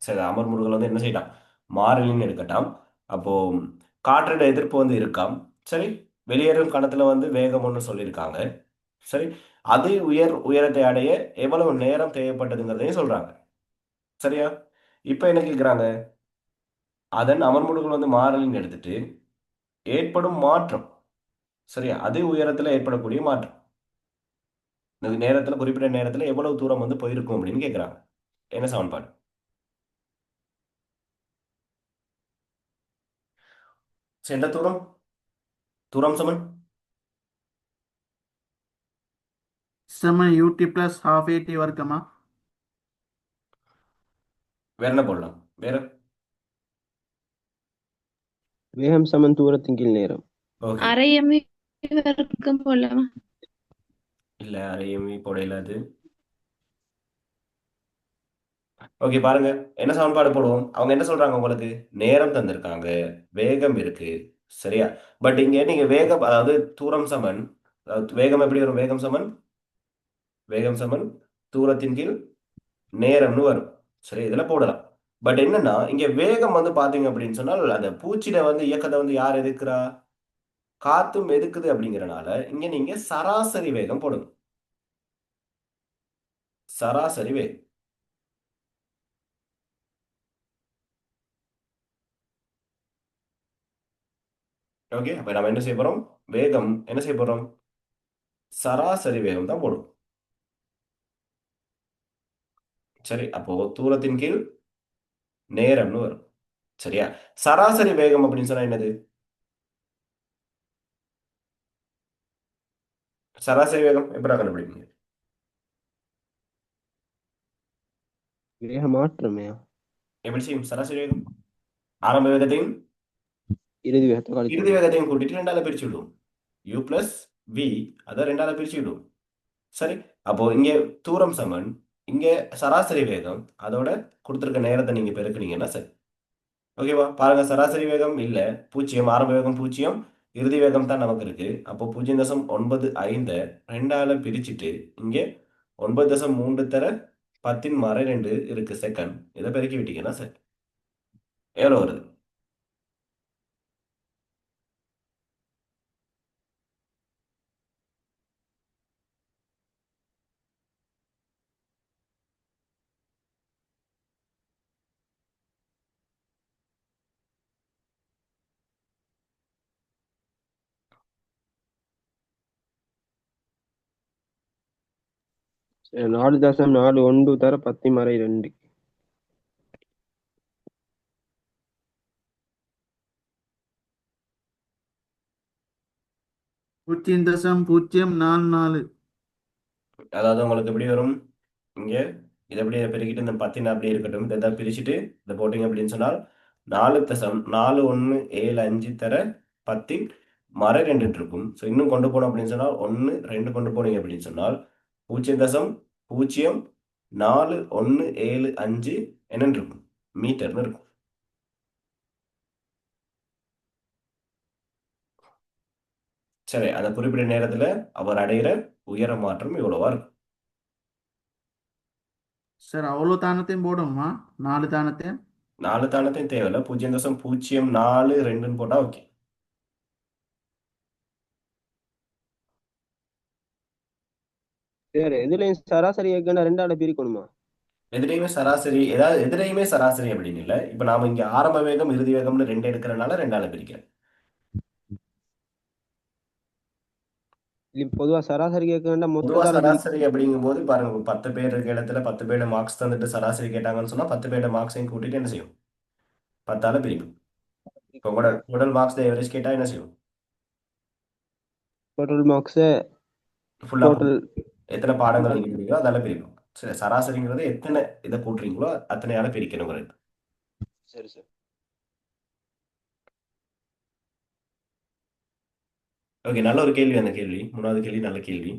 சரி, அமர்மூடுதல் வந்து என்ன செய்யலாம்? மாறிலின்னு எடுக்கட்டாம். அப்போ காற்றோட எதிர்ப்பு வந்து இருக்காம். சரி, வெளியேறும் கணத்துல வந்து வேகம் ஒன்று சொல்லியிருக்காங்க. சரி, அது உயரத்தை அடைய எவ்வளவு நேரம் தேவைப்பட்டதுங்கிறதையும் சொல்றாங்க. சரியா? இப்ப என்ன கேக்குறாங்க? அதன் அமர்முடுகள் வந்து மாறலின்னு எடுத்துட்டு ஏற்படும் மாற்றம். சரியா? அதே உயரத்துல ஏற்படக்கூடிய மாற்றம். இந்த நேரத்துல, குறிப்பிட்ட நேரத்துல எவ்வளவு தூரம் வந்து போயிருக்கும் அப்படின்னு கேக்குறாங்க. என்ன சமன்பாடு? சென்ற தூரம், தூரம் சமன் சமன் யூடி பிளஸ் ஹாஃப் ஏடி வர்க்கமா. வேற என்ன போடலாம்? வேற? வேகம் சமன் தூரத்தின் கீழ் நேரம். ஓகே, அரை எம்வி வரைக்கும் போடலாமா? இல்ல அரையுமே போடையில அது. ஓகே, பாருங்க, என்ன சமன்பாடு போடுவோம்? அவங்க என்ன சொல்றாங்க உங்களுக்கு? நேரம் தந்திருக்காங்க, வேகம் இருக்கு. சரியா? பட் இங்க நீங்க வேகம், அதாவது தூரம் சமன், அதாவது வேகம் எப்படி வரும்? வேகம் சமன் தூரத்தின் கீழ் நேரம்னு வரும். சரி, இதுல போடலாம். பட் என்னன்னா இங்க வேகம் வந்து பாத்தீங்க அப்படின்னு சொன்னால் அந்த பூச்சிட வந்து இயக்கத்தை வந்து யார் எதுக்குறா? காத்தும் எதுக்குது அப்படிங்கறனால இங்க நீங்க சராசரி வேகம் போடுங்க. சராசரி வேகம். ஓகே, அப்ப நம்ம என்ன செய்ய போறோம்? வேகம் என்ன செய்ய போறோம்? சராசரி வேகம் தான் போடும். சரி, அப்போ தூரத்தின் கீழ் நேரம்னு வரும். சரியா? சராசரி வேகம் அப்படின்னு சொன்னா என்னது? சராசரி வேகம் எப்படி கண்டுபிடிப்பீங்க? வேக மாற்றமே எப்படி செய்யும் சராசரி வேகம்? ஆரம்ப வேகத்தையும் இறுதி வேகத்தை இறுதி கழிக்கணும். வேகத்தையும் கூட்டிட்டு ரெண்டால பிரிச்சு விடுவோம். u பிளஸ் வி, அதை ரெண்டால பிரிச்சு விடுவோம். சரி, அப்போ இங்க தூரம் சமன், இங்க சராசரி வேகம், அதோட கொடுத்துருக்க நேரத்தை நீங்க பெருக்குனீங்கன்னா சரி. ஓகேவா? பாருங்க, சராசரி வேகம் இல்ல, 0, ஆரம்ப வேகம் 0, இறுதி வேகம் தான் நமக்கு இருக்கு. அப்போ 0.95 ரெண்டால பிரிச்சுட்டு இங்கே 9.3 தர 10^2 இருக்கு செகண்ட். இதை பெருக்கி விட்டீங்கன்னா சரி. எவ்வளவு வருது? சரி, 4.41 தர 10^2. 0.044. அதாவது உங்களுக்கு எப்படி வரும்? இங்க இதை அப்படியே பெருக்கிட்டு இந்த 10 அப்படியே இருக்கட்டும், இதை பிரிச்சுட்டு இதை போட்டீங்க அப்படின்னு சொன்னால் 4.4175 தர 10^2 இருக்கும். ஸோ இன்னும் கொண்டு போனோம் அப்படின்னு சொன்னால் 1 2 கொண்டு போனீங்க அப்படின்னு சொன்னால் 0.0415 என்னன்னு இருக்கும்? மீட்டர்னு இருக்கும். சரி, அந்த குறிப்பிட்ட நேரத்துல அவர் அடையிற உயர மாற்றம் இவ்வளவா இருக்கும். சார் அவ்வளோ தானத்தையும் போடணுமா? 4 தானத்தையும்? 4 தானத்தையும் தேவையில்ல, 0.042ன்னு போட்டா ஓகே. சரி, இதுலயும் சராசரி கேட்கணும், ரெண்டால பிரிக்கணுமா? எதுலையுமே சராசரி, ஏதாவது எதுலையுமே சராசரி அப்படின்னு இல்லை. இப்போ நாம இங்க ஆரம்ப வேகம் இறுதி வேகம்னு ரெண்டு எடுக்கிறனால ரெண்டால பிரிக்கிறேன். இல்ல பொதுவா சராசரி கேட்க வேண்டாம், பொதுவா மொத்தத்தால சராசரி அப்படிங்கும்போது பாருங்க, 10 பேர் இருக்க இடத்துல 10 பேரோட மார்க்ஸ் தந்துட்டு சராசரி கேட்டாங்கன்னு சொன்னா 10 பேரோட மார்க்ஸையும் கூட்டிட்டு என்ன செய்யும், 10ஆல பிரிக்கும். இப்போ கூட பிரிக்கணுமா? டோட்டல் மார்க்ஸ் எவரேஜ் கேட்டா என்ன செய்யும், டோட்டல் மார்க்ஸ், ஃபுல்லா டோட்டல். எத்தனை பாடங்கள் எழுதிருக்கீங்களோ அதால பிரிக்கும். சரி, சராசரிங்கிறது எத்தனை இதை கூட்டுறீங்களோ அத்தனையால பிரிக்கணுங்கிறது. சரி சார். ஓகே, நல்ல ஒரு கேள்வி அந்த கேள்வி. மூணாவது கேள்வி நல்ல கேள்வி.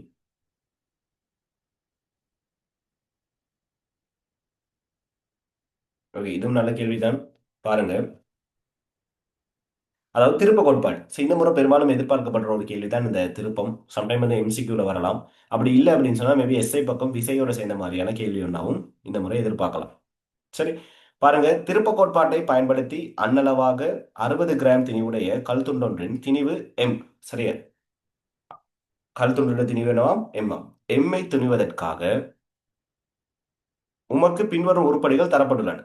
ஓகே, இதுவும் நல்ல கேள்விதான். பாருங்க, அதாவது திருப்ப கோட்பாடு. So, இந்த முறை பெரும்பாலும் எதிர்பார்க்கப்படுற ஒரு கேள்வி தான் இந்த திருப்பம். சம்டைம் வந்து எம்சிக்யூல வரலாம். அப்படி இல்லை அப்படின்னு சொன்னா மேபி எஸ்ஐ பக்கம் விசையோட சேர்ந்த மாதிரியான கேள்வி ஒன்றாவும் இந்த முறை எதிர்பார்க்கலாம். சரி, பாருங்க, திருப்ப கோட்பாட்டை பயன்படுத்தி அன்னளவாக 60 கிராம் திணிவுடைய கல் துண்டொன்றின் திணிவு எம். சரியா, கல் துண்டுடைய திணிவு என்னவாம், எம்மாம். எம்மை துணிவதற்காக உமக்கு பின்வரும் உருப்படிகள் தரப்பட்டுள்ளன.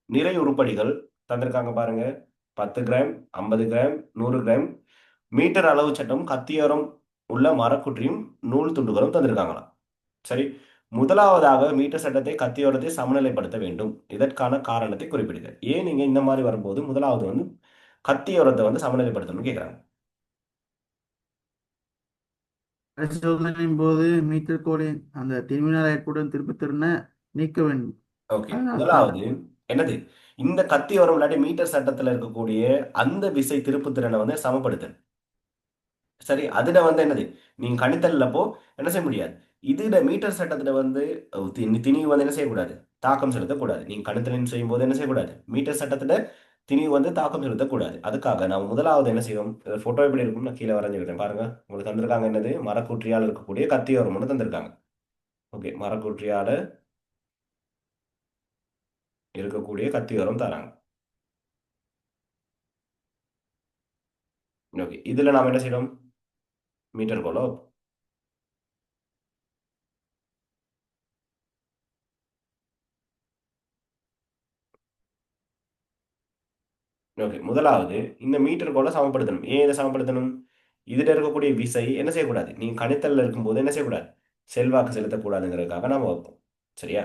நிறை உருப்படிகள் தந்திருக்காங்க பாருங்க. 10 கிராம், 50 கிராம், 100 கிராம், மீட்டர் அளவு சட்டம், கத்தியோரம் உள்ள மரக்குற்றியும் நூல் துண்டுகளும் தந்திருக்காங்களாம். சரி, முதலாவதாக மீட்டர் சட்டத்தை கத்தியோரத்தை சமநிலைப்படுத்த வேண்டும். இதற்கான காரணத்தை குறிப்பிடுங்க. ஏன் நீங்க இந்த மாதிரி வரும்போது முதலாவது வந்து கத்தியோரத்தை வந்து சமநிலைப்படுத்தணும்னு கேட்குறாங்க. பரிசோதனையின் போது மீட்டர் கோலின் அந்த டெர்மினல் ஏற்படும் திருப்புத்திறனை நீக்க வேண்டும். ஓகே, அதனால தான். முதலாவது என்னது, இந்த கத்தியோரம் இல்லாட்டி மீட்டர் சட்டத்துல இருக்கக்கூடிய அந்த விசை திருப்புத்திறனை வந்து சமப்படுத்து. சரி, அதுல வந்து என்னது, நீங்க கணித்தல்ல போ என்ன செய்ய முடியாது. இதுல மீட்டர் சட்டத்துல வந்து திணிவு வந்து என்ன செய்யக்கூடாது, தாக்கம் செலுத்தக்கூடாது. நீங்க கணித்தலின் செய்யும் போது என்ன செய்யக்கூடாது, மீட்டர் சட்டத்துல திணிவு வந்து தாக்கம் செலுத்தக்கூடாது. அதுக்காக நான் முதலாவது என்ன செய்வோம், போட்டோ எப்படி இருக்கும்னு நான் கீழே வரைஞ்சுக்கிறேன் பாருங்க. உங்களுக்கு தந்திருக்காங்க என்னது, மரக்குற்றியால் இருக்கக்கூடிய கத்தியோரம் ஒன்று தந்திருக்காங்க. ஓகே, மரக்குற்றியால இருக்கக்கூடிய கத்தியோரம் தராங்க. ஓகே, இதுல நாம என்ன செய்யறோம், மீட்டர் கோலோ. ஓகே, முதலாவது இந்த மீட்டர் கோலை சமப்படுத்தணும். ஏன் இதை சமப்படுத்தணும், இதுல இருக்கக்கூடிய விசை என்ன செய்யக்கூடாது, நீங்க கணித்தல்ல இருக்கும்போது என்ன செய்யக்கூடாது, செல்வாக்கு செலுத்தக்கூடாதுங்கிறதுக்காக நாம வைப்போம். சரியா,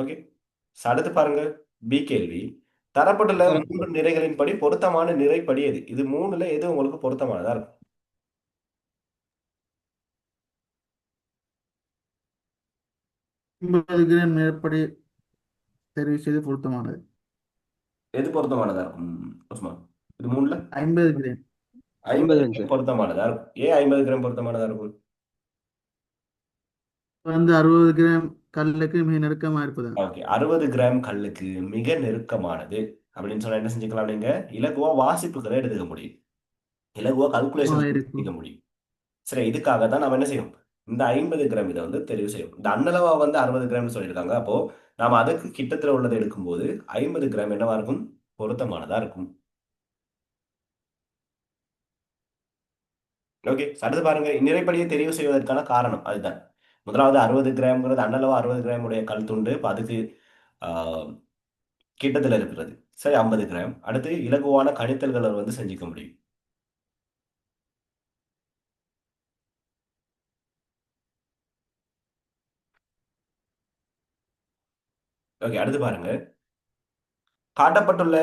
ஓகே. அடுத்து பாருங்க, பி கேள்வி. தரப்பட்டுள்ள சார், 3 நிறைகளின்படி பொருத்தமான நிறைப்படி எது, இது மூணுல எது உங்களுக்கு பொருத்தமானதா இருக்கும். 50 கிராம் மேற்படி தெரிவு செய்து பொருத்தமானது. எது பொருத்தமானதா இருக்கும் உஸ்மான், இது மூணுல 50 கிராம் 50 50 கிராம் சார். பொருத்தமானதா இருக்கும். ஏன் 50 கிராம் பொருத்தமானதா இருக்கும், வந்து 60 கிராம் கல்லுக்கு மிக நெருக்கமா இருப்பதால். ஓகே. 60 கிராம் கல்லுக்கு மிக நெருக்கமானது அப்படின்னு சொன்னா என்ன செஞ்சுக்கலாம், நீங்க இலகுவா வாசிப்புகளை எடுத்துக்க முடியும், இலகுவா கல்குலேஷன் இருக்கும். செய்ய முடியும். சரி, இதுக்காக தான் நம்ம என்ன செய்யணும், இந்த 50 கிராம் இதை வந்து தெரிவு செய்யும். இந்த அன்னளவா வந்து 60 கிராம் சொல்லியிருக்காங்க. அப்போ நாம அதுக்கு கிட்டத்துல உள்ளதை எடுக்கும்போது 50 கிராம் என்னவா இருக்கும், பொருத்தமானதா இருக்கும். ஓகே, அடுத்து பாருங்க, நிறைப்படியை தெரிவு செய்வதற்கான காரணம் அதுதான். முதலாவது 60 கிராம்ங்கிறது அன்னளவா 60 கிராம் உடைய கல் துண்டு. இப்போ அதுக்கு ஆஹ், கிட்டத்துல இருக்கிறது. சரி, 50 கிராம். அடுத்து இலகுவான கணித்தல்களை வந்து செஞ்சுக்க முடியும். ஓகே, அடுத்து பாருங்க, காட்டப்பட்டுள்ள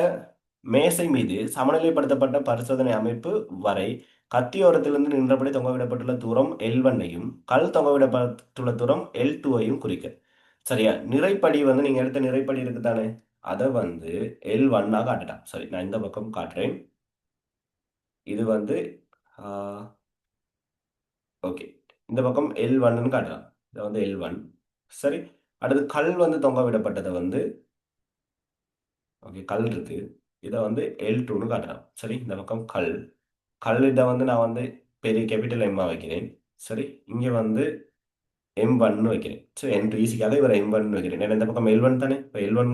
மேசை மீது சமநிலைப்படுத்தப்பட்ட பரிசோதனை அமைப்பு வரை கத்தியோரத்திலிருந்து நின்றபடி தொங்கவிடப்பட்டுள்ள தூரம் L1ஐயும் கல் தொங்கவிடப்பட்டுள்ள தூரம் L2ஐயும் குறிக்க. சரியா, நிறைப்படி வந்து நீங்க எடுத்த நிறைப்படி இருக்கு தானே, அதை வந்து L1ஆ காட்டுட்டான். சரி, நான் இந்த பக்கம் காட்டுறேன். இது வந்து ஓகே, இந்த பக்கம் L1ன்னு காட்டுறான். இதை வந்து L1. சரி, அடுத்து கல் வந்து தொங்க விடப்பட்டதை வந்து ஓகே, கல் இருக்கு, இதை வந்து L2ன்னு காட்டுறான். சரி, இந்த பக்கம் கல், கல் இதை வந்து நான் வந்து பெரிய கேபிட்டல் எம்மா வைக்கிறேன். சரி, இங்கே வந்து M1 வைக்கிறேன். ஸோ N2 ஈஸிக்காக இவர் M1 வைக்கிறேன். ஏன்னா இந்த பக்கம் L1 தானே. இப்போ L1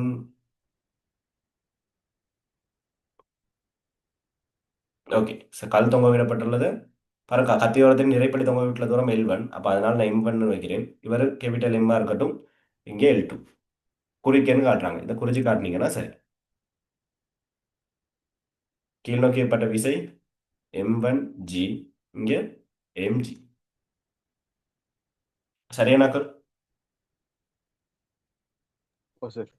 ஓகே. ஸோ கல் தொங்க விடப்பட்டுள்ளது. பாருங்க கத்தியோரத்தின் நிறைப்படி தொங்க விட்டுள்ள தூரம் L1. அப்போ அதனால நான் M1 வைக்கிறேன். இவர் கேபிட்டல் M இருக்கட்டும். இங்கே L2 குறிக்கன்னு காட்டுறாங்க. இதை குறிச்சு காட்டினீங்கன்னா சரி. கீழ் நோக்கியப்பட்ட விசை M1G, இங்கே mg. சரியானாக்கள்? ஓ சார்.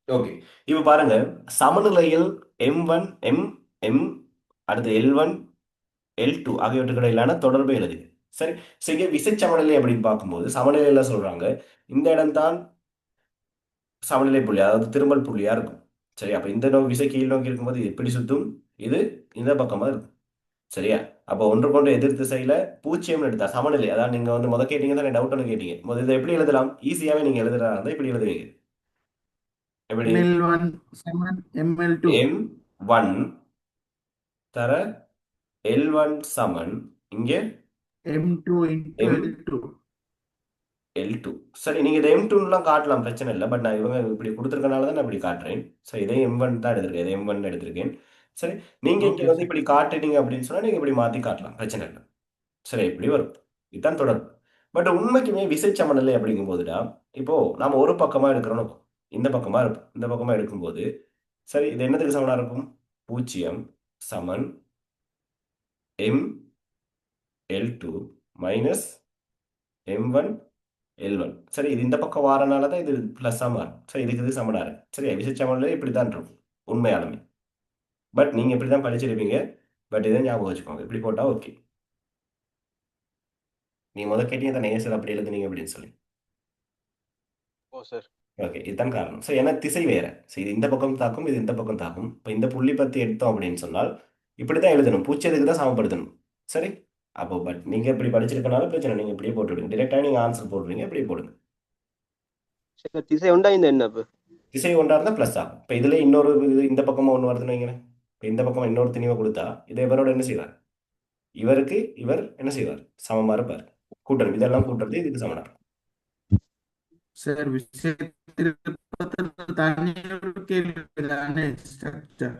ஓகே. இப்போ பாருங்க சமநிலையில் M1 M அடுத்து L1 L2 ஆகியவற்றுக்கு இடையிலான தொடர்பை எழுது. சரி. ஸோ இங்கே விசை சமநிலை அப்படின்னு பார்க்கும்போது சமநிலையில சொல்றாங்க இந்த இடம் தான் சமநிலை புள்ளி, அதாவது திரும்பல் புள்ளியா இருக்கும். சரி. அப்ப இந்த விசை கீழ் நோக்கி இருக்கும்போது இது எப்படி சுத்தும், இது இந்த பக்கமா இருக்கும். சரியா? அப்போ ஒன்றுக்கொன்று எதிர் திசையில பூஜ்ஜியம் எடுத்தா சமநிலை. அதாவது நீங்க வந்து முத கேட்டீங்க தானே, டவுட் ஒன்று கேட்டீங்க. முதல் இதை எப்படி எழுதலாம்? ஈஸியாவே நீங்க எழுதுறதா இருந்தா இப்படி எழுதுவீங்க. எப்படி? ML1 சமன் ML2. M1 தர L1 சமன் இங்கே M2 into M L2. L2. சரி, நீங்க இதை M2லாம் காட்டலாம், பிரச்சனை இல்லை. பட் நான் இவங்க இப்படி கொடுத்துருக்கனால தான் நான் இப்படி காட்டுறேன். சரி, இதை M1 தான் எடுத்திருக்கேன், இதை M1 எடுத்திருக்கேன். சரி, நீங்க இங்க ஓகே வந்து சார். இப்படி காட்டுனீங்க அப்படின்னு சொன்னா நீங்க இப்படி மாத்தி காட்டலாம், பிரச்சனை இல்லை. சரி, இப்படி வரும். இதுதான் தொடர்பு. பட் உண்மைக்குமே விசை சமநிலை அப்படிங்கும் போதுடா, இப்போ நாம ஒரு பக்கமா எடுக்கிறோம், இந்த பக்கமா இருக்கும், இந்த பக்கமா எடுக்கும்போது சரி இது என்னதுக்கு சமனா இருக்கும்? 0 சமன் ML2 மைனஸ் M1 L1. சரி, இது இந்த பக்கம் வாரனால தான் இது பிளஸ்ஸா மாறும். சரி, இதுக்கு இது சமனா இருக்கு. சரி, விசை சமநிலை இப்படி தான் இருக்கும் உண்மையாலுமே. பட் நீங்க இப்படி தான் படிச்சிருப்பீங்க. பட் இதை ஞாபகம் வச்சுக்கோங்க, இப்படி போட்டா ஓகே. நீங்க முதல் கேட்டீங்க தானே ஏன் சார் அப்படி எழுதுனீங்க அப்படின்னு சொல்லி. ஓ சார். ஓகே, இதுதான் காரணம். ஸோ ஏன்னா திசை வேற. ஸோ இது இந்த பக்கம் தாக்கும், இது இந்த பக்கம் தாக்கும். இப்போ இந்த புள்ளி பத்தி எடுத்தோம் அப்படின்னு சொன்னால் இப்படி தான் எழுதணும், பூச்சியதுக்கு தான் சமப்படுத்தணும். சரி. அப்போ பட் நீங்க இப்படி படிச்சிருக்கனால பிரச்சனை, நீங்க இப்படியே போட்டு விடுங்க, டிரெக்டாக நீங்க ஆன்சர் போடுறீங்க, இப்படியே போடுங்க. சார் திசை உண்டா இந்த என்ன அப்ப? திசை ஒன்றா இருந்தால் ப்ளஸ் ஆகும். இப்போ இதுல இன்னொரு இது இந்த பக்கமா ஒன்று வருதுன்னு வைங்களேன். இப்போ இந்த பக்கமா இன்னொரு திணிவை கொடுத்தா இதை இவரோட என்ன செய்வார்? இவருக்கு இவர் என்ன செய்வார்? சமமா இருப்பார். கூட்டணும், இதெல்லாம் கூட்டுறது இதுக்கு சமனா இருக்கும். சார் விசை திருப்பத்தில் தனி ஒரு கேள்வி தானே ஸ்ட்ரக்சர்.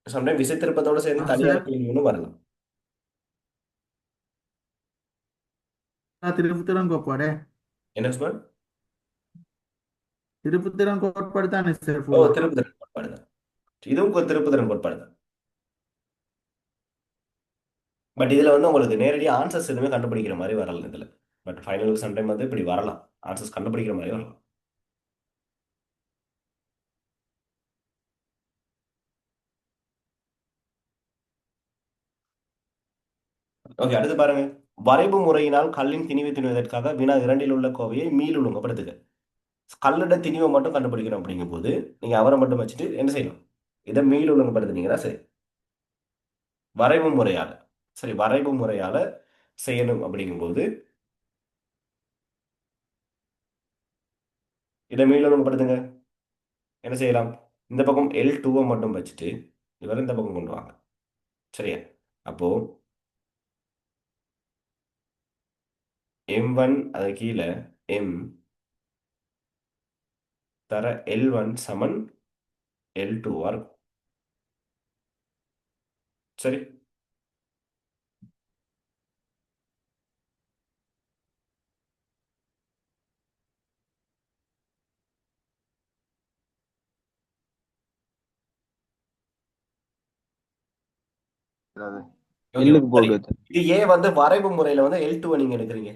சம்டைம் விசை திருப்பத்தோட சேர்ந்து தனியான சார் கேள்வி ஒன்றும் வரலாம். திருப்புத்திறன் கோட்பாடு. என்ன சார்? திருப்புத்திறன் கோட்பாடு தானே சார் ஓ, ஃபுல்லா. திருப்புத்திறன் கோட்பாடு தான். இதுவும் ஒரு திருப்புத்திறன் கோட்பாடு தான். பட் இதுல வந்து உங்களுக்கு நேரடி ஆன்சர்ஸ் எதுவுமே கண்டுபிடிக்கிற மாதிரி வரல இதுல. பட் ஃபைனலுக்கு சம்டைம் வந்து இப்படி வரலாம், ஆன்சர்ஸ் கண்டுபிடிக்கிற மாதிரி வரலாம். ஓகே, அடுத்து பாருங்க. வரைவு முறையினால் கல்லின் திணிவை திணிவதற்காக வினா 2ல் உள்ள கோவையை மீள் ஒழுங்குபடுத்துக. கல்லோட திணிவை மட்டும் கண்டுபிடிக்கணும் அப்படிங்கும் போது நீங்க அவரை மட்டும் வச்சுட்டு என்ன செய்யணும்? இதை மீள் ஒழுங்குபடுத்துனீங்கன்னா சரி. வரைவு முறையால சரி, வரைவு முறையால செய்யணும் அப்படிங்கும்போது இதை மீள் ஒழுங்குபடுத்துங்க. என்ன செய்யலாம்? இந்த பக்கம் L2 மட்டும் வச்சுட்டு இவர் இந்த பக்கம் கொண்டு வாங்க. சரியா? அப்போ M1 அது கீழே M தர L1 சமன் L2 இருக்கும். சரி. அது ஓகே, எல்லுக்கு சரி. போட்டு வச்சேன். இது ஏன் வந்து வரைவு முறையில வந்து L2 நீங்க எடுக்கிறீங்க?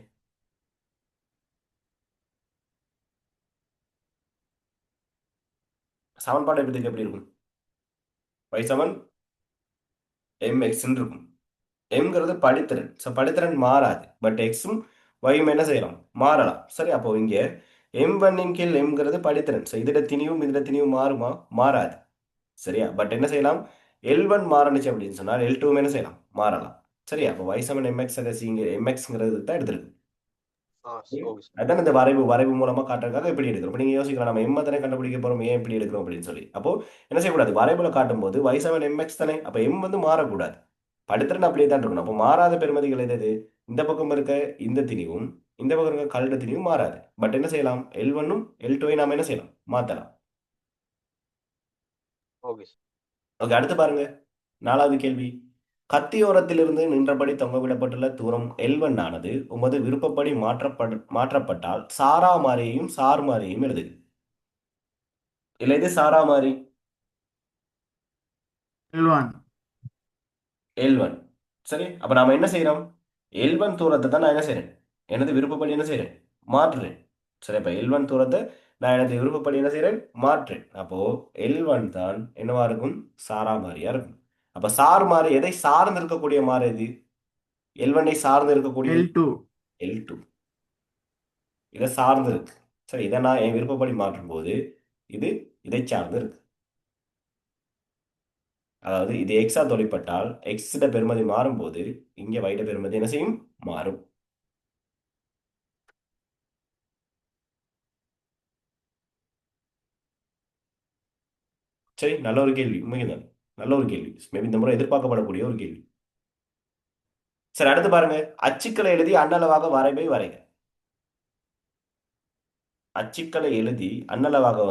சமன்பாடு எப்படி இருக்கும்? y சமன் mx இருக்கும். mங்கிறது படித்திறன். ஸோ படித்திறன் மாறாது. பட் எக்ஸும் yயும் என்ன செய்யலாம்? மாறலாம். சரி, அப்போ இங்க M1 கீழ் mங்கிறது படித்திறன். ஸோ இதோட திணிவும் மாறுமா? மாறாது. சரியா? பட் என்ன செய்யலாம்? L1 மாறணுச்சு அப்படின்னு சொன்னால் L2 என்ன செய்யலாம்? மாறலாம். சரியா? அப்போ y சமன் mx இங்க mxங்கிறது தான் எடுத்திருக்கு. Okay sir. அதான் இந்த வரைவு மூலமா காட்டுறதுக்காக எப்படி எடுக்கிறோம். இப்போ நீங்க யோசிக்கலாம், நம்ம M தானே கண்டுபிடிக்க போறோம், ஏன் இப்படி எடுக்கிறோம் அப்படின்னு சொல்லி. அப்போ என்ன செய்யக்கூடாது? வரைவுல காட்டும் போது y7 mx தானே, அப்போ m வந்து மாறக்கூடாது. படித்திறன் அப்படியே தான் இருக்கணும். அப்போ மாறாத பெறுமதிகள் எது எது? இந்த பக்கம் இருக்க இந்த திணிவும் இந்த பக்கம் இருக்க கல்ட திணிவும் மாறாது. பட் என்ன செய்யலாம்? L1ம் L2ஐ நாம என்ன செய்யலாம்? மாத்தலாம். Okay sir. ஓகே, அடுத்து பாருங்க. 4வது கேள்வி. கத்தியோரத்திலிருந்து நின்றபடி தொங்கவிடப்பட்டுள்ள தூரம் L1 ஆனது உமது விருப்பப்படி மாற்றப்பட்டால் சாரா மாறியையும் சார் மாறியையும் எழுது. இல்ல இது சாரா மாறி L1. L1. சரி, அப்ப நாம என்ன செய்யறோம்? L1 தூரத்தை தான் நான் என்ன செய்றேன்? எனது விருப்பப்படி என்ன செய்றேன்? மாற்றுறேன். சரி, அப்ப L1 தூரத்தை நான் எனது விருப்பப்படி என்ன செய்றேன்? மாற்றேன். அப்போ L1 தான் என்னவா இருக்கும்? சாரா மாறியா இருக்கும். அப்ப சார் மாறி எதை சார்ந்து இருக்கக்கூடிய மாறி எது? L1ஐ சார்ந்து இருக்கக்கூடியது L2. L2. இதை சார்ந்து இருக்கு. சரி, இதை நான் என் விருப்பப்படி மாற்றும் போது இது இதை சார்ந்து இருக்கு. அதாவது இது எக்ஸா தொழிற்பட்டால் எக்ஸோட பெறுமதி மாறும்போது இங்க வைட பெறுமதி என்ன செய்யும்? மாறும். சரி, நல்ல ஒரு கேள்வி. உண்மைதான், நல்ல ஒரு கேள்வி. மேபி இந்த முறை எதிர்பார்க்கப்படக்கூடிய ஒரு கேள்வி. சரி, அடுத்து பாருங்க. அச்சுக்களை எழுதி அண்ணளவாக வரைவை வரைக. அச்சுக்களை எழுதி அண்ணளவாக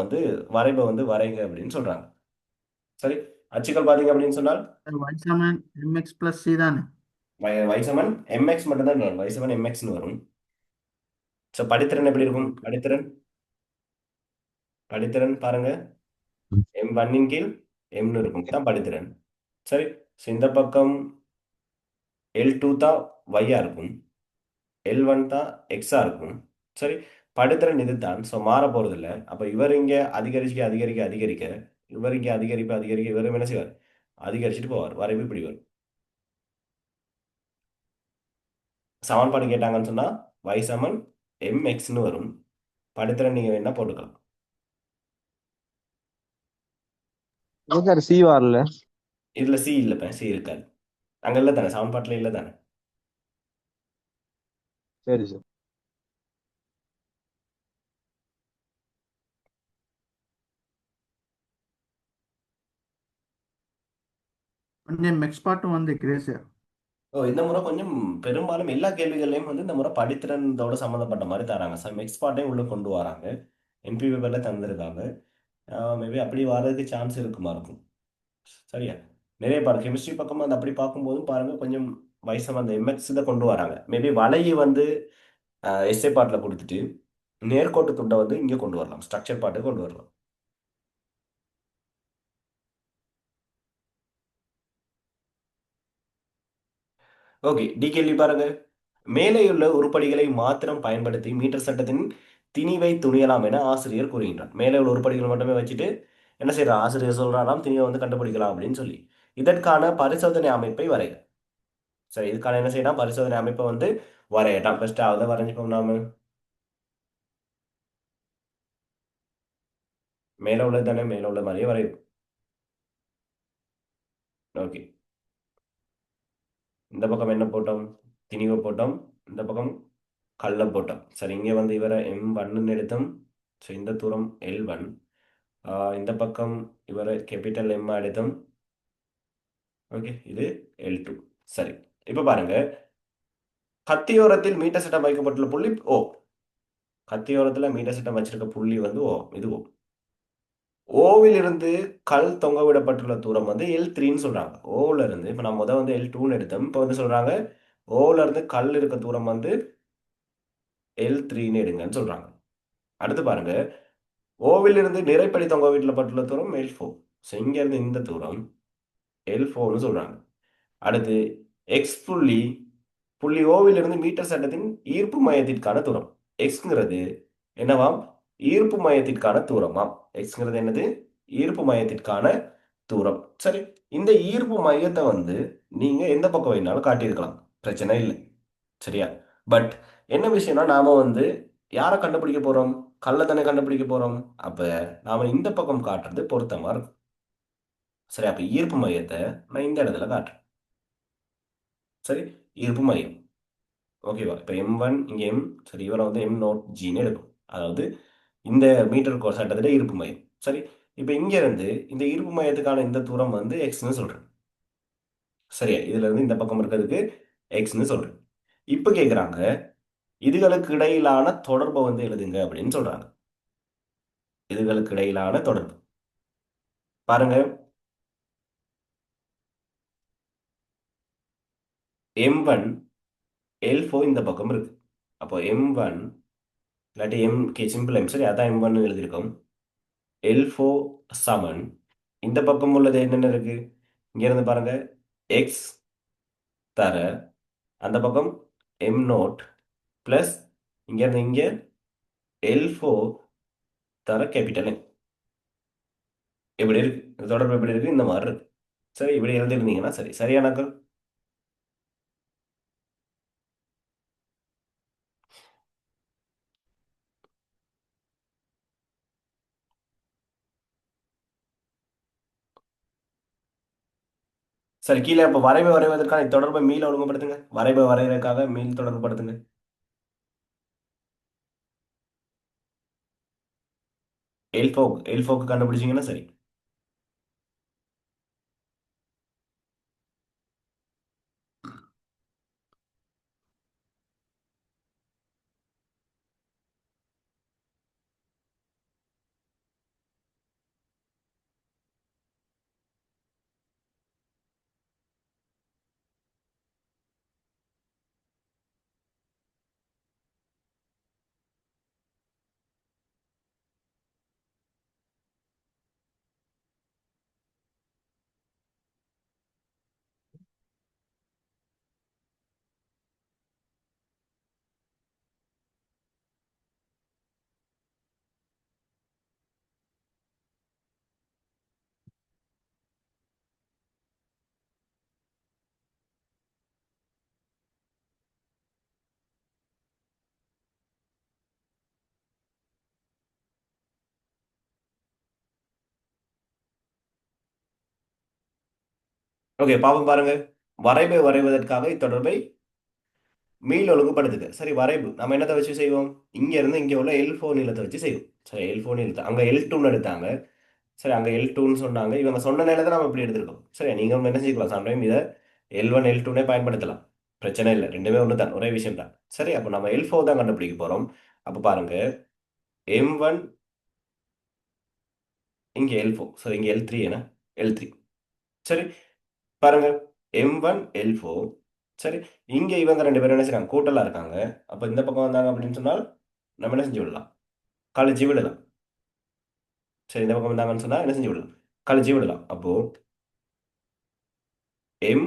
வரைவை வரைக அப்படின்னு சொல்றாங்க. சரி, அச்சுக்கள் பாத்தீங்க அப்படின்னு சொன்னால் Y சமன் mx plus c தானே? வைசமன் எம்எக்ஸ் மட்டும்தான் வரும். வைசமன் எம்எக்ஸ்னு வரும். ஸோ படித்திறன் எப்படி இருக்கும்? படித்திறன் படித்திறன் பாருங்க, M1 கீழ் எம்னு இருக்கும், தான் படித்திறன். சரி, ஸோ இந்த பக்கம் L2 தான் வையா இருக்கும், L1 தான் எக்ஸா இருக்கும். சரி, படித்திறன் இதுதான். ஸோ மாற போறது இல்லை. அப்போ இவர் இங்க அதிகரிக்க அதிகரிக்க அதிகரிக்க இவர் இங்க அதிகரிப்பு அதிகரிக்க இவர் என்ன செய்வார்? அதிகரிச்சுட்டு போவார். வரைவு இப்படி வரும். சமன்பாடு கேட்டாங்கன்னு சொன்னா y சமன் mxன்னு வரும். படித்திறன் நீங்க வேணா போட்டுக்கலாம். ஏன் சார் சி வரல? இதுல சி இல்லப்ப, சி இருக்காது. அங்க இல்ல தானே, சமன்பாட்டுல இல்ல தானே. சரி சார். கொஞ்சம் எக்ஸ் பார்ட்டும் வந்து கிரேசியர். ஓ, இந்த முறை கொஞ்சம் பெரும்பாலும் எல்லா கேள்விகள்லையும் இந்த முறை படித்திறனோட சம்மந்தப்பட்ட மாதிரி தராங்க. சம் எக்ஸ்பார்ட்டையும் உள்ள கொண்டு வராங்க. என்பி பேப்பர்ல தந்திருக்காங்க. மேபி அப்படி வர்றதுக்கு சான்ஸ் இருக்குமா இருக்கும். சரியா, நிறைய பாருங்க கெமிஸ்ட்ரி பக்கம் அப்படி பார்க்கும்போதும் பாருங்க கொஞ்சம் வயசம் அந்த எம்எக்ஸ் இதை கொண்டு வராங்க. மேபி வலையை எஸ்ஏ பார்ட்டில் கொடுத்துட்டு நேர்கோட்டு துண்டை இங்கே கொண்டு வரலாம், ஸ்ட்ரக்சர் பார்ட்டு கொண்டு வரலாம். ஓகே, டி கேள்வி பாருங்க. மேலேயுள்ள உருப்படிகளை மாத்திரம் பயன்படுத்தி மீட்டர் சட்டத்தின் திணிவை துணியலாம் என ஆசிரியர் கூறுகின்றார். மேலே உள்ள உருப்படிகள் மட்டுமே வச்சுட்டு என்ன செய்யறார்? ஆசிரியர் சொல்றாராம் திணிவை கண்டுபிடிக்கலாம் அப்படின்னு சொல்லி. இதற்கான பரிசோதனை அமைப்பை வரைக. சரி, இதுக்கான என்ன செய்யலாம்? பரிசோதனை அமைப்பை வரையலாம். ஃபர்ஸ்ட் அதை வரைஞ்சுப்போம் நாம. மேலே உள்ளது தானே, மேலே உள்ள மாதிரியே வரையும். ஓகே, இந்த பக்கம் என்ன போட்டோம்? திணிவை போட்டோம். இந்த பக்கம் கல்ல போட்டோம். சரி, இங்கே இவரை M1ன்னு எடுத்தோம். ஸோ இந்த தூரம் L1. இந்த பக்கம் இவரை கேபிட்டல் M எடுத்தோம். ஓகே, இது L2. சரி, இப்போ பாருங்க. கத்தியோரத்தில் மீட்டர் சட்டம் வைக்கப்பட்டுள்ள புள்ளி O. கத்தியோரத்தில் மீட்டர் சட்டம் வச்சிருக்க புள்ளி O. இது O. ஓவில் இருந்து கல் தொங்க விடப்பட்டுள்ள தூரம் L3ன்னு சொல்றாங்க. ஓவில் இருந்து இப்போ நான் L2ன்னு எடுத்தோம். இப்போ சொல்றாங்க ஓவில் இருந்து கல் இருக்க தூரம் L3ன்னு எடுங்கன்னு சொல்றாங்க. அடுத்து பாருங்க, ஓவில் இருந்து நிறைப்படி தொங்க விடப்பட்டுள்ள தூரம் L4. ஸோ இங்க இருந்து இந்த தூரம் L4ன்னு சொல்றாங்க. அடுத்து எக்ஸ் புள்ளி ஓவில் இருந்து மீட்டர் சட்டத்தின் ஈர்ப்பு மையத்திற்கான தூரம். எக்ஸ்ங்கிறது என்னவாம்? ஈர்ப்பு மையத்திற்கான தூரமாம். எக்ஸ்ங்கிறது என்னது? ஈர்ப்பு மையத்திற்கான தூரம். சரி, இந்த ஈர்ப்பு மையத்தை நீங்க எந்த பக்கம் வேணாலும் காட்டியிருக்கலாம், பிரச்சனை இல்லை. சரியா, பட் என்ன விஷயம்னா நாம யாரை கண்டுபிடிக்க போறோம்? கல்லை தானே கண்டுபிடிக்க போறோம். அப்ப நாம இந்த பக்கம் காட்டுறது பொருத்தமா இருக்கும். சரி, அப்ப ஈர்ப்பு மையத்தை நான் இந்த இடத்துல காட்டுறேன். சரி, ஈர்ப்பு மையம். ஓகேவா? இப்போ M1 இங்கே M. சரி, இவரை M0Gன்னு எடுக்கும். அதாவது இந்த மீட்டர் சட்டத்தில் ஈர்ப்பு மையம். சரி, இப்போ இங்க இருந்து இந்த ஈர்ப்பு மையத்துக்கான இந்த தூரம் Xன்னு சொல்றேன். சரியா? இதுல இருந்து இந்த பக்கம் இருக்கிறதுக்கு எக்ஸ்ன்னு சொல்றேன். இப்ப கேக்குறாங்க இதுகளுக்கு இடையிலான தொடர்பை வந்து எழுதுங்க அப்படின்னு சொல்றாங்க. இதுகளுக்கு இடையிலான தொடர்பு பாருங்க. M1 L4 இந்த பக்கம் இருக்கு. அப்போ M1 இல்லாட்டி சிம்பிள் M, சரி அதான் M1 எழுதியிருக்கோம். L4 சமன் இந்த பக்கம் உள்ளது என்னென்ன இருக்கு? இங்க இருந்து பாருங்க எக்ஸ் தர அந்த பக்கம் M0 பிளஸ் இங்க இருந்து இங்க L4 தர கேபிட்டல் M. எப்படி இருக்கு? இந்த தொடர்பு எப்படி இருக்கு? இந்த மாதிரி இருக்கு. சரி, இப்படி எழுதிருந்தீங்கன்னா சரி. சரியானாக்கள்? சரி, கீழே இப்போ வரைவை வரைவதற்கான தொடர்பை மீள ஒழுங்குபடுத்துங்க. வரைவை வரைவதற்காக மீள் தொடர்பு படுத்துங்க. எல்ஃபோக்கு கண்டுபிடிச்சீங்கன்னா சரி. ஓகே, பாப்போம் பாருங்க. வரைவை வரைவதற்காக இத்தொடர்பை மீள் ஒழுங்குபடுத்துங்க. சரி, வரைவு நம்ம என்னத்தை வச்சு செய்வோம்? இங்க இருந்து இங்க உள்ள L4 நீளத்தை வச்சு செய்வோம். சரி, L4 நீளத்தை அங்க L2 எடுத்தாங்க. சரி, அங்க L2 சொன்னாங்க. இவங்க சொன்ன நேரத்தை நம்ம இப்படி எடுத்திருக்கோம். சரி, நீங்க என்ன செஞ்சுக்கலாம்? சம்டைம் இதை L1 L2 பயன்படுத்தலாம். பிரச்சனை இல்லை, ரெண்டுமே ஒன்று தான், ஒரே விஷயம் தான். சரி, அப்போ நம்ம L4 தான் கண்டுபிடிக்க போறோம். அப்போ பாருங்க M1 இங்க L4, சரி இங்க L3 என்ன L3. சரி, பாருங்க M1 L4. சரி, இங்க இவங்க ரெண்டு பேரும் என்ன செய்றாங்க? கூட்டலா இருக்காங்க. அப்ப இந்த பக்கம் வந்தாங்க அப்படின்னு சொன்னால் நம்ம என்ன செஞ்சு விடலாம்? கழிச்சு விடலாம். சரி, இந்த பக்கம் வந்தாங்கன்னு சொன்னா என்ன செஞ்சு விடலாம்? கழிச்சு விடலாம். அப்போ M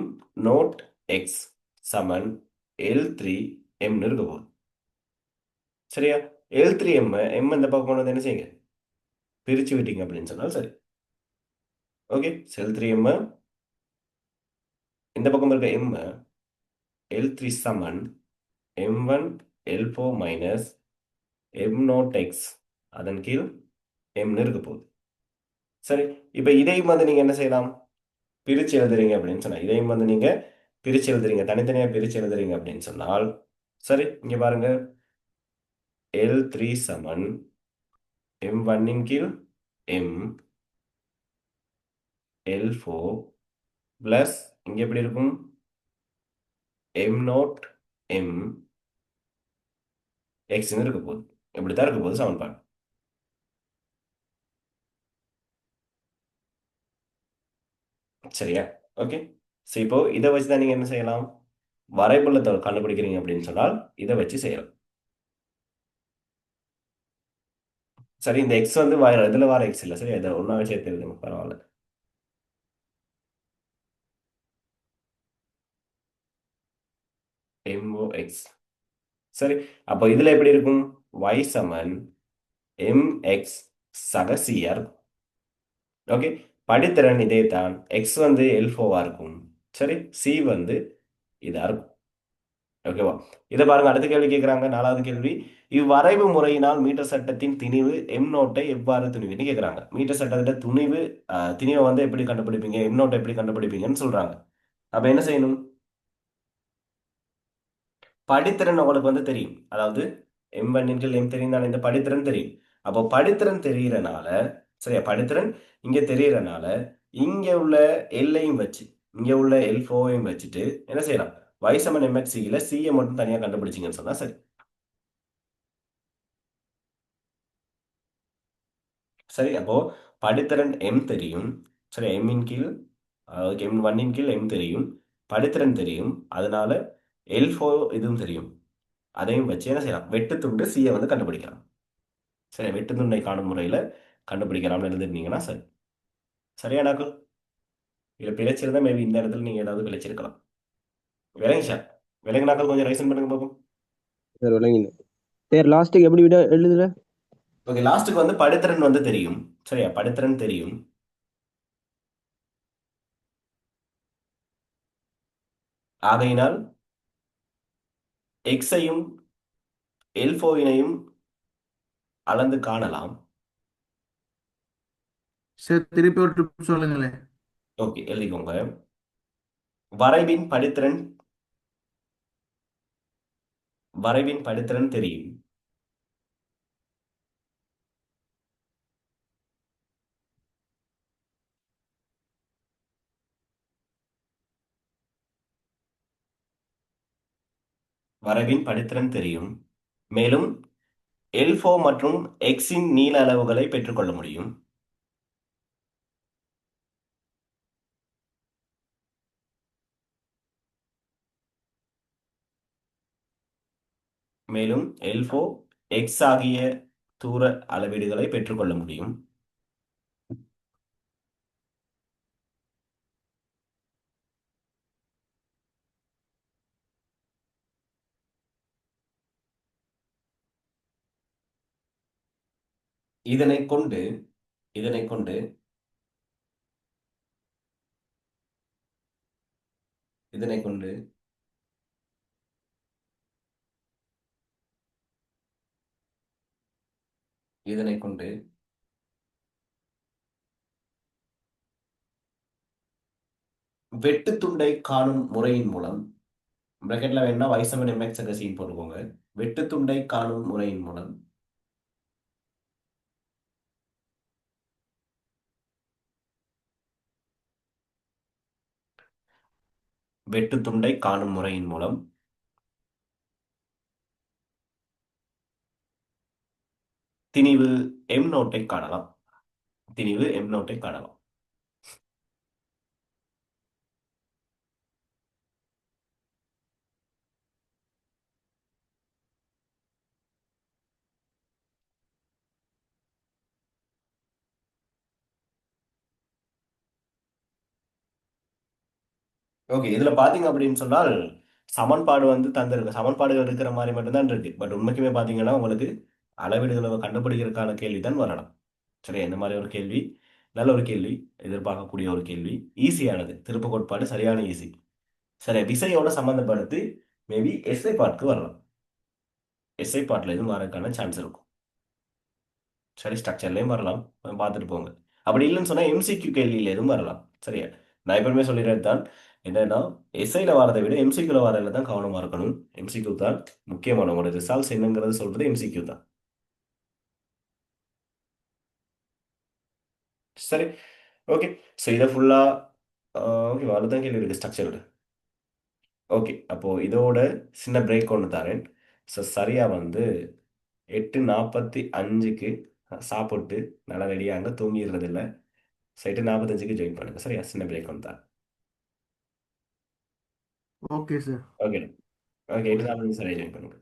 நோட் எக்ஸ் சமன் L3 M இருக்க போகுது. சரியா? L3 M இந்த பக்கம் கொண்டு வந்து என்ன செய்யுங்க? பிரிச்சு விட்டீங்க அப்படின்னு சொன்னால் சரி. ஓகே, L3 M இந்த பக்கம் இருக்க M L3 சமன் M1 L4 minus M0 X அதன் கீழ் M இருக்க போகுது. சரி, இப்போ இதையும் வந்து நீங்க என்ன செய்யலாம்? பிரிச்சு எழுதுறீங்க அப்படின்னு சொன்னா இதையும் வந்து நீங்க பிரிச்சு எழுதுறீங்க, தனித்தனியா பிரிச்சு எழுதுறீங்க அப்படின்னு சொன்னால் சரி, இங்க பாருங்க L3 சமன் M1 இன் கீழ் M L4 பிளஸ் இங்க எப்படி இருக்கும்? M0 M X இருக்க போகுது. இப்படித்தான் இருக்க போகுது சமன்பாடு. சரியா? ஓகே, சரி, இப்போ இதை வச்சு தான் நீங்க என்ன செய்யலாம்? வரைபடத்தை கண்டுபிடிக்கிறீங்க அப்படின்னு சொன்னால் இதை வச்சு செய்யலாம். சரி, இந்த எக்ஸ் வந்து இதுல வர எக்ஸ் இல்லை. சரி, அதை ஒன்னாவே சேர்த்து எழுதுங்க, பரவாயில்ல. MOX. சரி, அப்போ இதுல எப்படி இருக்கும்? y சமன் MX சக CR. ஓகே, படித்திறன் இதே தான். எக்ஸ் வந்து L4 இருக்கும். சரி, சி வந்து இதா இருக்கும். ஓகேவா? இதை பாருங்க, அடுத்த கேள்வி கேட்குறாங்க. 4வது கேள்வி, இவ்வரைவு முறையினால் மீட்டர் சட்டத்தின் திணிவு M0 எவ்வாறு துணிவுன்னு கேட்குறாங்க. மீட்டர் சட்டத்தின் திணிவை வந்து எப்படி கண்டுபிடிப்பீங்க, M0 எப்படி கண்டுபிடிப்பீங்கன்னு சொல்றாங்க. அப்ப என்ன செய்யணும்? படித்திறன் உங்களுக்கு வந்து தெரியும். அதாவது M1 M தெரியும் தானே, இந்த படித்திறன் தெரியும். அப்போ படித்திறன் தெரியறனால, சரியா, படித்திறன் இங்க தெரியறனால இங்க உள்ள எல்லையும் வச்சு இங்க உள்ள L4வையும் வச்சுட்டு என்ன செய்யலாம், y சமன் mx ல c மட்டும் தனியா கண்டுபிடிச்சிங்கன்னு சொன்னா சரி. சரி, அப்போ படித்திறன் m தெரியும். சரி, m இன் கீழ் m1 இன் கீழ் m தெரியும், படித்திறன் தெரியும், அதனால L4 இதுவும் தெரியும். அதையும் வச்சு என்ன செய்யலாம், வெட்டு துண்டு c வந்து கண்டுபிடிக்கலாம். சரி, வெட்டு துண்டை காணும் முறையில கண்டுபிடிக்கலாம்னு எழுதிருந்தீங்கன்னா சரி. சரியானாக்கள்? இதுல பிழைச்சிருந்தா மேபி இந்த இடத்துல நீங்க ஏதாவது பிழைச்சிருக்கலாம். விளங்கிச்சா? விலங்கினாக்கள் கொஞ்சம் ரைசன் பண்ணுங்க பார்ப்போம். சார் விளங்கின. சார் லாஸ்ட்டுக்கு எப்படி விட எழுதுல? ஓகே, லாஸ்ட்டுக்கு வந்து படித்திறன் வந்து தெரியும். சரியா, படித்திறன் தெரியும். ஆகையினால் எக்ஸையும் L4-னையும் அளந்து காணலாம். சார் திருப்பி ஒரு ட்ரிப் சொல்லுங்களேன். ஓகே, எழுதிக்கோங்க. வரைவின் படித்திறன் தெரியும். வரைவின் படித்திறன் தெரியும். மேலும் L4 மற்றும் எக்ஸின் நீள அளவுகளை பெற்றுக்கொள்ள முடியும். மேலும் L4 எக்ஸ் ஆகிய தூர அளவீடுகளை பெற்றுக்கொள்ள முடியும். இதனை கொண்டு இதனை கொண்டு இதனை கொண்டு இதனை கொண்டு வெட்டு துண்டை காணும் முறையின் மூலம், பிராக்கெட்ல வேணா y சமன் mx சீன் போட்டுக்கோங்க. வெட்டு துண்டை காணும் முறையின் மூலம் வெட்டு துண்டை காணும் முறையின் மூலம் திணிவு m நோட்டை காணலாம். திணிவு m நோட்டை காணலாம். ஓகே, இதுல பாத்தீங்க அப்படின்னு சொன்னால் சமன்பாடு வந்து தந்திருக்கு. சமன்பாடுகள் இருக்கிற மாதிரி மட்டும்தான் இருக்கு. பட் உண்மைக்குமே பாத்தீங்கன்னா உங்களுக்கு அளவீடுகளை கண்டுபிடிக்கிறதுக்கான கேள்வி தான் வரலாம். சரி, இந்த மாதிரி ஒரு கேள்வி, நல்ல ஒரு கேள்வி, எதிர்பார்க்கக்கூடிய ஒரு கேள்வி, ஈஸியானது. திருப்பு கோட்பாடு சரியான ஈஸி. சரி, விசையோட சம்பந்தப்படுத்தி மேபி எஸ்ஐ பார்ட்க்கு வரலாம். எஸ்ஐ பார்ட்ல எதுவும் வரதுக்கான சான்ஸ் இருக்கும். சரி, ஸ்ட்ரக்சர்லயும் வரலாம், பார்த்துட்டு போங்க. அப்படி இல்லைன்னு சொன்னா எம்சிக்யூ கேள்வியில எதுவும் வரலாம். சரியா, நான் எப்பவுமே சொல்லிடுறது தான் என்னன்னா, எஸ்ஐல வரதை விட எம்சிக்யூல வரதுல தான் கவனமா இருக்கணும். எம்சிக்யூ தான் முக்கியமான உங்களோட ரிசல்ட்ஸ் என்னங்கிறது சொல்றது எம்சிக்யூ தான். சரி, ஓகே. ஸோ இதை ஃபுல்லா ஓகே, அவ்வளோதான் கேள்வி இருக்கு ஸ்ட்ரக்சரோட. ஓகே, அப்போ இதோட சின்ன பிரேக் ஒன்று தரேன். ஸோ சரியா வந்து 8:45க்கு சாப்பிட்டு நல்லா ரெடியாங்க, தூங்கிடுறது இல்லை. ஸோ 8:45க்கு ஜாயின் பண்ணுங்க. சரியா, சின்ன பிரேக் ஒன்று தரேன். Okay sir. ஓகே, ஓகே, 8:45 சரியா ஜாயின் பண்ணுங்க.